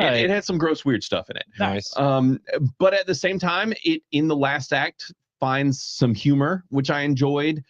it had some gross, weird stuff in it. Nice. But at the same time, it in the last act finds some humor, which I enjoyed.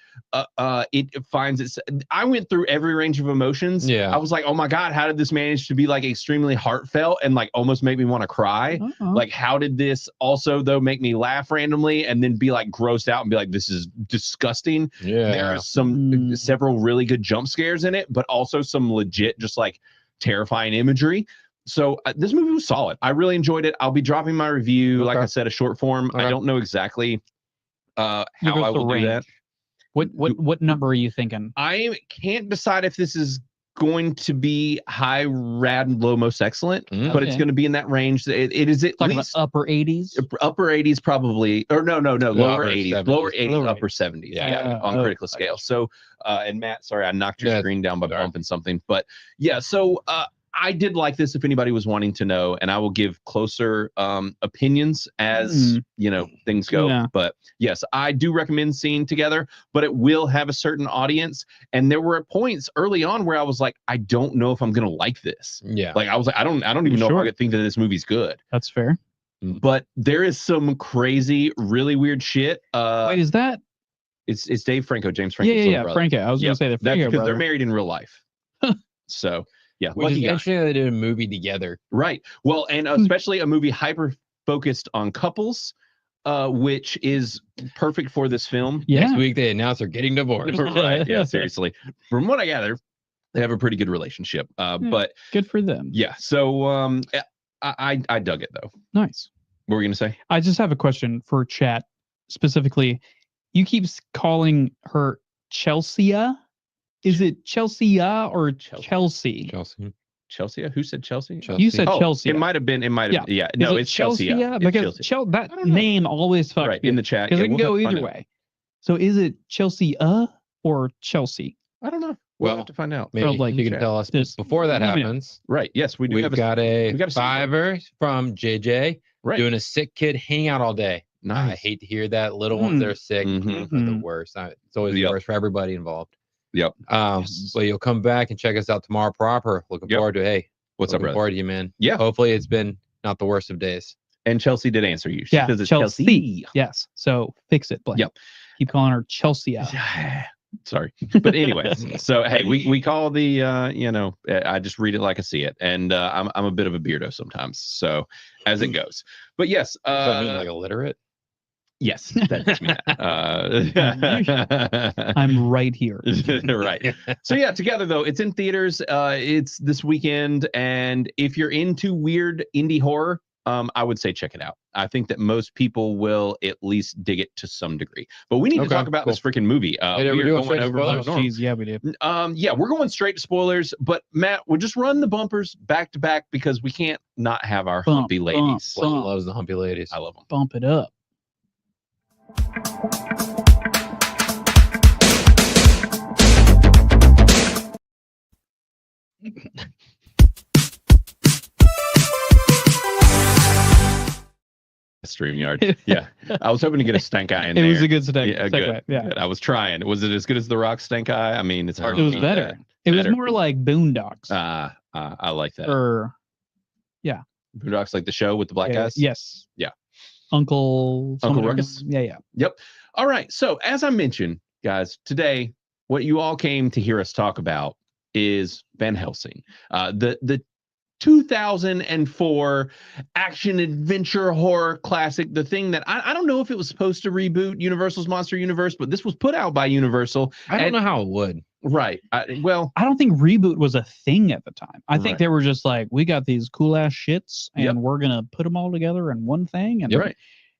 It finds its. I went through every range of emotions. Yeah. I was like, oh my God, how did this manage to be like extremely heartfelt and like almost make me want to cry? Like, how did this also though make me laugh randomly and then be like grossed out and be like, this is disgusting? Yeah. There are some several really good jump scares in it, but also some legit just like terrifying imagery. So this movie was solid. I really enjoyed it. I'll be dropping my review, like I said, a short form. I don't know exactly how I will do that. What number are you thinking? I can't decide if this is going to be high, rad, low, most excellent, but it's going to be in that range. It is at Talking least about upper 80s. Upper 80s probably, or no, lower upper 80s, 70s. lower 80s, Lower upper 70s. Yeah. On critical scale. So, and Matt, sorry, I knocked your screen down by bumping something, but yeah. So, I did like this if anybody was wanting to know, and I will give closer opinions as things go. Yeah. But yes, I do recommend seeing Together, but it will have a certain audience. And there were points early on where I was like, I don't know if I'm gonna like this. Yeah. Like I was like, I don't even know if I could think that this movie's good. That's fair. But there is some crazy, really weird shit. Wait, is that? It's Dave Franco, James Franco's little Yeah. brother. Franco. I was gonna say the That's Franco because brother. they're married in real life. So yeah, Which lucky is guy. interesting that they did a movie together. Right. Well, and especially a movie hyper focused on couples, which is perfect for this film. Next week they announce they're getting divorced. Right. Yeah, seriously. From what I gather, they have a pretty good relationship. But good for them. Yeah. So I dug it though. Nice. What were you gonna say? I just have a question for chat specifically. You keep calling her Chelsea. Is it Chelsea or Chelsea? Chelsea? Who said Chelsea? You said Chelsea. It might have been. It might have. Yeah. No, it's Chelsea. Because that name always fucks right me. in the chat. Because Yeah, it can we'll go have to find either out. way. So is it Chelsea or Chelsea? I don't know. We'll have to find out. Maybe like you can tell us before that let me know. happens. Right. Yes, we do. We've got a we got a fiver from JJ doing a sick kid hangout all day. Nice. I hate to hear that. Little ones that are sick are the worst. It's always the worst for everybody involved. Yep. But you'll come back and check us out tomorrow proper. Looking forward to What's up, looking brother? forward to you, man. Yeah. Hopefully it's been not the worst of days. And Chelsea did answer you. She Yeah, says it's Chelsea. Yes. So fix it, Blake. Yep. Keep calling her Chelsea out. Sorry, but anyways, so hey, we call the I just read it like I see it, and I'm a bit of a beardo sometimes, so as it goes. But yes, Does that mean like illiterate? yes, that does mean that. I'm right here. Right. So yeah, Together though, it's in theaters. It's this weekend, and if you're into weird indie horror, I would say check it out. I think that most people will at least dig it to some degree. But we need to talk about this freaking movie. We're going straight to over spoilers? Jeez, yeah, we did. yeah, we're going straight to spoilers. But Matt, we'll just run the bumpers back to back because we can't not have our humpy ladies. Blake loves the humpy ladies. I love them. Bump it up. StreamYard. Yeah, I was hoping to get a stank eye in there. It was a good stank. Yeah, good. Yeah, Good. I was trying. Was it as good as the Rock stank eye? I mean, it's hard. it to was beat better. that. It was Better. more like Boondocks. I like that. Or Boondocks, like the show with the black guys. Yes. Yeah. Uncle Ruckus? Yeah. Yep. All right. So as I mentioned, guys, today what you all came to hear us talk about is Van Helsing, the 2004 action adventure horror classic. The thing that I don't know if it was supposed to reboot Universal's Monster Universe, but this was put out by Universal. I don't know how it would. Right. I don't think reboot was a thing at the time. I think Right. they were just like, we got these cool ass shits and Yep. we're going to put them all together in one thing. And right.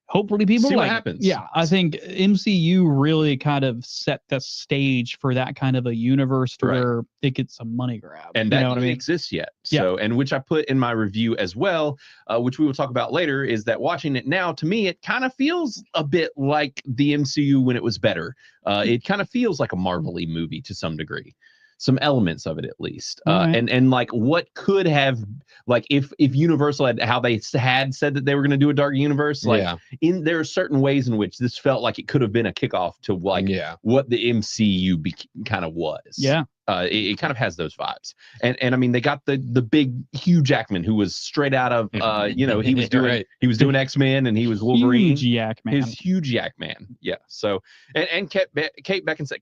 hopefully people See what like it. happens. Yeah, I think MCU really kind of set the stage for that kind of a universe to Right. where it gets some money grab. And you that know what I didn't mean? exist yet. Yeah. So, and which I put in my review as well, which we will talk about later, is that watching it now, to me, it kind of feels a bit like the MCU when it was better. It kind of feels like a Marvel-y movie to some degree. Some elements of it at least. Right. And like what could have, like if Universal had, how they had said that they were going to do a dark universe, like there are certain ways in which this felt like it could have been a kickoff to like what the MCU kind of was. Yeah. It kind of has those vibes. And I mean, they got the big Hugh Jackman, who was straight out of he was doing he was doing X-Men and he was Wolverine. Huge Yak Man. His huge Yak Man. Yeah. So and Kate Beckinsale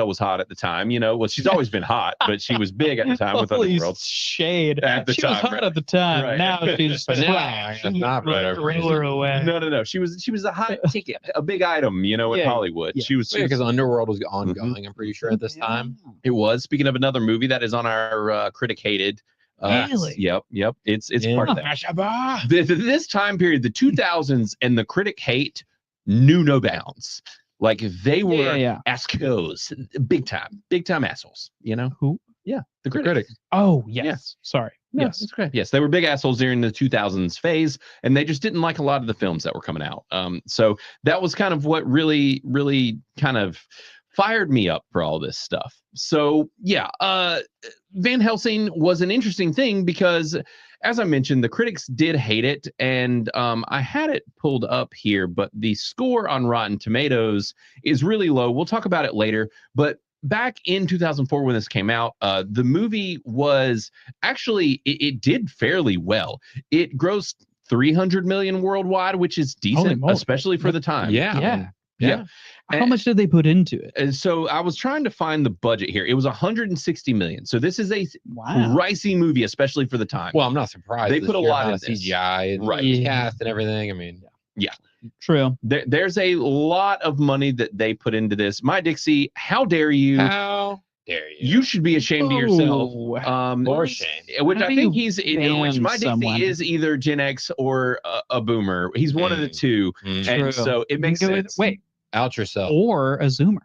was hot at the time, well, she's always been hot, but she was big at the time with Holy Underworld. shade. At the she time, was hot right. at the time. Right. Now she's But now, I guess not, but roll her away. No. She was a hot ticket, a big item, in Hollywood. Yeah. She was because Underworld was ongoing, I'm pretty sure at this time. It was. Speaking of another movie that is on our critic hated. Really? Yep. It's part of that. This time period, the 2000s, and the critic hate knew no bounds. Like they were assholes, big time assholes. Who? Yeah, the critic. Oh yes. Sorry. No, yes, that's correct. Yes, they were big assholes during the 2000s phase, and they just didn't like a lot of the films that were coming out. So that was kind of what really, really kind of fired me up for all this stuff. So yeah, Van Helsing was an interesting thing because, as I mentioned, the critics did hate it, and I had it pulled up here, but the score on Rotten Tomatoes is really low. We'll talk about it later, but back in 2004 when this came out, the movie was actually, it did fairly well. It grossed 300 million worldwide, which is decent, especially for the time. Yeah. How And- much did they put into it? And so I was trying to find the budget here. It was 160 million. So this is a pricey movie, especially for the time. Well, I'm not surprised. They The put a sheer lot amount in of this. CGI and Right. cast and everything. I mean, yeah. True. There's a lot of money that they put into this. My Dixie, how dare you? how dare you? You should be ashamed of yourself. Or shame. Which How I do think you he's, ban which my Dixie someone? is either Gen X or a boomer. He's one of the two. Mm. And True. so it makes You can go with- sense. Wait, Out yourself. or a Zoomer.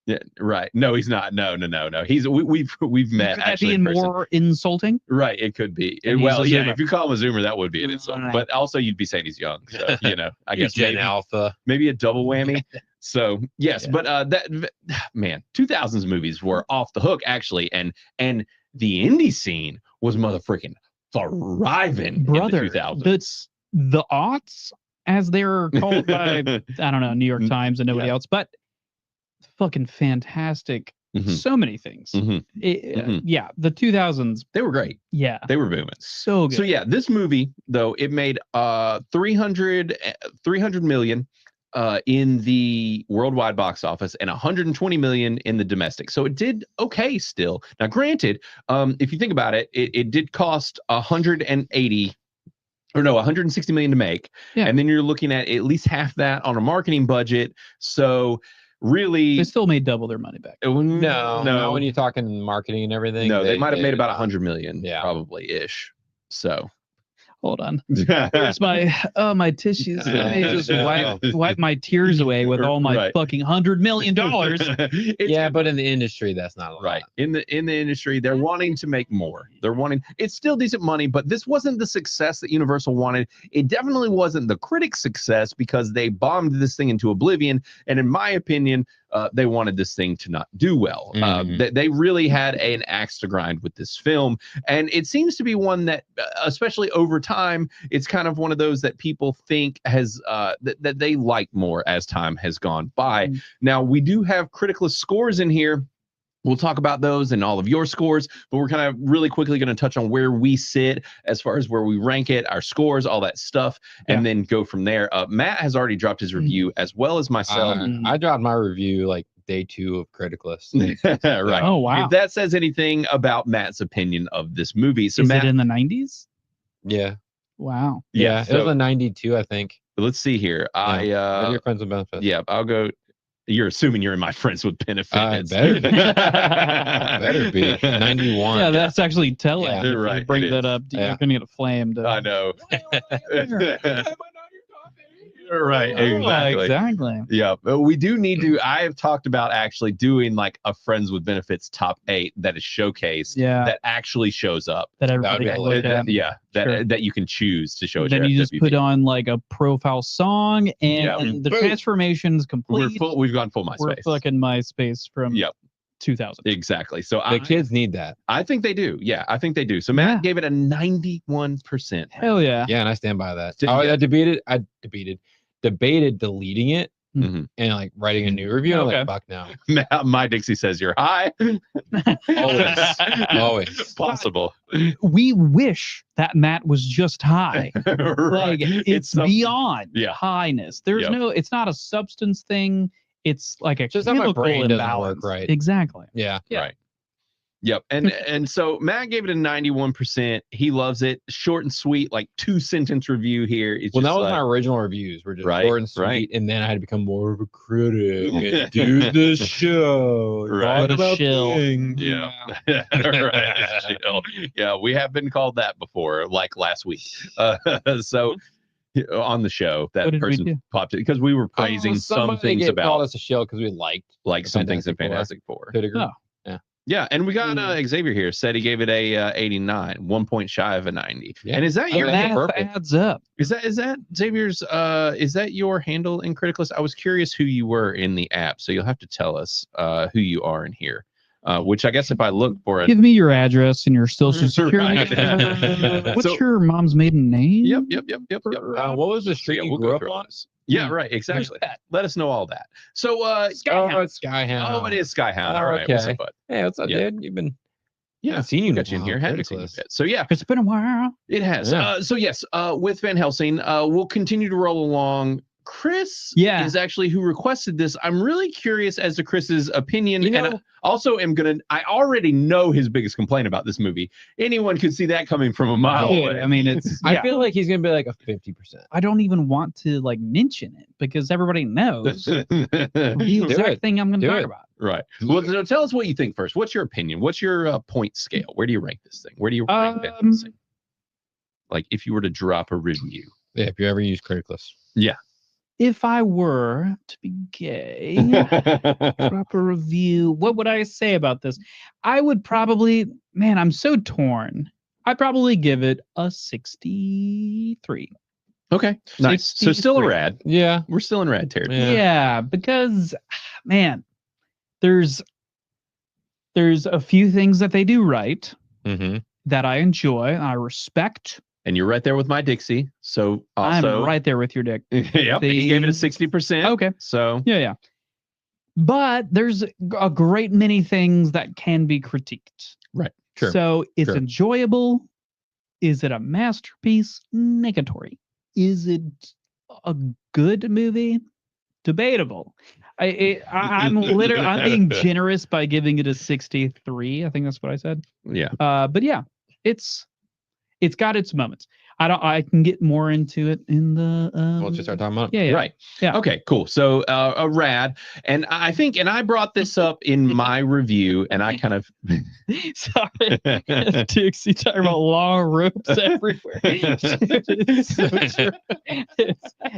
Yeah, right. No, he's not. No. He's we've met Could that actually be in person. more insulting? Right, it could be. And he's Well, a yeah, Zoomer. if you call him a Zoomer, that would be an insult. Right. But also, you'd be saying he's young. So, I guess Gen maybe, Alpha. maybe a double whammy. So, yes, Yeah. but man, 2000s movies were off the hook, actually. And the indie scene was motherfucking thriving Brother, in the 2000s. the aughts, as they're called by, I don't know, New York Times and nobody else, but fucking fantastic So many things. Mhm. Yeah, the 2000s. They were great. Yeah, They were booming. so good. So yeah, this movie though, it made 300 million in the worldwide box office and 120 million in the domestic. So it did okay still. Now granted, if you think about it, it did cost 160 million to make. Yeah. And then you're looking at least half that on a marketing budget. So really They still made double their money back. No, when you're talking marketing and everything. No, they might have made did about not. 100 million, Yeah. probably ish. So Hold on. Here's my tissues. Let me just wipe my tears away with all my Right. fucking $100 million. Yeah, but in the industry, that's not a lot. Right. In the industry, they're wanting to make more. It's still decent money, but this wasn't the success that Universal wanted. It definitely wasn't the critics' success because they bombed this thing into oblivion. And in my opinion, they wanted this thing to not do well. They really had an axe to grind with this film. And it seems to be one that, especially over time, it's kind of one of those that people think has that they like more as time has gone by. Now, we do have Criticless scores in here. We'll talk about those and all of your scores, but we're kind of really quickly going to touch on where we sit as far as where we rank it, our scores, all that stuff, and then go from there. Matt has already dropped his review as well as myself. I dropped my review like day 2 of Criticless. Right. Oh, wow. If that says anything about Matt's opinion of this movie. So Is Matt, it in the 90s? Yeah. Wow. Yeah. It was a 92, I think. Let's see here. Yeah. Your friends with benefits. Yeah, I'll go. You're assuming you're in my friends with benefits. Better be 91. Yeah, that's actually telling. Yeah, If you right, bring it that is. up, you're gonna get flamed. I know. Right, exactly. Exactly. Yeah, but we do need to. I have talked about actually doing like a friends with benefits top 8 that is showcased. Yeah. That actually shows up. That That would everybody be can hilarious. look at. Yeah, Sure. that you can choose to show. Then you just put on like a profile song, and the transformation's complete. We've gone full We're MySpace. fucking MySpace from 2000. Exactly. So The kids need that. I think they do. Yeah, I think they do. So Matt gave it a 91%. Hell yeah. Yeah, and I stand by that. Yeah. I debated deleting it and like writing a new review. I'm like, fuck no. My Dixie says you're high. Always. Possible. We wish that Matt was just high. Right. Like it's beyond highness. There's Yep. it's not a substance thing. It's like a Just how my chemical brain doesn't imbalance. work right. Exactly. Yeah. Right. Yep. And so Matt gave it a 91%. He loves it. Short and sweet, like 2-sentence review here. It's Well, just that was like, my original reviews. Were just Right, short and sweet, right. and then I had to become more of a critic and do the show. Right. What a Talk about shill. things. Yeah. Right. Chill. Yeah, we have been called that before, like last week. So on the show, that What did we person do? popped it because we were praising some somebody things called about us a show because we liked like some things in Fantastic Fantastic Four. Four. To a degree. Oh. Yeah, and we got Xavier here said he gave it a 89, 1 point shy of a 90. Yeah. And is that The your math perfect. adds up. is that Xavier's is that your handle in Criticless? I was curious who you were in the app, so you'll have to tell us who you are in here. Which I guess if I look for it, Give me your address and your social security. Right. What's So- your mom's maiden name? Yep. What was the street you we'll grew go up through all on? this. Yeah, right, exactly. Let us know all that. So It's Skyhound. oh, it is Skyhound. All right, what's up, bud? Hey, what's up, Yeah. dude? You've been Yeah, seen you got you in here. Hadn't seen you Criticless. yet. So yeah, It's been a while. it has. Yeah. So yes, with Van Helsing, we'll continue to roll along. Chris is actually who requested this. I'm really curious as to Chris's opinion. You know- and I also am I already know his biggest complaint about this movie. Anyone could see that coming from a mile away. I mean, it's. I feel like he's gonna be like a 50%. I don't even want to like mention it because everybody knows the Do exact it. thing I'm going to Do talk it. about. Right. Well, so tell us what you think first. What's your opinion? What's your point scale? Where do you rank this thing? Where do you rank Van Helsing? Like if you were to drop a review. Yeah, if you ever use Criticless. Yeah. If I were to be gay, drop a review, what would I say about this? I would probably, man, I'm so torn. I'd probably give it a 63. Okay. Nice. So still a 63. rad. Yeah. We're still in rad territory. Yeah, because man, there's a few things that they do right Mm-hmm. that I enjoy and I respect. And you're right there with my Dixie. So also I'm right there with your dick. Yep. He gave it a 60%. Okay. So Yeah. but there's a great many things that can be critiqued. Right. Sure. So it's Sure. enjoyable. Is it a masterpiece? Negatory. Is it a good movie? Debatable. I'm being generous by giving it a 63. I think that's what I said. Yeah. But yeah, it's got its moments. I can get more into it in the We'll just start talking about. yeah. Right. Yeah. Okay, cool. So a rad. And I think, and I brought this up in my review, and I kind of Sorry. Dixie talking about long ropes everywhere. It's so true.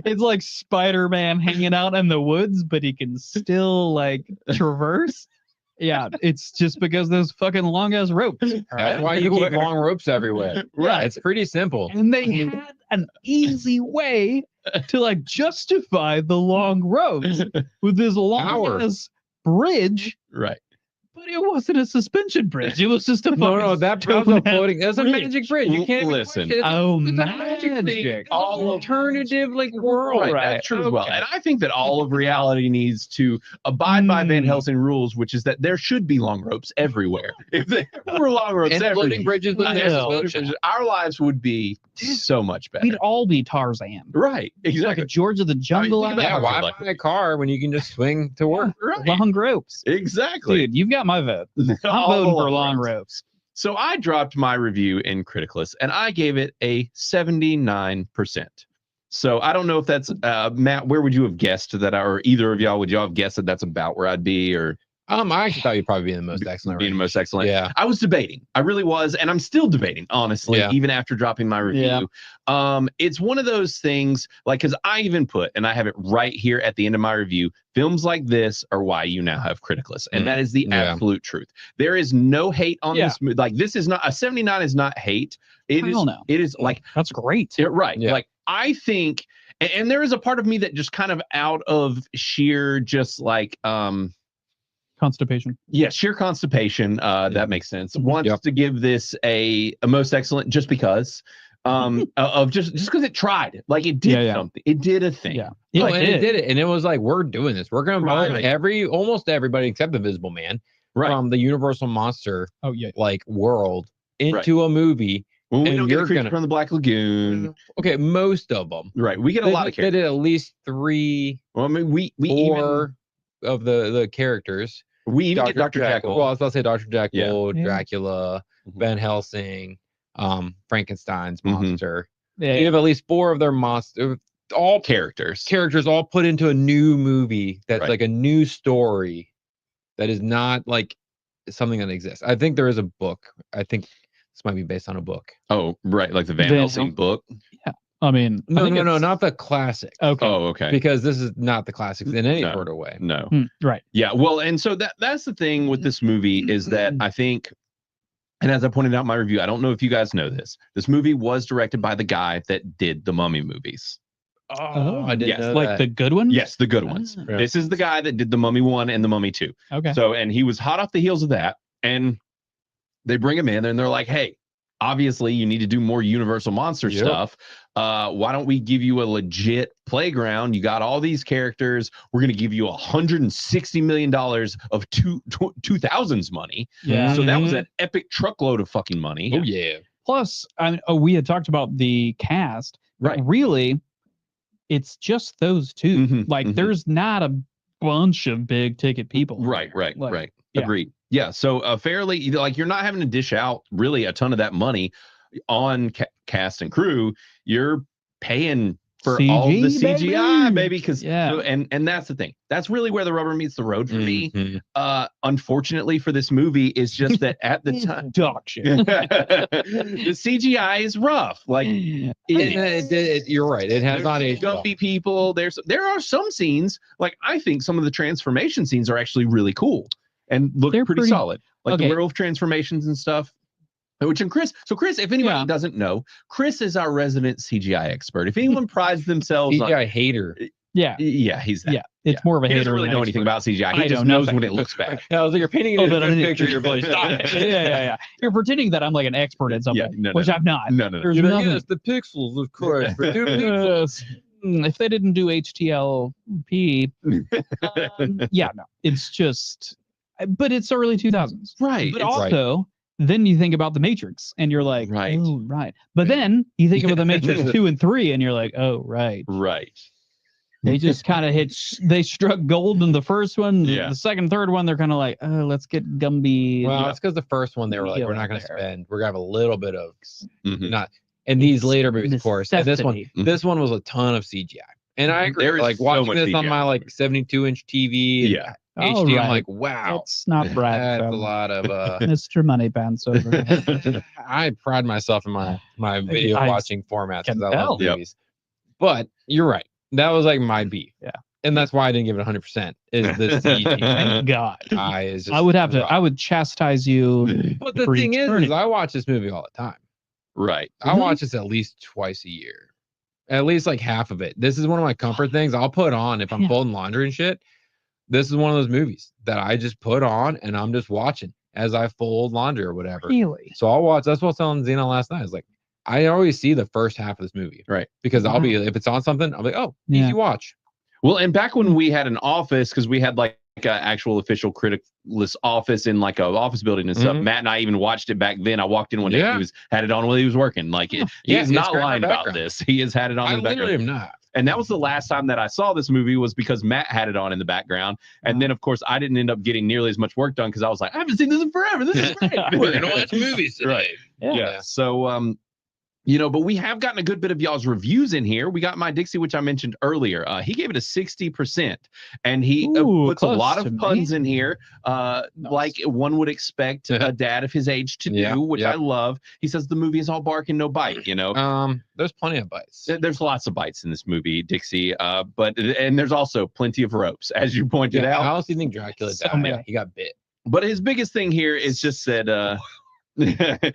It's like Spider-Man hanging out in the woods, but he can still like traverse. Yeah, it's just because those fucking long ass ropes. That's why you keep long ropes everywhere. Right. It's pretty simple. And they had an easy way to like justify the long ropes with this long ass bridge. right. But it wasn't a suspension bridge. It was just a No, that was a floating. That's a bridge. magic bridge. You can't even Listen. question it. Oh, It's a magic thing. magic. All alternative like world. Right, that's true as well. And I think that all of reality needs to abide by Van Helsing rules, which is that there should be long ropes everywhere. If there were long ropes And everywhere, floating bridges with yeah, our lives would be so much better. We'd all be Tarzan. Right, Like a exactly. George of the Jungle. think about Yeah, how why like- buy a car when you can just swing to work? Right, Long ropes. exactly. Dude, you've got my vote. I'm All voting the for long ropes. ropes. So I dropped my review in Criticless, and I gave it a 79%. So I don't know if that's Matt. Where would you have guessed that, or either of y'all would y'all have guessed that that's about where I'd be, or I actually thought you'd probably be in the most excellent. being the range. most excellent? Yeah. I was debating. I really was, and I'm still debating, honestly, Yeah. even after dropping my review. It's one of those things, like, because I even put, and I have it right here at the end of my review, films like this are why you now have Criticless, and that is the Yeah. absolute truth. There is no hate on Yeah. this movie. Like, this is not a 79 is not hate. It is. Hell no. It is like That's great. right. Yeah. Like I think, and there is a part of me that just kind of out of sheer just like Constipation. yeah, sheer constipation. That makes sense. Wants Yep. to give this a most excellent just because of just because it tried. Like it did Yeah. something. It did a thing. Yeah. Oh, It and it did. did it, and it was like we're doing this. We're gonna buy Right. almost everybody except the Visible Man Right. from the Universal Monster Oh yeah. like world into a movie. When we and don't get a you're creature gonna- from the Black Lagoon. Okay, most of them. Right. We get a lot of They characters. did at least 3 Well, I mean, we or of the characters. even we even get Dr. Jekyll. Well, I was about to say Dr. Jekyll, Yeah. Dracula, Mhm. Van Helsing, Frankenstein's Mhm. monster. Yeah. You have at least 4 of their monster, all characters. all put into a new movie that's Right. like a new story that is not like something that exists. I think there is a book. I think this might be based on a book. Oh, right. Like the Van Van Helsing book. I mean, I No, think it's- not the classic. Okay. Oh, okay. Because this is not the classics in any No. sort of way. No. Right. Yeah, well, and so that's the thing with this movie is that I think, and as I pointed out in my review, I don't know if you guys know this. This movie was directed by the guy that did the Mummy movies. Oh, I didn't yes. know like that. the good ones. Yes, the good ones. Ah. This is the guy that did the Mummy 1 and the Mummy 2. Okay. So, and he was hot off the heels of that, and they bring him in and they're like, hey, obviously you need to do more Universal Monster Yep. stuff. Why don't we give you a legit playground? You got all these characters. We're going to give you $160 million of 2000s money. Yeah. So that was an epic truckload of fucking money. Oh yeah. Plus, we had talked about the cast. but Right. Really, it's just those two. Mhm, Like, mhm. there's not a bunch of big ticket people. Right. Like, Right. yeah. Agreed. Yeah. So fairly, like, you're not having to dish out really a ton of that money on cast and crew. You're paying for all the CG, CGI, baby. baby. Because Yeah. and that's the thing. That's really where the rubber meets the road for me. Mhm. Unfortunately for this movie, is just that at the time Dog shit. the CGI is rough. Like You're right. It has not aged well. Gumpy people. There are some scenes, like I think some of the transformation scenes are actually really cool and look They're pretty pretty- solid. Like okay. the werewolf transformations and stuff. Which and Chris, if anybody Yeah. doesn't know, Chris is our resident CGI expert. If anyone prides themselves on, CGI hater. Yeah. yeah, he's that. Yeah. It's more of a He hater. doesn't really than know an anything expert. about CGI. He I just know knows nothing. when it looks bad. I was like, you're painting Oh, a but I good didn't- picture. You're really stop it. yeah. You're pretending that I'm like an expert at something, Yeah, no, which I'm not. No. There's You're like, nothing. yes, the pixels, of course. But dude, Yes. if they didn't do HTLP, yeah, no, it's just, but it's early 2000s, Right. But it's- also, then you think about the Matrix, and you're like, Right. oh, right. But then you think about the Matrix 2 and 3, and you're like, oh, right. Right. They just kind of they struck gold in the first one. Yeah. The second, third one, they're kind of like, oh, let's get Gumby. Well, you it's because the first one they were like, Deal we're not out going to there. spend. We're gonna have a little bit of Mhm. not. And these It's later movies, of course. And this one, necessity. this one was a ton of CGI. And I agree. There is Like so watching much this on CGI. my like 72-inch TV. And Yeah. All HD. I'm right. like, wow, It's not Brad. that's a Feld. lot of. Mr. Moneypants over there. I pride myself in my video I watching formats can because I tell. love movies. But you're right. That was like my beef. Yeah. And that's why I didn't give it 100%. Is the CG? Thank God. Is just I would have to. rough. I would chastise you. But the for thing is eternity. I watch this movie all the time. Right. I watch this at least twice a year. At least like half of it. This is one of my comfort things. I'll put on if I'm Yeah. folding laundry and shit. This is one of those movies that I just put on and I'm just watching as I fold laundry or whatever. Really? So I'll watch. That's what I was telling Xena last night. Is like I always see the first half of this movie. Right. Because I'll be if it's on something, I'll be like, oh, Yeah. easy watch. Well, and back when we had an office, because we had like an actual official Criticless office in like a office building and stuff. Mhm. Matt and I even watched it back then. I walked in one day, Yeah. he had it on while he was working. Like Yeah, he's it's not got it in lying the about background. this. He has had it on I in the literally background. am not. And that was the last time that I saw this movie was because Matt had it on in the background. And then, of course, I didn't end up getting nearly as much work done because I was like, I haven't seen this in forever. This is great. We're gonna watch movies today. Right. Yeah. Yeah. So, but we have gotten a good bit of y'all's reviews in here. We got My Dixie, which I mentioned earlier. He gave it a 60%, and he Ooh, puts a close lot to of me. puns in here, like one would expect a dad of his age to Yeah, do, which yeah. I love. He says the movie is all bark and no bite. There's plenty of bites. There's lots of bites in this movie, Dixie. And there's also plenty of ropes, as you pointed Yeah, I out. honestly think Dracula So died. many. He got bit. But his biggest thing here is just that.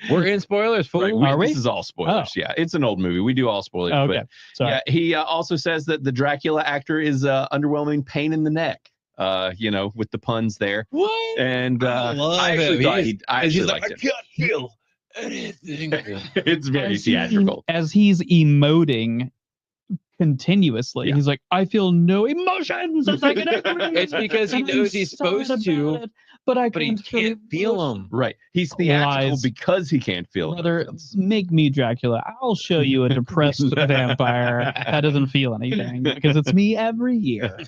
We're in spoilers, fool. Right, Are we? This is all spoilers. Yeah, it's an old movie. We do all spoilers. Oh, okay. But Sorry. yeah, he also says that the Dracula actor is underwhelming pain in the neck. With the puns there. What? And I love I actually him. thought He's- I he's actually like, liked I it. can't feel anything. It's very As theatrical. As he's emoting continuously, Yeah. he's like, I feel no emotions as I get angry. It's because he and I'm knows he's sad supposed to, about it, but I but he can't can't feel them. Right. He's theatrical Lies. because he can't feel Brother, emotions. make me Dracula. I'll show you a depressed vampire that doesn't feel anything because it's me every year.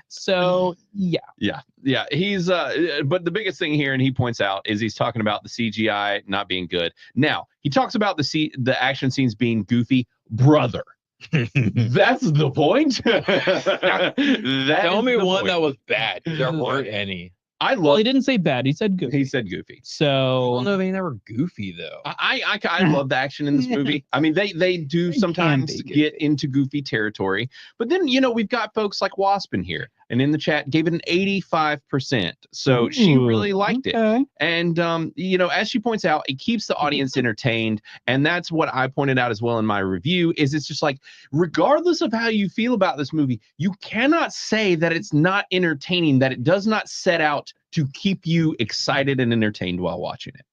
So yeah, Yeah. He's but the biggest thing here, and he points out, is he's talking about the CGI not being good. Now he talks about the action scenes being goofy. Brother, that's the point. Tell me one that was bad. There weren't any. I well, love. he didn't say bad. He said good. He said goofy. Well, So no, they never goofy though. I love the action in this movie. I mean, they do can sometimes be get into goofy territory, but then we've got folks like Wasp in here, and in the chat gave it an 85%. So she Ooh, really liked it. okay. And as she points out, it keeps the audience entertained, and that's what I pointed out as well in my review. Is it's just like, regardless of how you feel about this movie, you cannot say that it's not entertaining, that it does not set out to keep you excited and entertained while watching it.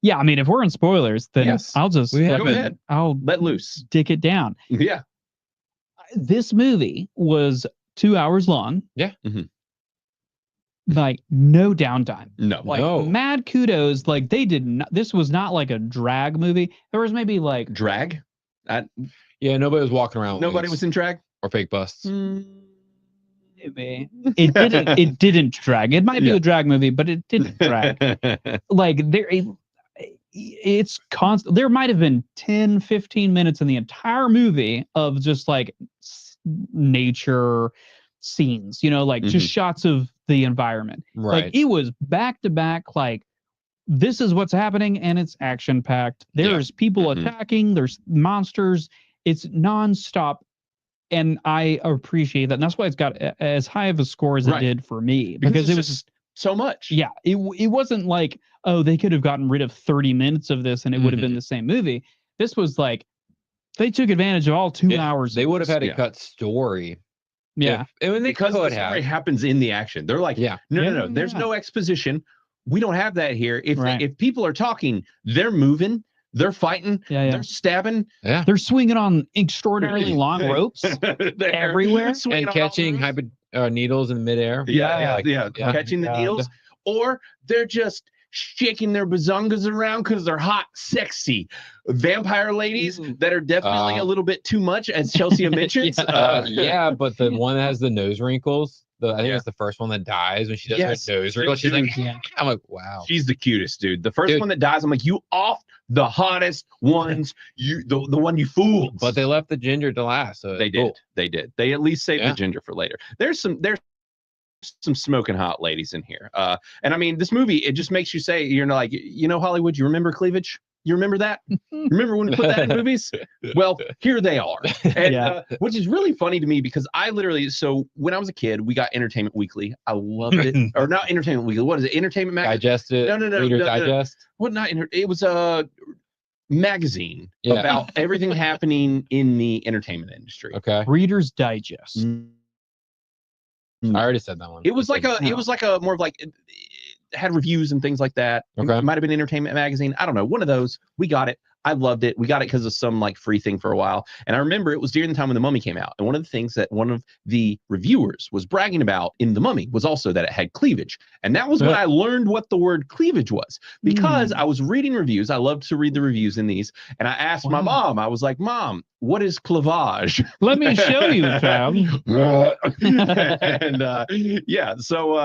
Yeah, I mean, if we're in spoilers, then Yes. I'll just We have Go ahead, I'll let loose. dick it down. Yeah. This movie was 2 hours long. Yeah. Mhm. Like no downtime. No. Like No. mad kudos. Like they did not. This was not like a drag movie. There was maybe like Drag? Yeah, nobody was walking around. with Nobody wigs was in drag? or fake busts. maybe it didn't. It didn't drag. It might be Yeah. a drag movie, but it didn't drag. Like it's constant. There might have been 10, 15 minutes in the entire movie of just like nature scenes, like just shots of the environment. Right. Like it was back to back, like this is what's happening and it's action packed. There's people Mhm. attacking, there's monsters, it's nonstop. And I appreciate that. And that's why it's got as high of a score as it Right. did for me. Because Because it's it was just so much. yeah, it wasn't like, oh, they could have gotten rid of 30 minutes of this and it would have been the same movie. This was like they took advantage of all 2 Yeah, hours. They would have had to Yeah. cut story. yeah. And when they Because the could story have. happens in the action. They're like, Yeah. no, Yeah, there's yeah. no exposition. We don't have that here. If Right. if people are talking, they're moving. They're fighting. Yeah. They're stabbing. Yeah. They're swinging on extraordinarily long ropes They're everywhere. swinging And on all catching roofs. needles in midair. Yeah, yeah. catching the God. needles, or they're just shaking their bazongas around because they're hot, sexy vampire ladies that are definitely a little bit too much, as Chelsea mentions. Yeah, but the one that has the nose wrinkles, I think Yeah. it's the first one that dies when she does Yes. her nose wrinkles. She's like, Dude. I'm like, wow. She's the cutest, dude. The first Dude. one that dies, I'm like, you off the hottest ones, the one you fooled. But they left the ginger to last. So They did. cool. They did. They at least saved Yeah. the ginger for later. There's some smoking hot ladies in here. And I mean, this movie, it just makes you say, you're like, Hollywood, you remember cleavage? You remember that? Remember when we put that in movies? Well, here they are. And which is really funny to me because I literally, so when I was a kid, we got Entertainment Weekly. I loved it. Or not Entertainment Weekly. What is it? Entertainment Magazine? Digest it. No. Reader's Digest. What not? It was a magazine about everything happening in the entertainment industry. Okay. Reader's Digest. I already said that one. It was like a more of like it had reviews and things like that. Okay. It might have been Entertainment Magazine. I don't know. One of those. We got it. I loved it. We got it because of some like free thing for a while. And I remember it was during the time when The Mummy came out. And one of the things that one of the reviewers was bragging about in The Mummy was also that it had cleavage. And that was when I learned what the word cleavage was, because I was reading reviews. I love to read the reviews in these. And I asked my mom, I was like, Mom, what is cleavage? Let me show you, fam. And so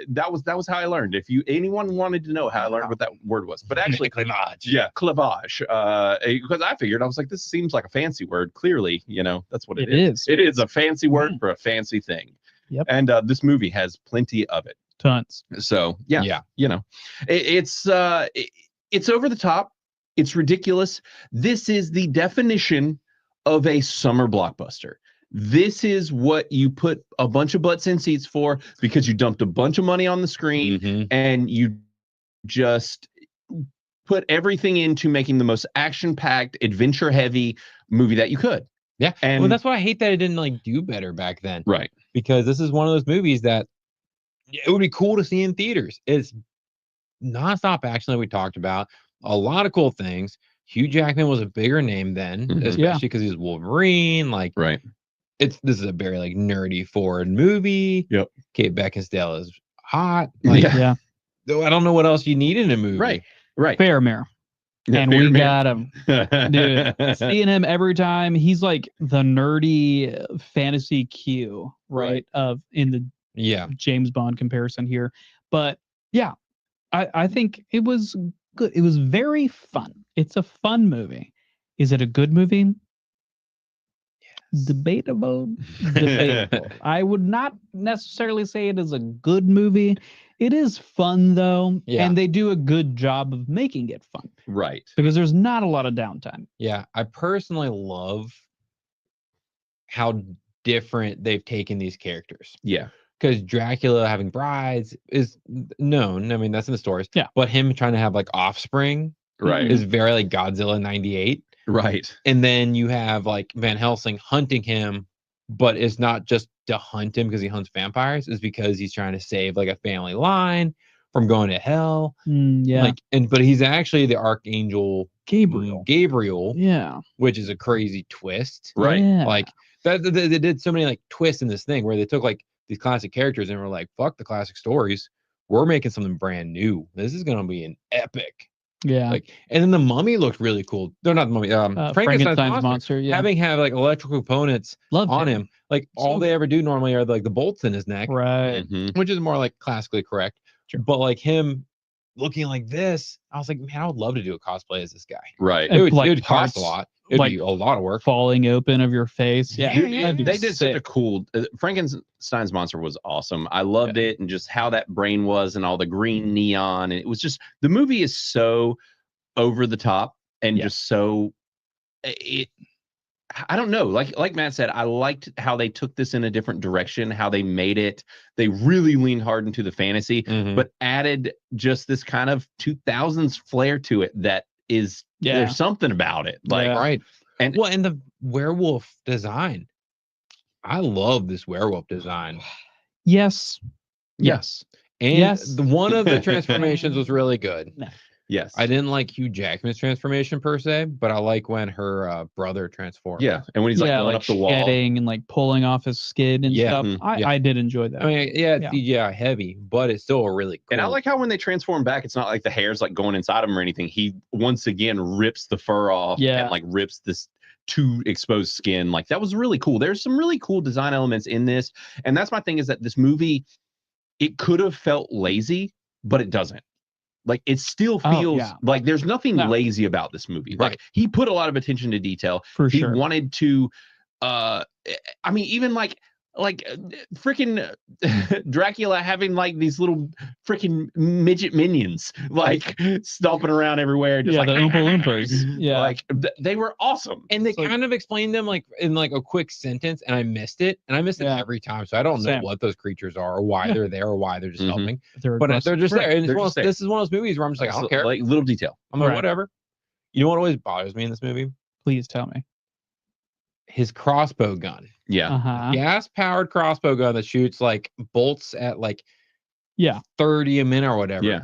that was how I learned. If anyone wanted to know how I learned what that word was, but actually cleavage. Yeah, cleavage. Because I figured, I was like, this seems like a fancy word. Clearly, that's what it is. It is a fancy word for a fancy thing. Yep. And this movie has plenty of it. Tons. So it's over the top. It's ridiculous. This is the definition of a summer blockbuster. This is what you put a bunch of butts in seats for, because you dumped a bunch of money on the screen and you just put everything into making the most action-packed, adventure-heavy movie that you could. Yeah. And well, that's why I hate that it didn't do better back then. Right. Because this is one of those movies that it would be cool to see in theaters. It's nonstop action that we talked about. A lot of cool things. Hugh Jackman was a bigger name then, especially because he's Wolverine. Right. This is a very nerdy forward movie. Yep. Kate Beckinsale is hot. Yeah. I don't know what else you need in a movie. Right. Faramir. Yeah, and we got him. Dude, seeing him every time, he's like the nerdy fantasy Q, right? In the James Bond comparison here. But yeah, I think it was good. It was very fun. It's a fun movie. Is it a good movie? Debatable. I would not necessarily say it is a good movie. It is fun though, and they do a good job of making it fun. Right. Because there's not a lot of downtime. Yeah, I personally love how different they've taken these characters. Yeah. Because Dracula having brides is known. I mean, that's in the stories. Yeah. But him trying to have offspring is very Godzilla 98. Right. And then you have Van Helsing hunting him, but it's not just to hunt him because he hunts vampires, is because he's trying to save a family line from going to hell. But he's actually the Archangel Gabriel. Yeah. Which is a crazy twist. Right. Yeah. They did so many twists in this thing where they took these classic characters and were like, fuck the classic stories. We're making something brand new. This is gonna be an epic. Yeah. And then the Mummy looked really cool. No, not the Mummy. Frankenstein's monster. Yeah. Having electrical components on him. All they ever do normally are the bolts in his neck. Right. Which is more classically correct. Sure. But him looking like this, I was like, man, I would love to do a cosplay as this guy. Right. It would cost a lot. It'd be a lot of work. Falling open of your face. Yeah. They did such a cool Frankenstein's monster was awesome. I loved it, and just how that brain was and all the green neon. And it was just, the movie is so over the top and just so I don't know. Like Matt said, I liked how they took this in a different direction, how they made it. They really leaned hard into the fantasy, but added just this kind of 2000s flair to it that is there's something about it. Right. And the werewolf design. I love this werewolf design. Yes. Yes. And one of the transformations was really good. Yes. I didn't like Hugh Jackman's transformation per se, but I like when her brother transformed. Yeah, and when he's like going up the wall, shedding and like pulling off his skin and Yeah, stuff. mhm, I did enjoy that. I mean, yeah, it's CGI heavy, but it's still really cool. and I like how when they transform back, it's not like the hair's like going inside him or anything. He once again rips the fur off and like rips this too exposed skin. Like that was really cool. There's some really cool design elements in this, and that's my thing is that this movie, it could have felt lazy, but it doesn't. Like it still feels like there's nothing lazy about this movie. Like he put a lot of attention to detail. For he sure. wanted to I mean, even like freaking Dracula having like these little freaking midget minions like stomping around everywhere. Just like, the Oompa Loompas. Yeah. Like they were awesome. And they kind of explained them like in like a quick sentence, and I missed it. And I missed it every time. So I don't know what those creatures are or why they're there or why they're just helping. But they're just there. And this is one of those movies where I'm just like, I don't care. Like little detail. I'm like, whatever. You know what always bothers me in this movie? Please tell me. His crossbow gun. Yeah. Gas-powered crossbow gun that shoots like bolts at like 30 a minute or whatever. Yeah.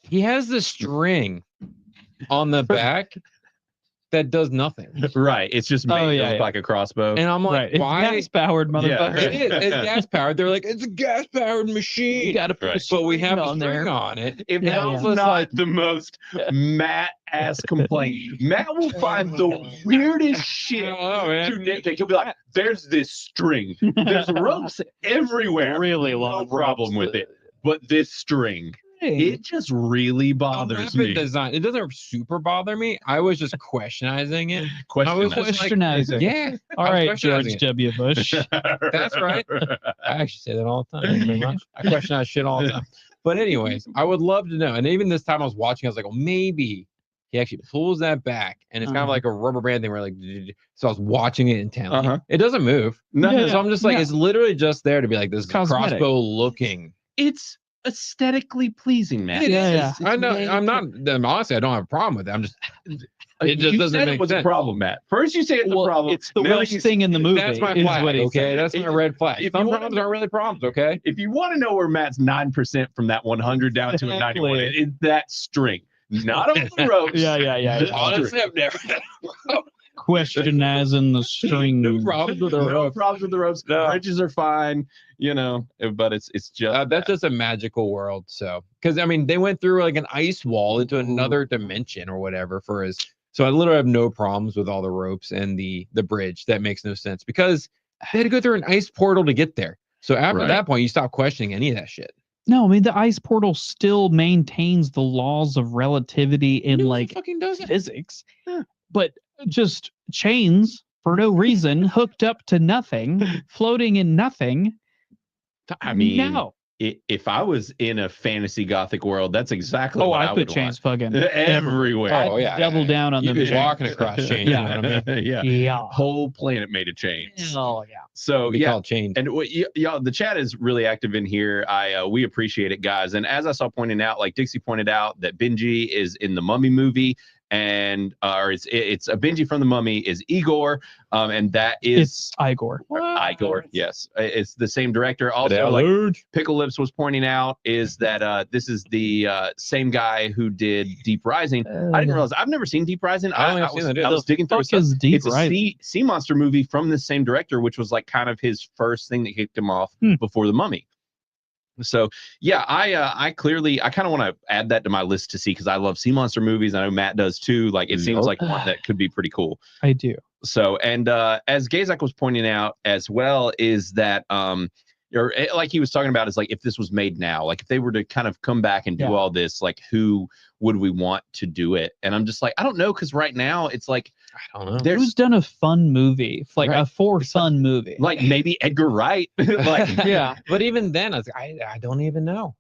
He has this string on the back that does nothing. Right. It's just made to look like a crossbow. And I'm like, why? It's gas-powered, motherfucker. It is. It's gas-powered. They're like, it's a gas-powered machine. You gotta put but we have a string on it. If that was not the most Matt-ass complaint, Matt will find the weirdest shit to nitpick. He'll be like, there's this string. There's ropes everywhere. Really long. No problem with it. But this string, it just really bothers me. Design. It doesn't super bother me. I was just questionizing it. Questionizing. Yeah. All right, George W. Bush. That's right. I actually say that all the time. Thank you very much. I questionize shit all the time. But anyways, I would love to know. And even this time I was watching, I was like, oh, maybe he actually pulls that back. And it's kind of like a rubber band thing where like, so I was watching it intently. It doesn't move. So I'm just like, it's literally just there to be like this crossbow looking. It's aesthetically pleasing, man. I know. I'm not. Honestly, I don't have a problem with it. I'm just. It just doesn't make sense. sense. A problem, Matt. First, you say it's a problem. It's the worst thing in the movie. That's my flag. Okay, that's my red flag. Some problems aren't really problems. Okay. If you want to know where Matt's 9% from that 100 down to a 91, it's that string, not on the ropes. Yeah. Honestly, I've never. Questionizing the string. No problems with the ropes. No problems with the ropes. No. Bridges are fine, but it's just that's just a magical world. So, because I mean, they went through like an ice wall into another dimension or whatever for his. So I literally have no problems with all the ropes and the bridge. That makes no sense because they had to go through an ice portal to get there. So after that point, you stop questioning any of that shit. No, I mean the ice portal still maintains the laws of relativity in physics, but just chains for no reason, hooked up to nothing, floating in nothing. I mean, if I was in a fantasy Gothic world, that's exactly what I would put chains fucking everywhere. Oh yeah, double down on them. Walking across chains. Yeah. Whole planet made of chains. Oh yeah. So chains. And y'all, the chat is really active in here. We appreciate it, guys. And as I saw pointing out, like Dixie pointed out, that Benji is in the Mummy movie. And it's a Benji from the Mummy is Igor, and that is Igor. Igor, yes, it's the same director. Also, like Pickle Lips was pointing out, is that this is the same guy who did Deep Rising. I didn't realize. I've never seen Deep Rising. I was digging through. It's a sea monster movie from the same director, which was like kind of his first thing that kicked him off before the Mummy. So yeah, I kind of want to add that to my list to see, because I love sea monster movies. I know Matt does too. Like it seems like one that could be pretty cool. I do. So, and as Gazak was pointing out as well, is that or like he was talking about, is like if this was made now, like if they were to kind of come back and do all this, like who would we want to do it? And I'm just like, I don't know, because right now it's like, I don't know. Who's done a fun movie, like a fun movie? Like maybe Edgar Wright. Like yeah, but even then, I don't even know.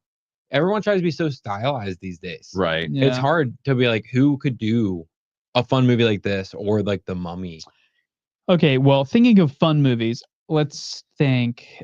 Everyone tries to be so stylized these days. Right. Yeah. It's hard to be like, who could do a fun movie like this or like The Mummy? Okay, well, thinking of fun movies, let's think.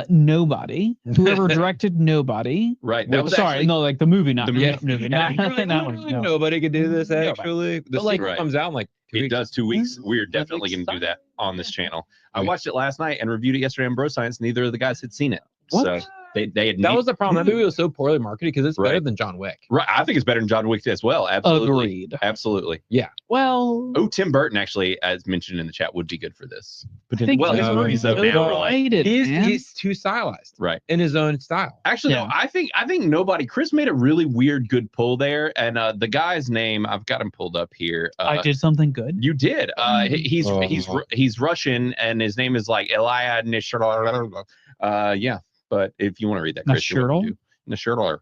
Nobody. Whoever directed Nobody. Right. That was sorry, no, like the movie, not the movie. Nobody could do this actually. The sequel comes out in like 2 weeks. It does 2 weeks. We're definitely going to do that on this channel. I watched it last night and reviewed it yesterday on Bro Science. Neither of the guys had seen it. What? So They had That was the problem. That movie was so poorly marketed because it's better Right. than John Wick. right. I think it's better than John Wick as well. Absolutely. Agreed. Absolutely. Yeah. Well, Oh, Tim Burton actually, as mentioned in the chat, would be good for this. I think Well, his so. movies though now are like overrated, man. He's too stylized right. in his own style. Actually, Yeah. no, I think nobody. Chris made a really weird, good pull there, and the guy's name I've got him pulled up here. I did something good. You did. Oh. He's Russian, and his name is like Elia Nishirl. Yeah, but if you want to read that, Chris, Nishirl.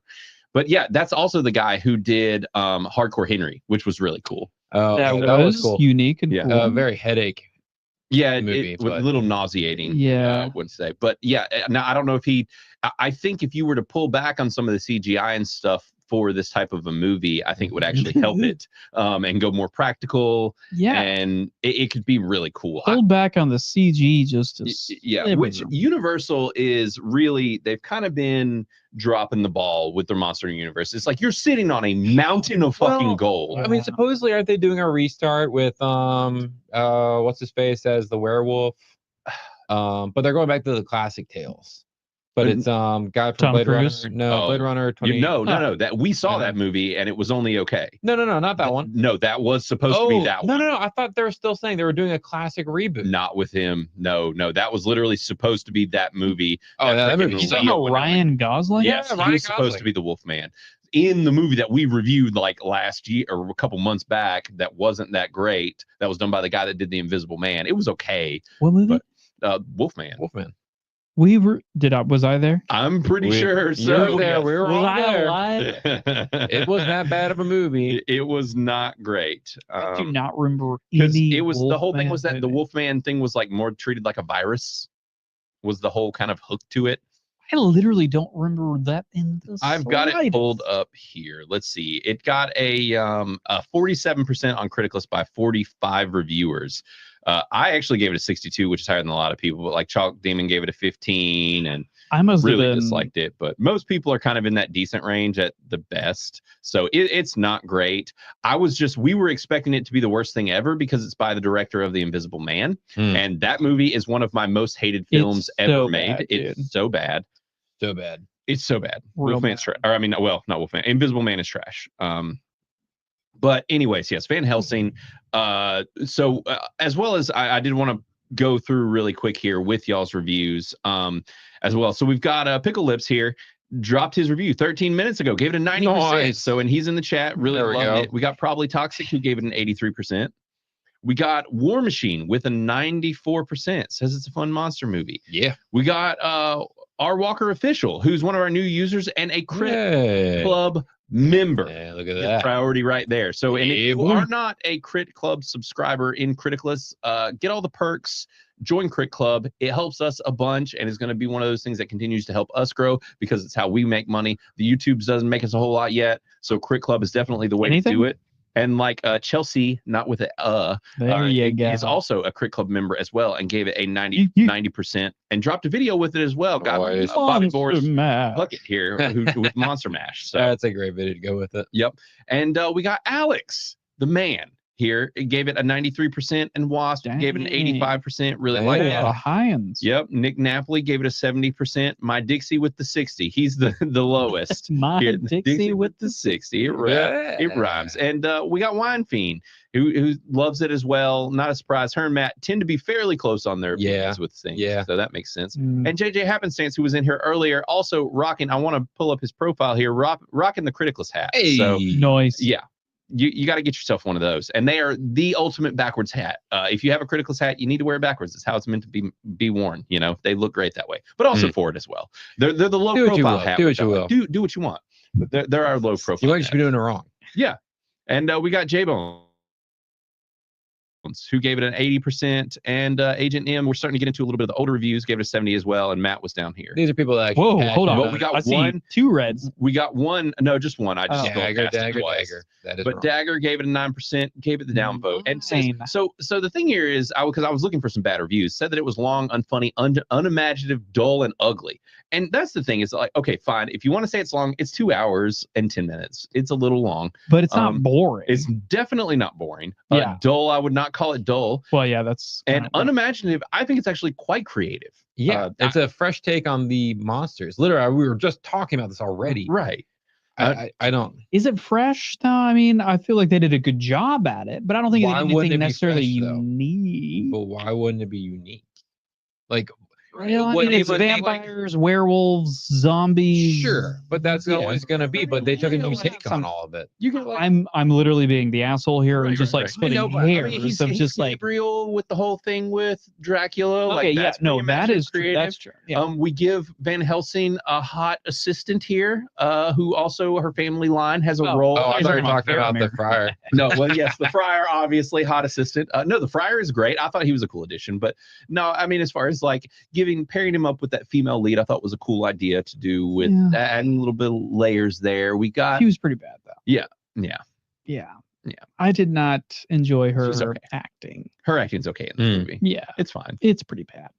But yeah, that's also the guy who did Hardcore Henry, which was really cool. Oh, That that was was cool. unique and Yeah. cool. Very headache. Yeah, movie, it was a but- little nauseating. Yeah. I would say. But yeah, now I don't know if I think if you were to pull back on some of the CGI and stuff for this type of a movie, I think it would actually help it and go more practical. Yeah. And it could be really cool. Hold back on the CG just to Yeah, sliver. which Universal is really, they've kind of been dropping the ball with their monster universe. It's like you're sitting on a mountain of fucking Well, gold. I mean, supposedly aren't they doing a restart with what's his face as the werewolf? But they're going back to the classic tales. But it's guy from Tom Blade Cruise? Runner. No, Oh, Blade Runner 20. No, that we saw that movie and it was only okay. No, not that one. No, that was supposed to be that one. No. I thought they were still saying they were doing a classic reboot. Not with him. No, that was literally supposed to be that movie. Oh, yeah, that movie. You talking about Ryan Gosling? Yes, Yeah, he Ryan was supposed Gosling. to be the Wolfman. In the movie that we reviewed like last year or a couple months back, that wasn't that great. That was done by the guy that did The Invisible Man. It was okay. What movie? But Wolfman. We were. Was I there? I'm pretty sure. You So were there. yes. We were Was all I there. alive? It wasn't that bad of a movie. It was not great. I do not remember Because any. it was the whole thing Wolfman was that the movie. Wolfman thing was like more treated like a virus. Was the whole kind of hook to it. I literally don't remember that in the I've got it slightest. pulled up here. Let's see. It got a 47% on Criticless by 45 reviewers. I actually gave it a 62, which is higher than a lot of people. But like Chalk Demon gave it a 15, and I must really have been, disliked it. But most people are kind of in that decent range at the best. So it's not great. We were expecting it to be the worst thing ever because it's by the director of The Invisible Man, and that movie is one of my most hated films It's ever so made. bad, It's dude. so bad. So bad. It's so bad. Real Wolfman's bad. trash. Or I mean, well, not Wolfman. Invisible Man is trash. But anyways, yes, Van Helsing. So as well as I did want to go through really quick here with y'all's reviews as well. So we've got Pickle Lips here. Dropped his review 13 minutes ago. Gave it a 90%. Nice. So and he's in the chat. Really There we loved go. it. We got Probably Toxic who gave it an 83%. We got War Machine with a 94%. Says it's a fun monster movie. Yeah. We got R Walker Official, who's one of our new users and a Crit Club member. Yeah, look at Good that. priority right there. So, and if Yeah, you boy. are not a Crit Club subscriber in Criticless, get all the perks. Join Crit Club. It helps us a bunch and is going to be one of those things that continues to help us grow because it's how we make money. The YouTube's doesn't make us a whole lot yet, so Crit Club is definitely the way to do it. And like Chelsea, not with a There you go. is also a Crit Club member as well and gave it a 90% and dropped a video with it as well. Got Nice. Bobby Monster Boris Mash. Bucket here with Monster Mash. So That's a great video to go with it. yep. And we got Alex, the man here. It gave it a 93% and Wasp gave it an Dang. 85%. Really Dang. like Oh, that. the Hyans. Yep. Nick Napoli gave it a 70%. My Dixie with the 60. He's the lowest. My Here, Dixie with the 60. It rhymes. And we got Wine Fiend, who loves it as well. Not a surprise. Her and Matt tend to be fairly close on their opinions with things. Yeah. So that makes sense. Mm. And JJ Happenstance, who was in here earlier, also rocking. I want to pull up his profile here. Rocking the Criticless hat. Hey. So Noise. yeah. You got to get yourself one of those, and they are the ultimate backwards hat. If you have a Criticless hat, you need to wear it backwards. It's how it's meant to be worn. You know, they look great that way, but also forward as well. They're the low Do what you profile will. hat. Do what which you I will. like. Do what you want. But there are low profile. You might just be hats. doing it wrong. Yeah, and we got J Bones, who gave it an 80%, and Agent M. We're starting to get into a little bit of the older reviews. Gave it a 70 as well, and Matt was down here. These are people that actually Whoa, had hold on. Well, we got I see one. 2 reds. We got one. No, just one. I just Oh. scrolled Dagger, past it dagger, twice. dagger. That is But wrong. Dagger gave it a 9%, gave it the downvote. And says, Nine. so the thing here is, because I was looking for some bad reviews, said that it was long, unfunny, unimaginative, dull, and ugly. And that's the thing is like, okay, fine. If you want to say it's long, it's 2 hours and 10 minutes. It's a little long. But it's not boring. It's definitely not boring. Yeah. Dull, I would not call it dull. Well, yeah, that's And kind of- unimaginative, I think it's actually quite creative. Yeah, it's a fresh take on the monsters. Literally, we were just talking about this already. Right. I don't. Is it fresh though? I mean, I feel like they did a good job at it, but I don't think Why it's wouldn't anything it be necessarily fresh, though? unique. But why wouldn't it be unique? Like, Well, I what mean, it's people think, like- vampires, werewolves, zombies. Sure, but that's always going to be. But they took a new take on all of it. You can like, I'm literally being the asshole here and Right, just right, like right. splitting No, but, I hairs mean, he's of just like Gabriel with the whole thing with Dracula. okay, like yeah, that's no, pretty that is true. creative. That's true. Yeah. We give Van Helsing a hot assistant here, who also her family line has a role. Oh, I He's thought you were talking talking about the about friar. No, well, yes, the Friar, obviously, hot assistant. No, the Friar is great. I thought he was a cool addition, but no, I mean, as far as like pairing him up with that female lead, I thought was a cool idea to do with adding a little bit of layers there. We got. She was pretty bad though. Yeah. Yeah. I did not enjoy her She's okay. acting. Her acting's okay in the movie. Yeah. It's fine. It's pretty bad.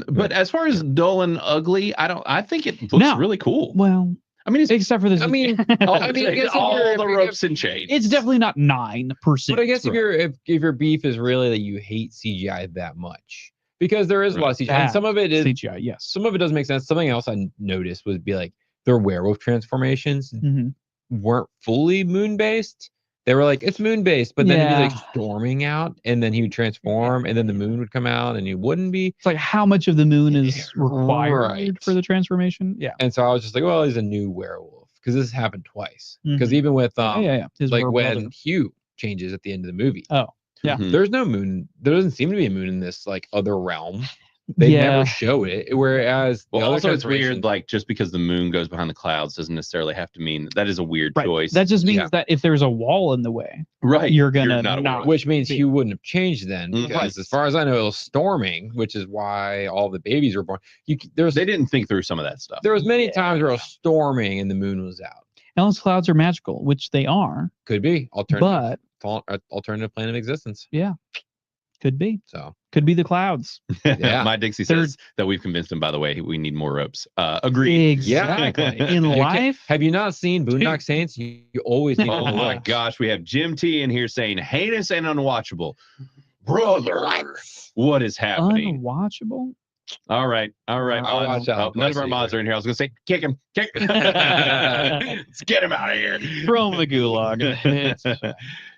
But as far as dull and ugly, I think it looks really cool. Well, I mean, it's, except for this. I mean, I guess all if the ropes and chains. it's definitely not 9%. But I guess if your beef is really that you hate CGI that much, because there is a lot of CGI, and some of it is CGI. Yes. some of it does make sense. Something else I noticed would be like their werewolf transformations weren't fully moon based. They were like, it's moon based, but then he'd be like storming out, and then he would transform, and then the moon would come out, and he wouldn't be. It's like how much of the moon is required for the transformation? Yeah. And so I was just like, well, he's a new werewolf because this happened twice. Because even with His like werewolf when brother. Hugh changes at the end of the movie. Oh, yeah. There's no moon. There doesn't seem to be a moon in this like other realm. They never show it. Whereas the other also it's weird, transformations- like just because the moon goes behind the clouds doesn't necessarily have to mean that is a weird choice. That just means that if there's a wall in the way, right, you're gonna not which means Hugh wouldn't have changed then, because as far as I know, it was storming, which is why all the babies were born. They didn't think through some of that stuff. There was many times where it was storming and the moon was out. Unless clouds are magical, which they are. Could be alternative plane of existence. Yeah, could be. So could be the clouds. Yeah. My Dixie says that we've convinced him. By the way, we need more ropes. Agreed. Exactly. In life, have you not seen Boondock Saints? You always need. Oh my gosh, we have Jim T in here saying heinous and unwatchable. Brother, what is happening? Unwatchable. All right. I'll watch out. None of our mods are in here. I was gonna say kick him. Let's get him out of here. Throw him the gulag.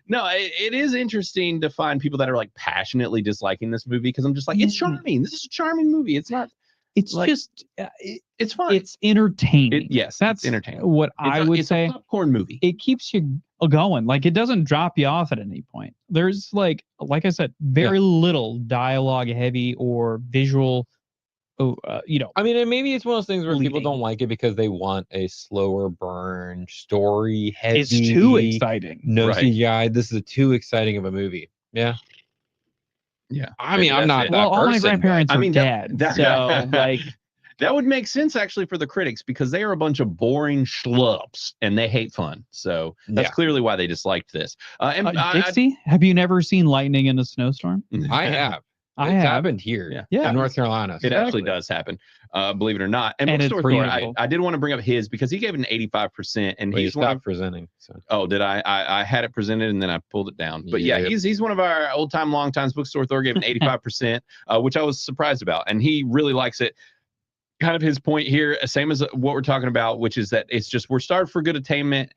No, it is interesting to find people that are like passionately disliking this movie, because I'm just like, it's charming. This is a charming movie. It's not. It's like, just. It's fun. It's entertaining. Yes, that's entertaining. what I would it's say. A popcorn movie. It keeps you going. Like it doesn't drop you off at any point. There's like I said, very little dialogue heavy or visual. I mean, and maybe it's one of those things where people don't like it because they want a slower burn, story heavy. It's too exciting. No CGI. This is too exciting of a movie. Yeah. Yeah. I mean, I'm not that Well, all my person, grandparents I are mean, dead. So like that would make sense actually for the critics, because they are a bunch of boring schlubs and they hate fun. So that's clearly why they disliked this. Dixie, have you never seen lightning in a snowstorm? I have. I It's have. happened here. Yeah. In North Carolina. It actually does happen, believe it or not. And it's Bookstore Thor, beautiful. I did want to bring up his because he gave it an 85%, and Well, you he's one stopped of, presenting. So. oh, did I had it presented and then I pulled it down. But Yeah. he's one of our old time, long times. Bookstore Thor gave it an 85%, which I was surprised about, and he really likes it. Kind of his point here, same as what we're talking about, which is that it's just we're starved for good entertainment,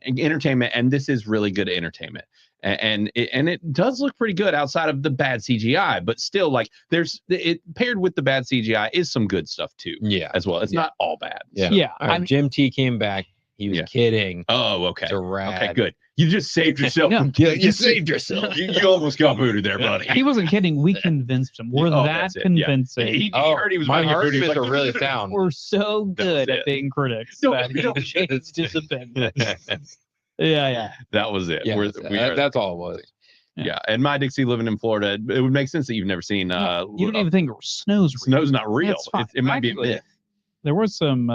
and this is really good entertainment. And it does look pretty good outside of the bad CGI, but still, like there's it paired with the bad CGI is some good stuff too. Yeah, as well. It's not all bad. Yeah. All right, Jim T came back. He was kidding. Oh, okay. It's a rad. Okay, good. You just saved yourself. No. You saved yourself. You almost got booted there, buddy. He wasn't kidding. We convinced him. We're that that's it. Yeah. convincing. He heard he was my about to get booted. He was heart's like, really sound. We're so good That's at being critics Don't- that don't- he changed his opinion. Yeah. That was it. Yeah, that's all it was. Yeah, and my Dixie living in Florida, it would make sense that you've never seen. You don't even think snow's real. Snow's not real. That's fine. It might be a Actually, myth. There was some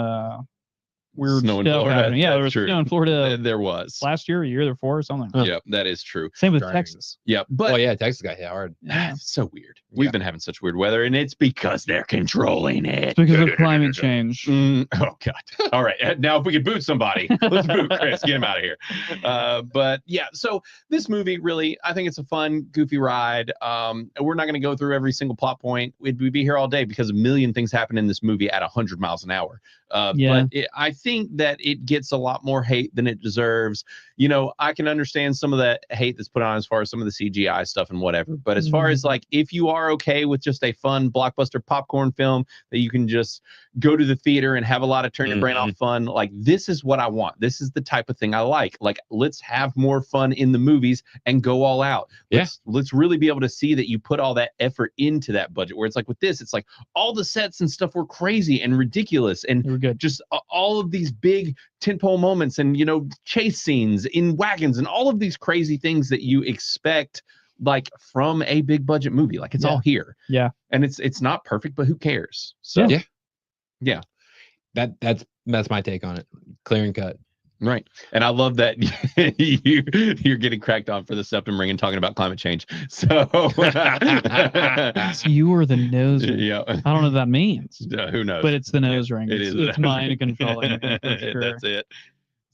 weird Snow in stuff Florida, happening. Yeah, there was that's true. snow in Florida There was. last year, a year before, something. Yep, that is true. Same with Driving. Texas. Yep, but Well, yeah, Texas got hit hard. Yeah. so weird. We've been having such weird weather, and it's because they're controlling it. It's because of climate change. Oh God! All right, now if we could boot somebody, let's boot Chris. Get him out of here. But yeah, so this movie really, I think it's a fun, goofy ride. We're not going to go through every single plot point. We'd be here all day because a million things happen in this movie at 100 miles an hour. Yeah. But I think that it gets a lot more hate than it deserves. You know, I can understand some of that hate that's put on as far as some of the CGI stuff and whatever. But as far as like, if you are okay with just a fun blockbuster popcorn film that you can just go to the theater and have a lot of turn your brain off fun, like this is what I want. This is the type of thing I like. Like, let's have more fun in the movies and go all out. Let's really be able to see that you put all that effort into that budget. Where it's like with this, it's like all the sets and stuff were crazy and ridiculous, and They were good. just all of these big tentpole moments, and you know, chase scenes in wagons, and all of these crazy things that you expect like from a big budget movie. Like it's all here. Yeah. And it's not perfect, but who cares? So yeah. That's my take on it. Clear and cut. Right. And I love that you're getting cracked on for the septum ring and talking about climate change. So You were the nose ring. yeah. I don't know what that means. Who knows? But it's the nose ring. It It's, is. it's mind controlling. For sure. That's it.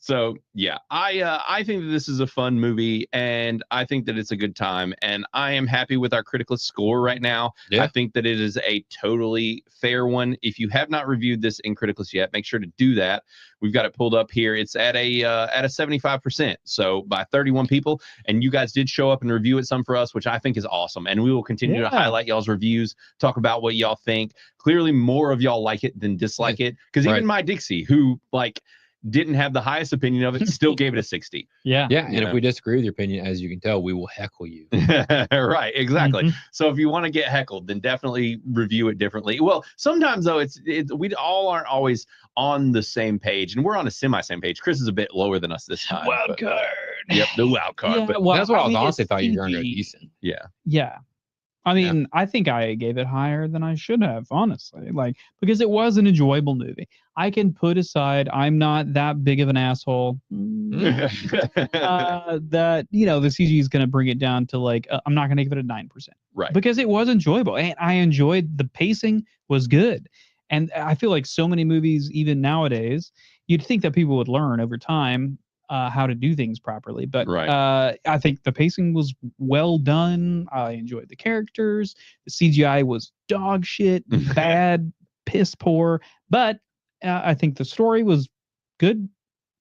So yeah, I think that this is a fun movie, and I think that it's a good time, and I am happy with our Criticless score right now. Yeah. I think that it is a totally fair one. If you have not reviewed this in Criticless yet, make sure to do that. We've got it pulled up here. It's at a 75%, so by 31 people, and you guys did show up and review it some for us, which I think is awesome. And we will continue to highlight y'all's reviews, talk about what y'all think. Clearly, more of y'all like it than dislike it, because even my Dixie, who like didn't have the highest opinion of it, still gave it a 60. Yeah. And if we disagree with your opinion, as you can tell, we will heckle you. Right, exactly. So if you want to get heckled, then definitely review it differently. Well, sometimes though, we all aren't always on the same page, and we're on a semi-same page. Chris is a bit lower than us this time. Wild card. Yep, the wild card. Yeah, but well, that's what I was mean, honestly it's thought you were going to go easy. decent. yeah. I mean, I think I gave it higher than I should have, honestly. Like, because it was an enjoyable movie. I can put aside, I'm not that big of an asshole. That, you know, the CG is going to bring it down to like, I'm not going to give it a 9%. Right. Because it was enjoyable. And I enjoyed the pacing was good. And I feel like so many movies, even nowadays, you'd think that people would learn over time how to do things properly. But I think the pacing was well done. I enjoyed the characters. The CGI was dog shit, bad, piss poor. But I think the story was good,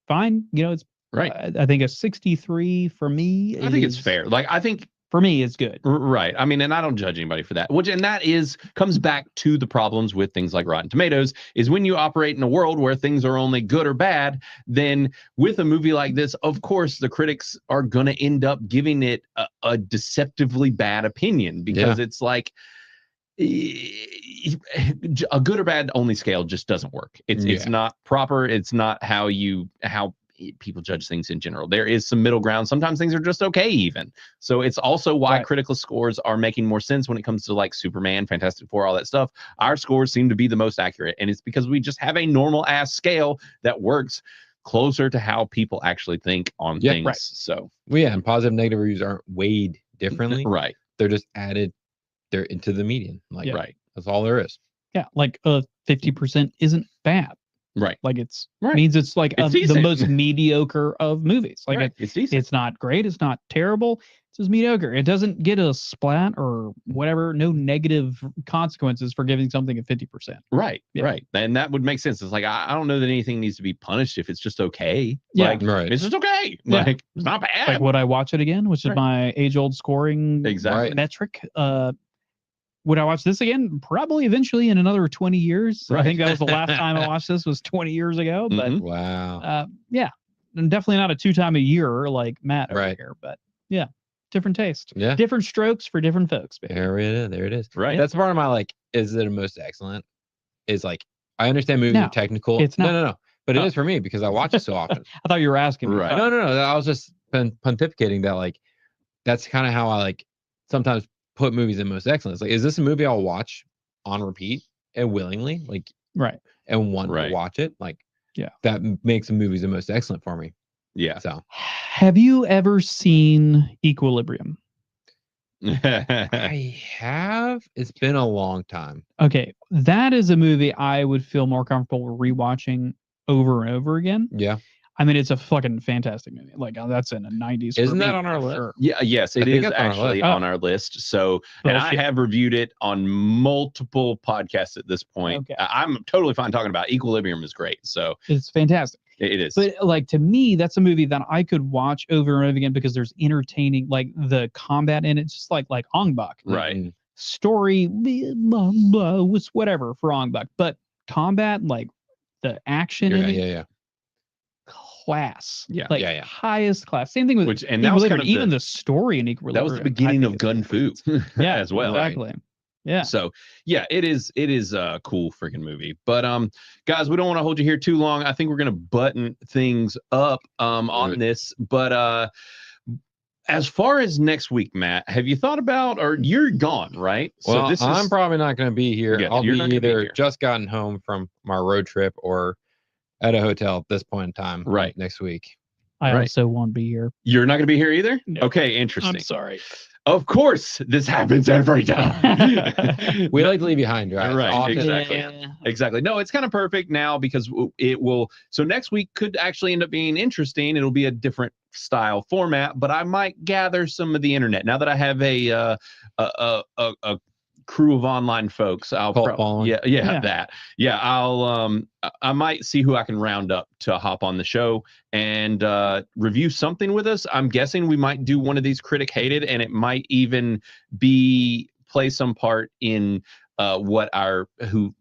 fine. You know, it's right. I think a 63 for me. I think it's fair. Like, I think for me, it's good. Right. I mean, and I don't judge anybody for that. And that comes back to the problems with things like Rotten Tomatoes, is when you operate in a world where things are only good or bad, then with a movie like this, of course, the critics are going to end up giving it a deceptively bad opinion, because it's like a good or bad only scale just doesn't work. It's not proper. It's not how people judge things in general. There is some middle ground. Sometimes things are just okay even. So it's also why critical scores are making more sense when it comes to like Superman, Fantastic Four, all that stuff. Our scores seem to be the most accurate, and it's because we just have a normal ass scale that works closer to how people actually think on things. Right. So and positive and negative reviews aren't weighed differently. Right. They're just added into the median. Like right. That's all there is. Yeah, like 50% isn't bad. Right. Like means it's like the most mediocre of movies. Like it's decent. It's not great. It's not terrible. It's just mediocre. It doesn't get a splat or whatever. No negative consequences for giving something a 50%. Right. Yeah. Right. And that would make sense. It's like, I don't know that anything needs to be punished if it's just okay. Yeah. Like, it's just okay. Yeah. Like, it's not bad. Like, would I watch it again? Which is my age-old scoring metric. Would I watch this again? Probably eventually in another 20 years. I think that was the last time I watched this was 20 years ago. But wow. Yeah. And definitely not a 2 time a year like Matt over here. But yeah, different taste. Yeah. Different strokes for different folks. Baby. There it is. Right. That's part of my like, is it a most excellent? Is like, I understand movies are technical. It's not. No. But it is for me because I watch it so often. I thought you were asking me. Right. No. I was just pontificating that, like, that's kind of how I like sometimes put movies in most excellent. It's like, is this a movie I'll watch on repeat and willingly, like, right, and want to watch it? Like, that makes the movies the most excellent for me. Yeah. So Have you ever seen Equilibrium? I have. It's been a long time. Okay, that is a movie I would feel more comfortable rewatching over and over again. Yeah. I mean, it's a fucking fantastic movie. Like that's in the 90s. for Isn't that me, on our for list? sure. Yeah, yes, I it think is that's on our actually list. on our list. So, and I Bullshit. have reviewed it on multiple podcasts at this point. Okay. I'm totally fine talking about it. Equilibrium is great. So It's fantastic. it is. But like to me, that's a movie that I could watch over and over again because there's entertaining, like the combat in it, just like Ong Bak. Right. Mhm. Story was whatever for Ong Bak, but combat, like the action in it, Yeah. class. Yeah, Like yeah. highest class. Same thing with Which and that was Equilibrium. kind of Even the story in Equilibrium. that was the I beginning think of is Gun Fu yeah, as well. Exactly. Yeah. So yeah, it is a cool freaking movie. But guys, we don't want to hold you here too long. I think we're gonna button things up on this. But as far as next week, Matt, have you thought about, or you're gone, right? Well, I'm probably not going to be here. Yeah, I'll you're be not gonna be either here. just gotten home from my road trip or at a hotel at this point in time. Right. Next week. I Right. also won't be here. You're not gonna be here either? No. Okay, interesting. I'm sorry. Of course, this happens every time. We like to leave you behind, right? Right, Often. exactly. Yeah. Exactly. No, it's kind of perfect now because it will. So next week could actually end up being interesting. It'll be a different style format, but I might gather some of the internet now that I have a crew of online folks. I'll Cult following. Yeah. that. Yeah, I might see who I can round up to hop on the show and review something with us. I'm guessing we might do one of these critic hated, and it might even play some part in what our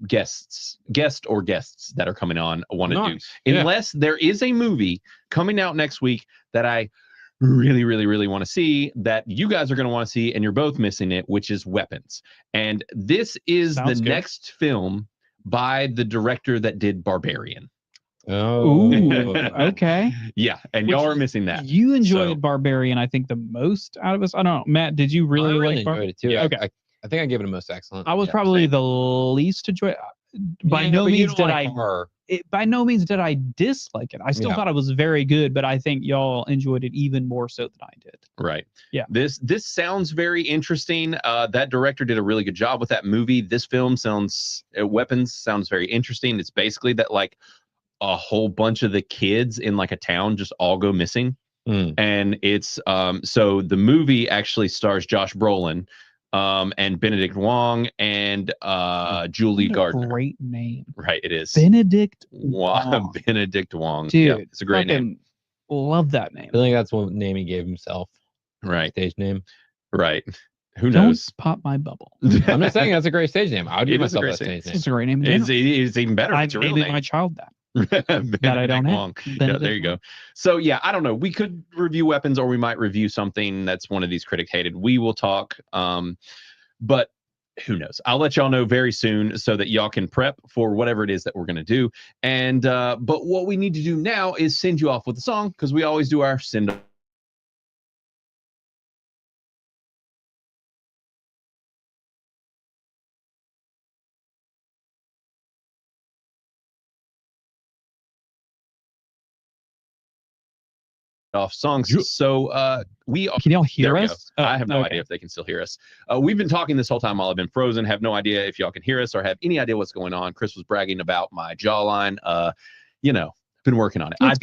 guests that are coming on want to Nice. do, Yeah. unless there is a movie coming out next week that I really want to see, that you guys are going to want to see, and you're both missing it, which is Weapons. And this is Sounds the good. next film by the director that did Barbarian. Oh. Ooh, okay. Yeah, and Which y'all are missing that. You enjoyed So- Barbarian, I think, the most out of us. I don't know. Matt, did you I really really like Barbarian? enjoyed it too. Yeah. Okay. I think I gave it a most excellent. I was Yeah, probably same. the least enjoy. By Yeah, no but you means don't did like I. horror. By no means did I dislike it. I still Yeah. thought it was very good, but I think y'all enjoyed it even more so than I did. Right. Yeah. This sounds very interesting. That director did a really good job with that movie. This film Weapons sounds very interesting. It's basically that like a whole bunch of the kids in like a town just all go missing. Mm. And it's so the movie actually stars Josh Brolin and Benedict Wong and Julie What a Gardner. Great name. Right, it is. Benedict Wong. Benedict Wong. Dude, Yeah, it's a great name. fucking Love that name. I think that's what name he gave himself. Right, Stage name. right. Who Don't knows? pop my bubble. I'm just saying that's a great stage name. I would It give is a myself great that stage stage name. It's a great name. in It's, general. it's even better. if I'm it's a real naming name. my child that. Benedict I don't have. Wong. Yeah, Benedict there you go. Wong. So yeah, I don't know. We could review Weapons, or we might review something that's one of these critic hated. We will talk. But who knows? I'll let y'all know very soon so that y'all can prep for whatever it is that we're gonna do. And but what we need to do now is send you off with a song, because we always do our send off. Songs. So we Can y'all hear There we us? go. Oh, I have no okay. idea if they can still hear us. We've been talking this whole time while I've been frozen. Have no idea if y'all can hear us or have any idea what's going on. Chris was bragging about my jawline. Been working on it. That's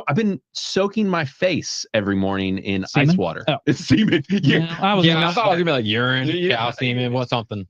I've been soaking my face every morning in Semen? ice water. Oh. It's semen. Yeah. Yeah, I was Yeah, I gonna thought it was say- gonna be like urine, Yeah. cow semen, what something.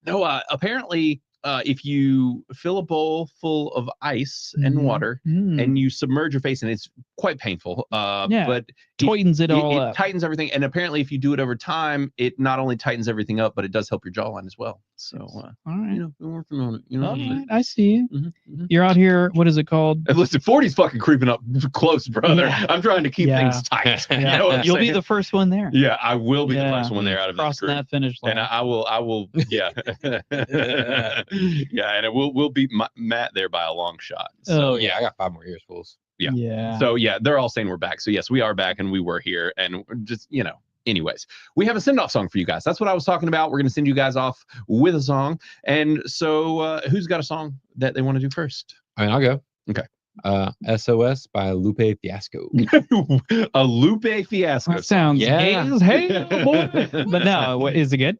No, apparently, if you fill a bowl full of ice and Mhm. water Mm. and you submerge your face, and it's quite painful. Yeah. But Tightens it all it up. tightens everything, and apparently if you do it over time, it not only tightens everything up, but it does help your jawline as well. So All right. been working on it. You know, All right. I see you. Mhm. You're out here. What is it called? And listen, 40's fucking creeping up close, brother. Yeah. I'm trying to keep Yeah. things tight. You Yeah. know what I'm You'll be saying? the first one there. Yeah, I will be the Yeah. first one there out of this Crossing group. that finish line. And I will, yeah, yeah, and we'll beat Matt there by a long shot. So, Oh, Yeah, I got 5 more years, fools. yeah. Yeah. So yeah, they're all saying we're back. So yes, we are back, and we were here, and just anyways, we have a send-off song for you guys. That's what I was talking about. We're gonna send you guys off with a song, and so who's got a song that they want to do first? I mean, I'll go. Okay. SOS by Lupe Fiasco. A Lupe Fiasco. That sounds Yeah. gay as hell, boy. But no, is it good?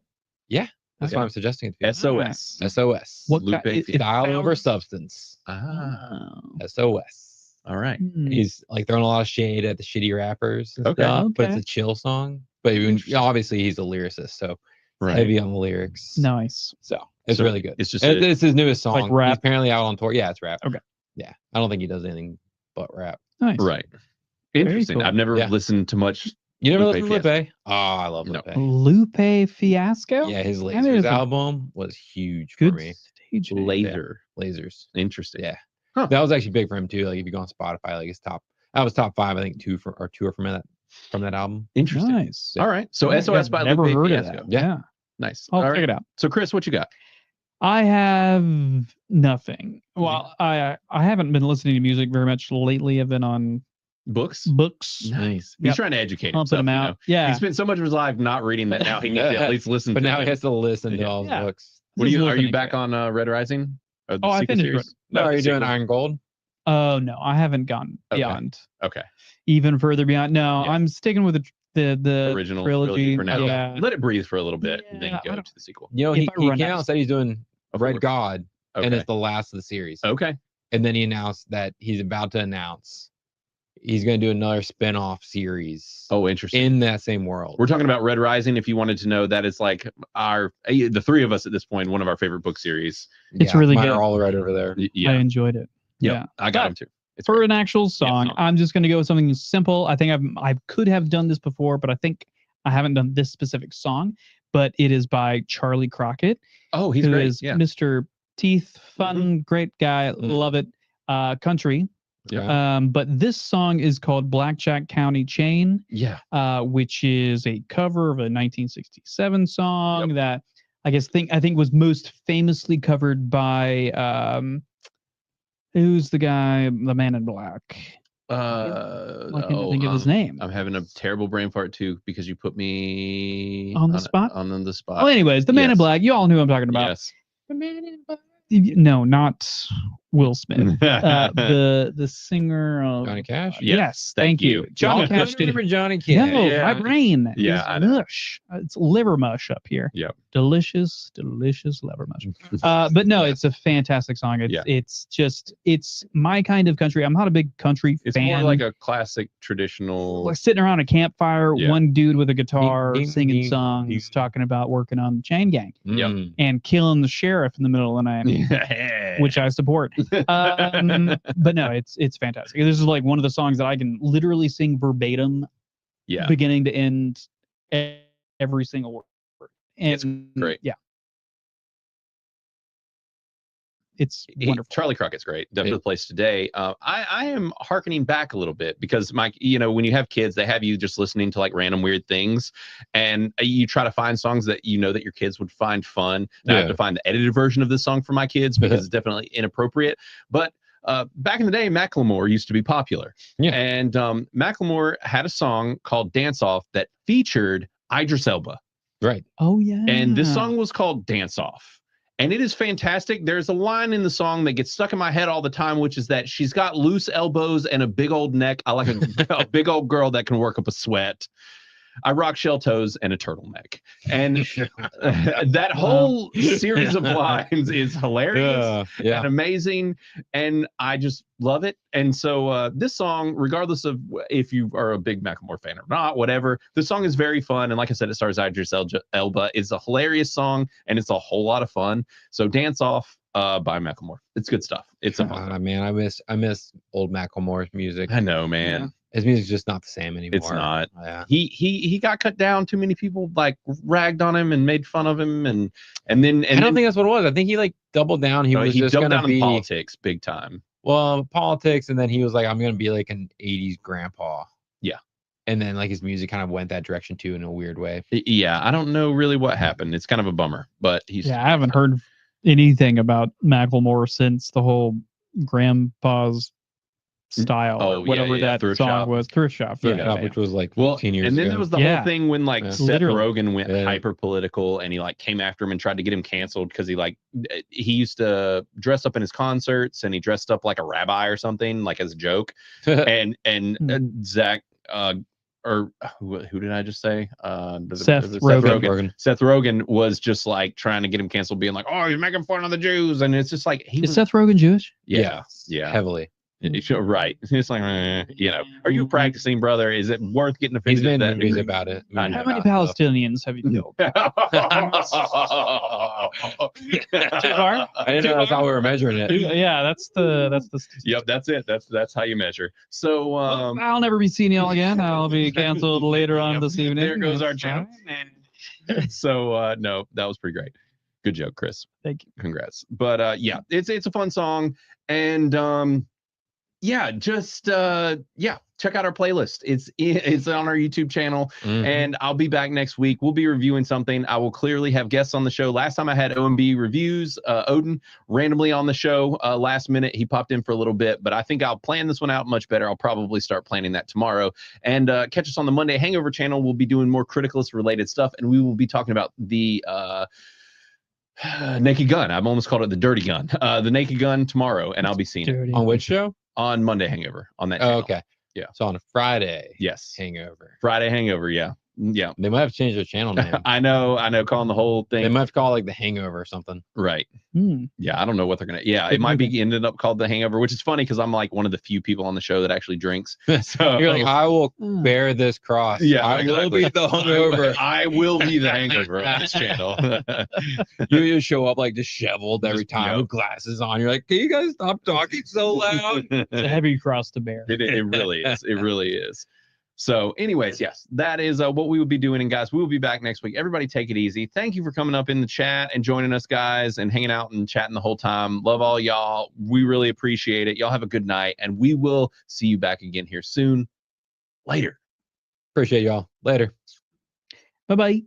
Yeah, that's why I'm suggesting it to you. SOS. SOS. What Lupe guy- it Style over sounds- substance. Ah, Oh. SOS. all right. Hmm. He's like throwing a lot of shade at the shitty rappers and Okay. stuff, but it's Okay. a chill song. But obviously he's a lyricist, so Right. heavy on the lyrics. Nice. So it's So really good. it's just it's his newest song. Like rap? He's apparently out on tour. Yeah, it's rap. Okay. Yeah, I don't think he does anything but rap. Nice. right. Interesting. cool. I've never Yeah. listened to much. You never Lupe listen to Fiasco. Lupe? Oh, I love No. Lupe. Lupe Fiasco? Yeah, his That Lasers is a album was huge for Good me. stage name. Laser. Lasers. Interesting. Yeah. Huh. That was actually big for him too. Like if you go on Spotify, like his top, that was top 5. I think two are from that album. Interesting. Nice. All right. So Yeah, SOS I've by never Lupe heard of Fiasco. that. Yeah. Nice. I'll All check right. it out. So Chris, what you got? I have nothing. Well, I haven't been listening to music very much lately. I've been on Books. books, Nice. He's Yep. trying to educate pumping himself. them You out. know? Yeah. He spent so much of his life not reading that now he needs to at least listen But to now them. he has to listen to all his Yeah. books. What are Just you listening back to it. on Red Rising? Or the Oh, I sequel finished series? Red- Are the you doing sequel. Iron Gold? Oh no, I haven't gone Okay. beyond. Okay. Even further beyond. No, Yeah. I'm sticking with the Original trilogy for now. Yeah. Let it breathe for a little bit and then Yeah, go I don't- to the sequel. You know, If he I run came out out of and said he's doing Of Red course. God, and Okay. it's the last of the series. Okay. And then he announced that he's about to announce he's going to do another spin-off series Oh, interesting. in that same world. We're talking about Red Rising. If you wanted to know, that is like the three of us at this point, one of our favorite book series. It's really mine good. are all right over there. I Yeah. enjoyed it. Yeah. I got But him too. It's For great. an actual song, song. I'm just going to go with something simple. I think I could have done this before, but I think I haven't done this specific song. But it is by Charlie Crockett, Oh, he's who great. is Yeah. Mr. Teeth, fun, great guy, love it. Country. Yeah. But this song is called Blackjack County Chain, Yeah. which is a cover of a 1967 song that I think was most famously covered by who's the guy, the Man in Black? I can't think of his name. I'm having a terrible brain fart too because you put me On the spot? On the spot. Well, anyways, the Man in Yes. Black. You all knew who I'm talking about. Yes. The Man in Black. No, not Will Smith. The singer of Johnny Cash? Yes, thank you. Johnny Cash did. Remember Johnny Cash? No, Yeah. my brain. Yeah, is I know. mush. It's liver mush up here. Yep. Delicious liver mush. But no, it's a fantastic song. It's my kind of country. I'm not a big country It's fan. more like a classic traditional. Like sitting around a campfire, Yeah. one dude with a guitar Ding, singing ding, songs, ding. talking about working on the chain gang Mm. and killing the sheriff in the middle of the night. Yeah. Which I support. But no, it's fantastic. This is like one of the songs that I can literally sing verbatim, Yeah. beginning to end, every single word. And It's great. Yeah, it's wonderful. Charlie Crockett's great. Definitely the place today. I am hearkening back a little bit because Mike, when you have kids, they have you just listening to like random weird things, and you try to find songs that that your kids would find fun. Now I have Yeah. to find the edited version of this song for my kids because it's definitely inappropriate. But back in the day, Macklemore used to be popular. Yeah. And Macklemore had a song called "Dance Off" that featured Idris Elba. Right. Oh yeah. And this song was called Dance Off. And it is fantastic. There's a line in the song that gets stuck in my head all the time, which is that she's got loose elbows and a big old neck. I like a big old girl that can work up a sweat. I rock shell toes and a turtleneck. And that whole series of lines is hilarious Yeah. and amazing. And I just love it. And so this song, regardless of if you are a big Macklemore fan or not, whatever, the song is very fun. And like I said, it stars Idris Elba. It's a hilarious song and it's a whole lot of fun. So Dance Off by Macklemore. It's good stuff. It's a fun song. Man, I miss old Macklemore's music. I know, man. His music's just not the same anymore. It's not. Yeah. He got cut down. Too many people like ragged on him and made fun of him, and then I don't think that's what it was. I think he like doubled down. He was just doubled gonna down be in politics big time. well, politics, and then he was like, I'm gonna be like an '80s grandpa. Yeah. And then like his music kind of went that direction too in a weird way. Yeah, I don't know really what happened. It's kind of a bummer, but he's Yeah, I haven't heard anything about Macklemore since the whole grandpa's style, Oh, or yeah, whatever that that thrift song shop. was. Thrift shop. Yeah, Yeah, Shop, which was like Well, 15 years and then ago. there was the Yeah. whole thing when like Yeah. Seth Literally. Rogen went Yeah. hyper political and he like came after him and tried to get him canceled because he used to dress up in his concerts and he dressed up like a rabbi or something like as a joke. and Zach or who did I just say? Seth Rogen. Rogen. Seth Rogen was just like trying to get him canceled, being like, "Oh, he's making fun of the Jews," and it's just like he Is was, Seth Rogen Jewish? yeah, Heavily. right. It's like, are you practicing, brother? Is it worth getting offended? He's made at that movies degree? about it. I know. How many About stuff. Palestinians have you killed? Too far? I didn't know that's how we were measuring it. Yeah, that's the. Yep, that's it. That's how you measure. So I'll never be seen y'all again. I'll be canceled later on this evening. there goes our That's channel. fine. So no, that was pretty great. Good joke, Chris. Thank you. Congrats. But yeah, it's a fun song, and yeah, just check out our playlist. It's on our YouTube channel, and I'll be back next week. We'll be reviewing something. I will clearly have guests on the show. Last time I had OMB reviews, Odin randomly on the show last minute. He popped in for a little bit, but I think I'll plan this one out much better. I'll probably start planning that tomorrow. And catch us on the Monday Hangover channel. We'll be doing more Criticless related stuff, and we will be talking about the Naked Gun. I've almost called it the Dirty Gun. The Naked Gun tomorrow, and I'll be seeing it On which show? on Monday Hangover on that Oh, channel. okay. Yeah. So on a Friday. Yes. Hangover. Friday Hangover. Yeah. Yeah. They might have changed their channel name. I know. Calling the whole thing. They might have called it like the Hangover or something. Right. Hmm. Yeah. I don't know what they're going to. Yeah. It might be ended up called the Hangover, which is funny because I'm like one of the few people on the show that actually drinks. So You're like, I will bear this cross. Yeah, I will be the hungover. I will be the hangover on this channel. You just show up like disheveled every Just- time yep. with glasses on. You're like, can you guys stop talking so loud? It's a heavy cross to bear. It really is. It really is. So, anyways, yes, that is what we will be doing. And guys, we will be back next week. Everybody take it easy. Thank you for coming up in the chat and joining us, guys, and hanging out and chatting the whole time. Love all y'all. We really appreciate it. Y'all have a good night, and we will see you back again here soon. Later. Appreciate y'all. Later. Bye bye.